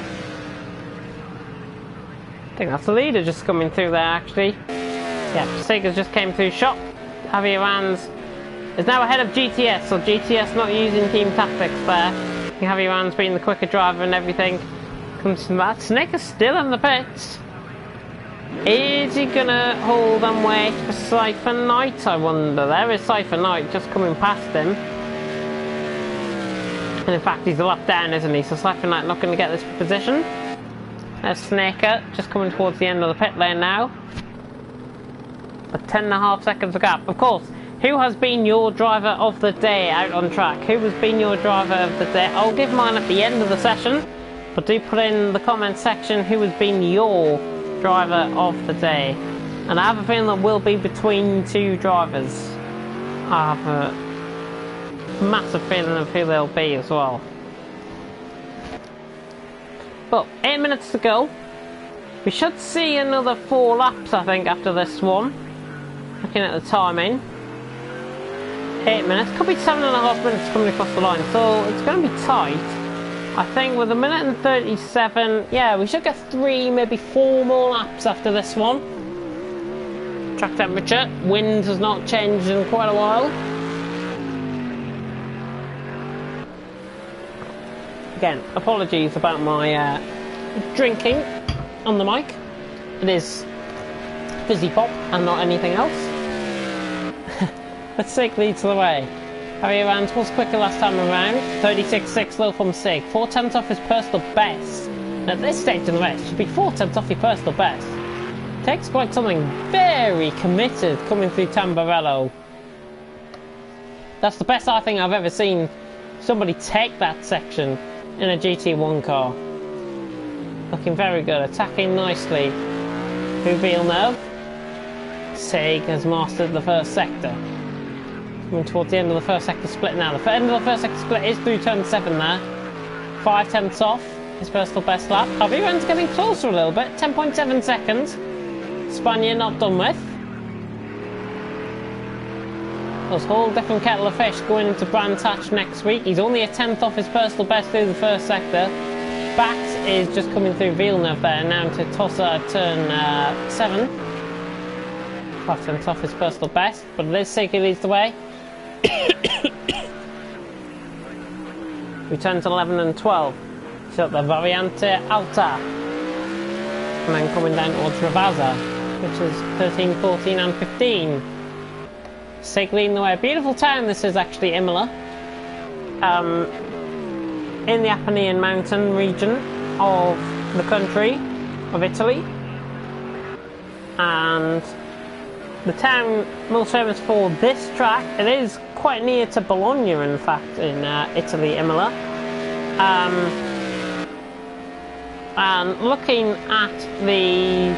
I think that's the leader just coming through there actually. Yeah, Sig has just came through shot. Javier Rands is now ahead of GTS, so GTS not using team tactics there. Javier Rands being the quicker driver and everything. Comes from that. Snaker's still in the pits. Is he gonna hold and wait for Siphon Knight, I wonder? There is Siphon Knight just coming past him. And in fact, he's a lap down, isn't he? So Slapping like not going to get this position. There's Snaker, just coming towards the end of the pit lane now. A 10.5 seconds of gap. Of course, who has been your driver of the day out on track? Who has been your driver of the day? I'll give mine at the end of the session, but do put in the comment section who has been your driver of the day. And I have a feeling that will be between two drivers. I have a massive feeling of who they'll be as well. But 8 minutes to go. We should see another 4 laps, I think, after this one. Looking at the timing. 8 minutes. Could be 7.5 minutes coming across the line. So it's going to be tight. I think with 1:37, yeah, we should get 3, maybe 4 more laps after this one. Track temperature. Wind has not changed in quite a while. Again, apologies about my drinking on the mic. It is fizzy pop and not anything else. Let's take lead to the way. Harry Evans was quicker last time around. 36.6 low from Sig. 4/10 off his personal best. At this stage in the race, should be 4/10 off your personal best. Takes quite something very committed coming through Tamburello. That's the best I think I've ever seen somebody take that section in a GT1 car. Looking very good, attacking nicely. Through Villeneuve. Sig has mastered the first sector. Coming towards the end of the first sector split now. The end of the first sector split is through turn 7 there. 5/10 off his personal best lap. Everyone's getting closer a little bit. 10.7 seconds. Spaniard not done with. There's a whole different kettle of fish going into Brands Hatch next week. He's only a 10th off his personal best through the first sector. Bax is just coming through Villeneuve there now to Tossa at turn 7. 5/10 off his personal best, but it is Sig who leads the way. We turn to 11 and 12. So the Variante Alta. And then coming down towards Ravazza, which is 13, 14 and 15. Sig leading the way. A beautiful town this is actually, Imola. In the Apennine mountain region of the country of Italy. And the town most famous for this track, it is quite near to Bologna in fact in Italy, Imola. And looking at the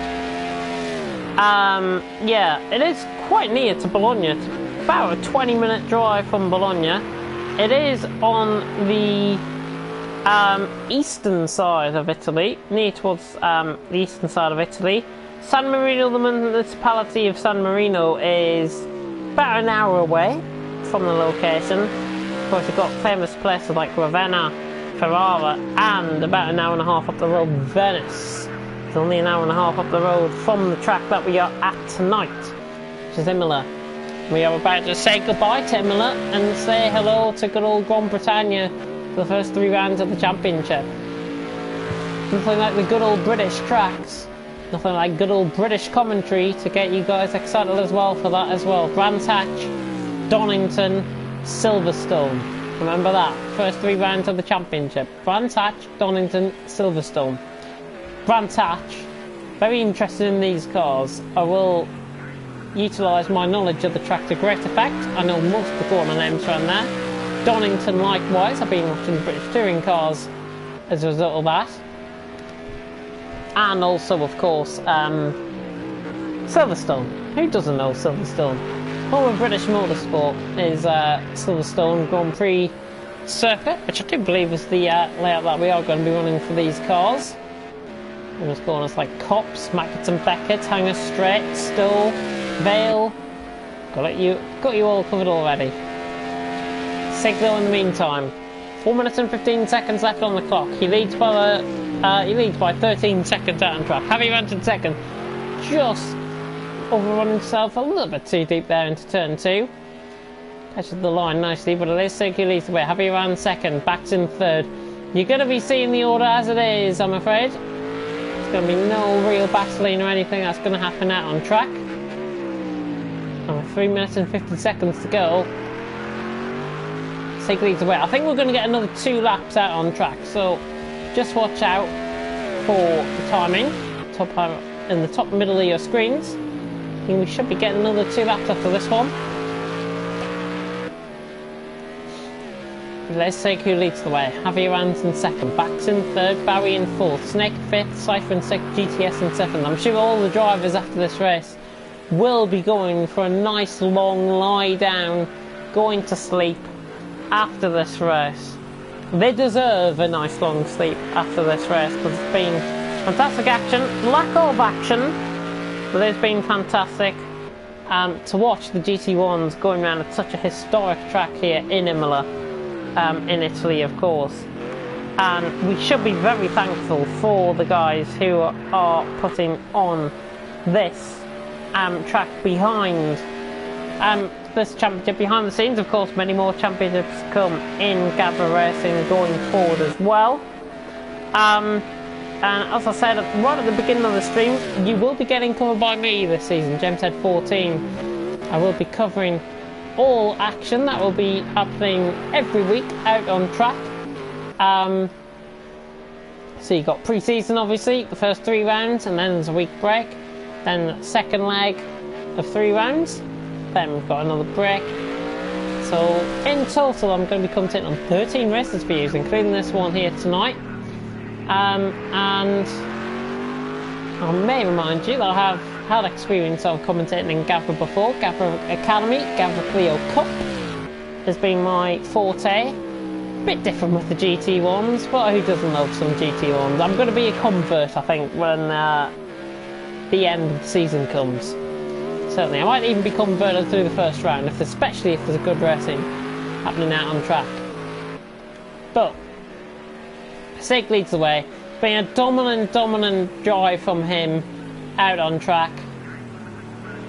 yeah, it is quite near to Bologna. It's about a 20-minute drive from Bologna. It is on the eastern side of Italy, near towards the eastern side of Italy. San Marino, the municipality of San Marino, is about an hour away from the location. Of course, you've got famous places like Ravenna, Ferrara, and about an hour and a half up the road, Venice. It's only an hour and a half up the road from the track that we are at tonight, which is Imola. We are about to say goodbye to Imola and say hello to good old Grand Britannia for the first 3 rounds of the championship. Nothing like the good old British tracks. Nothing like good old British commentary to get you guys excited as well for that as well. Brands Hatch, Donington, Silverstone. Remember that. First 3 rounds of the championship. Brands Hatch, Donington, Silverstone. Brands Hatch. Very interested in these cars. I will utilise my knowledge of the track to great effect. I know most of the corner names around there. Donington likewise. I've been watching British touring cars as a result of that. And also, of course, Silverstone. Who doesn't know Silverstone? Home of British motorsport is Silverstone Grand Prix circuit, which I do believe is the layout that we are going to be running for these cars. And there's corners like Copse, Mackett and Beckett, Hanger Straight, Stowe, Vale. Got you all covered already. Signal in the meantime. 4 minutes and 15 seconds left on the clock. He leads by 13 seconds out on track. Heavy Ranton second, just overrun himself a little bit too deep there into turn 2. Catches the line nicely, but it is Sig who leads the way. Heavy ran second, Bax in third. You're going to be seeing the order as it is, I'm afraid. There's going to be no real battling or anything that's going to happen out on track. And with 3 minutes and 50 seconds to go, Sig leads the way. I think we're going to get another 2 laps out on track, so just watch out for the timing. In the top middle of your screens. I think we should be getting another 2 laps after this one. Let's see who leads the way. Javier Rands in second, Bax in third, Barry in fourth, Snake in fifth, Cypher in sixth, GTS in seventh. I'm sure all the drivers after this race will be going for a nice long lie down, going to sleep after this race. They deserve a nice long sleep after this race because it's been fantastic action, lack of action, but it's been fantastic to watch the GT1s going around at such a historic track here in Imola. In Italy, of course, and we should be very thankful for the guys who are putting on this track behind this championship. Behind the scenes, of course, many more championships come in Gavra Racing going forward as well. And as I said right at the beginning of the stream, you will be getting covered by me this season, Gemshead 14. I will be covering all action that will be happening every week out on track. So you got pre-season, obviously, the first 3 rounds, and then there's a week break, then second leg of 3 rounds, then we've got another break. So in total I'm going to be commentating on 13 races for you, including this one here tonight. And I may remind you that I have had experience of commentating in Gavra before. Gavra Academy, Gavra Clio Cup has been my forte. A bit different with the GT1s, but who doesn't love some GT1s? I'm going to be a convert, I think, when the end of the season comes. Certainly, I might even be converted through the first round, especially if there's a good racing happening out on track. But Sig leads the way. It's been a dominant drive from him out on track,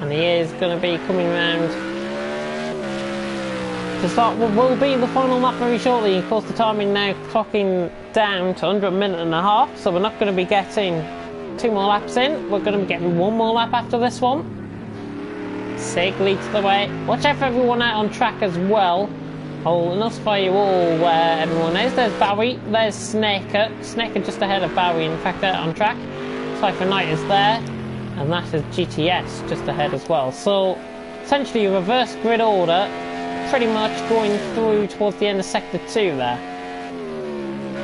and he is going to be coming round to start what will be the final lap very shortly. Of course, the timing now clocking down to under a minute and a half, so we're not going to be getting 2 more laps in. We're going to be getting 1 more lap after this one. Sig leads the way. Watch out for everyone out on track as well. I'll notify you all where everyone is. There's Bowie, there's Snaker just ahead of Bowie, in fact, out on track. Cypher Knight is there, and that is GTS just ahead as well. So essentially a reverse grid order, pretty much going through towards the end of sector 2 there.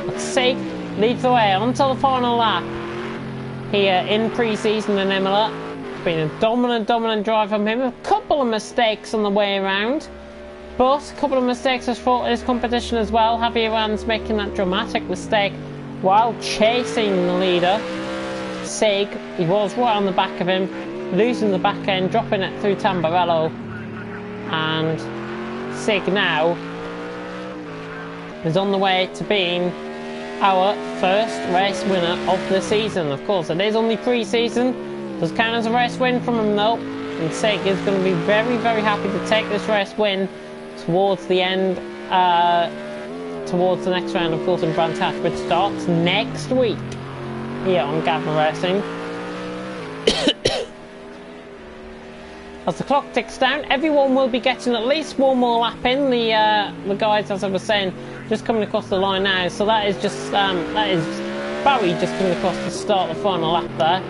But Sig leads the way onto the final lap here in pre-season in Imola. It's been a dominant drive from him. A couple of mistakes on the way around, but a couple of mistakes has fought his competition as well. Javier Rands making that dramatic mistake while chasing the leader. Sig, he was right on the back of him, losing the back end, dropping it through Tamburello, and Sig now is on the way to being our first race winner of the season. Of course, it is only pre-season, does count as a race win from him though, and Sig is going to be very happy to take this race win towards the end, towards the next round, of course, in Brands Hatch, which starts next week here on Gavra Racing. As the clock ticks down, everyone will be getting at least 1 more lap in. The guys, as I was saying, just coming across the line now. So that is just that is Barry just coming across to start the final lap there.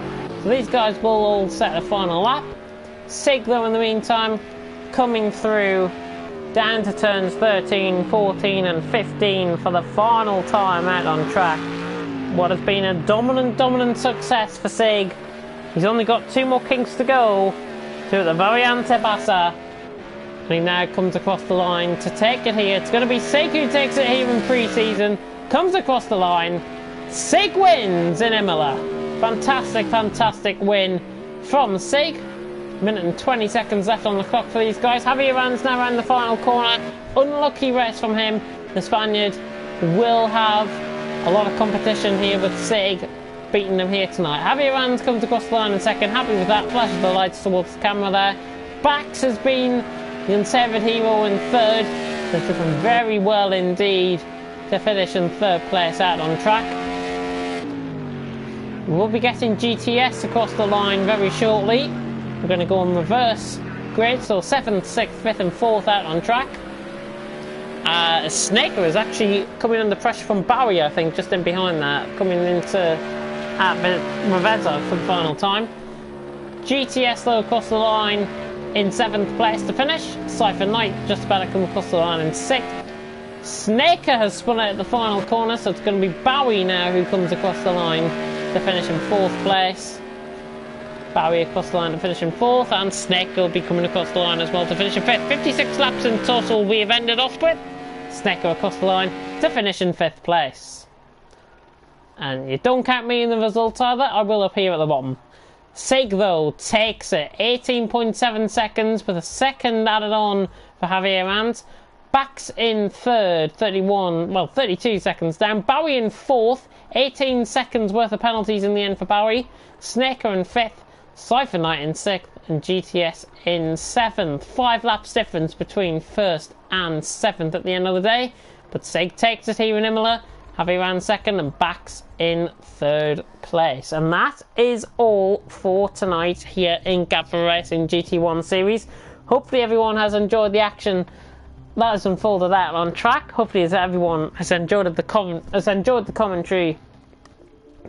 So these guys will all set the final lap. Sig, though, in the meantime, coming through down to turns 13, 14 and 15 for the final time out on track. What has been a dominant success for Sig. He's only got 2 more kinks to go to the Variante Bassa, and he now comes across the line to take it here. It's going to be Sig who takes it here in pre-season, comes across the line. Sig wins in Imola. Fantastic win from Sig. Minute and 20 seconds left on the clock for these guys. Javier Rands now around the final corner. Unlucky race from him. The Spaniard will have a lot of competition here with Sig beating them here tonight. Javier Rands comes across the line in second. Happy with that. Flashes the lights towards the camera there. Bax has been the unsavoured hero in third. Has driven very well indeed to finish in 3rd place out on track. We'll be getting GTS across the line very shortly. We're going to go on reverse grid, so 7th, 6th, 5th and 4th out on track. Snaker is actually coming under pressure from Barry, I think, just in behind that, coming into Ravezza for the final time. GTS though across the line in 7th place to finish. Cypher Knight just about to come across the line in 6th. Snaker has spun out at the final corner, so it's going to be Bowie now who comes across the line to finish in 4th place. Bowie across the line to finish in 4th, and Snaker will be coming across the line as well to finish in 5th. 56 laps in total we have ended off with. Snaker across the line to finish in 5th place. And you don't count me in the result either, I will appear at the bottom. Sig though takes it, 18.7 seconds with a second added on for Javier Rans. Backs in 3rd, 32 seconds down. Bowie in 4th, 18 seconds worth of penalties in the end for Bowie. Snaker in 5th, Cypher Knight in 6th, and GTS in 7th. 5 laps difference between 1st and 7th at the end of the day. But Sig takes it here in Imola. Javier Rans 2nd and backs in 3rd place. And that is all for tonight here in Gavra Racing GT1 series. Hopefully everyone has enjoyed the action that has unfolded out on track. Hopefully everyone has enjoyed the commentary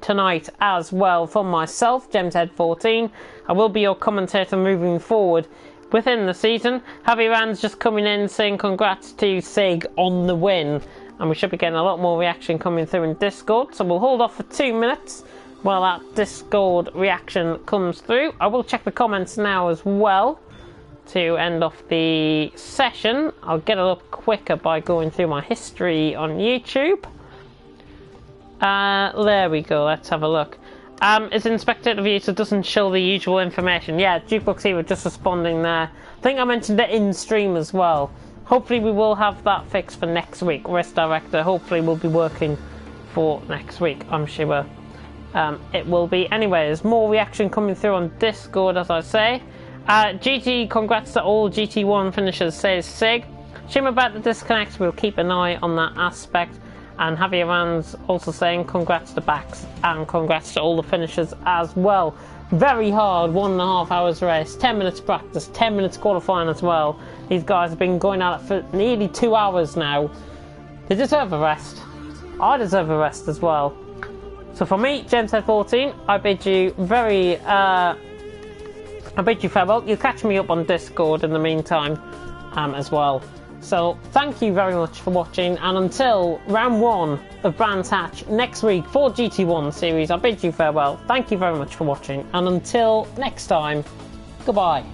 tonight as well from myself, JemsHead14. I will be your commentator moving forward within the season. Javier Rans just coming in saying congrats to Sig on the win, and we should be getting a lot more reaction coming through in Discord, so we'll hold off for 2 minutes while that Discord reaction comes through. I will check the comments now as well to end off the session. I'll get it up quicker by going through my history on YouTube. There we go, let's have a look. It's in spectator view, so it doesn't show the usual information. Yeah, Jukebox Hero just responding there. I think I mentioned it in stream as well. Hopefully we will have that fixed for next week. Race Director hopefully will be working for next week, I'm sure. It will be. Anyways, more reaction coming through on Discord, as I say. GT, congrats to all GT1 finishers, says Sig. Shame about the disconnect, we'll keep an eye on that aspect. And Javier Rans also saying congrats to backs and congrats to all the finishers as well. Very hard 1.5 hours race, 10 minutes practice, 10 minutes qualifying as well. These guys have been going at it for nearly 2 hours now. They deserve a rest. I deserve a rest as well. So for me, JemsHead14, I bid you farewell. You'll catch me up on Discord in the meantime as well. So thank you very much for watching, and until round 1 of Brands Hatch next week for GT1 series, I bid you farewell. Thank you very much for watching, and until next time, goodbye.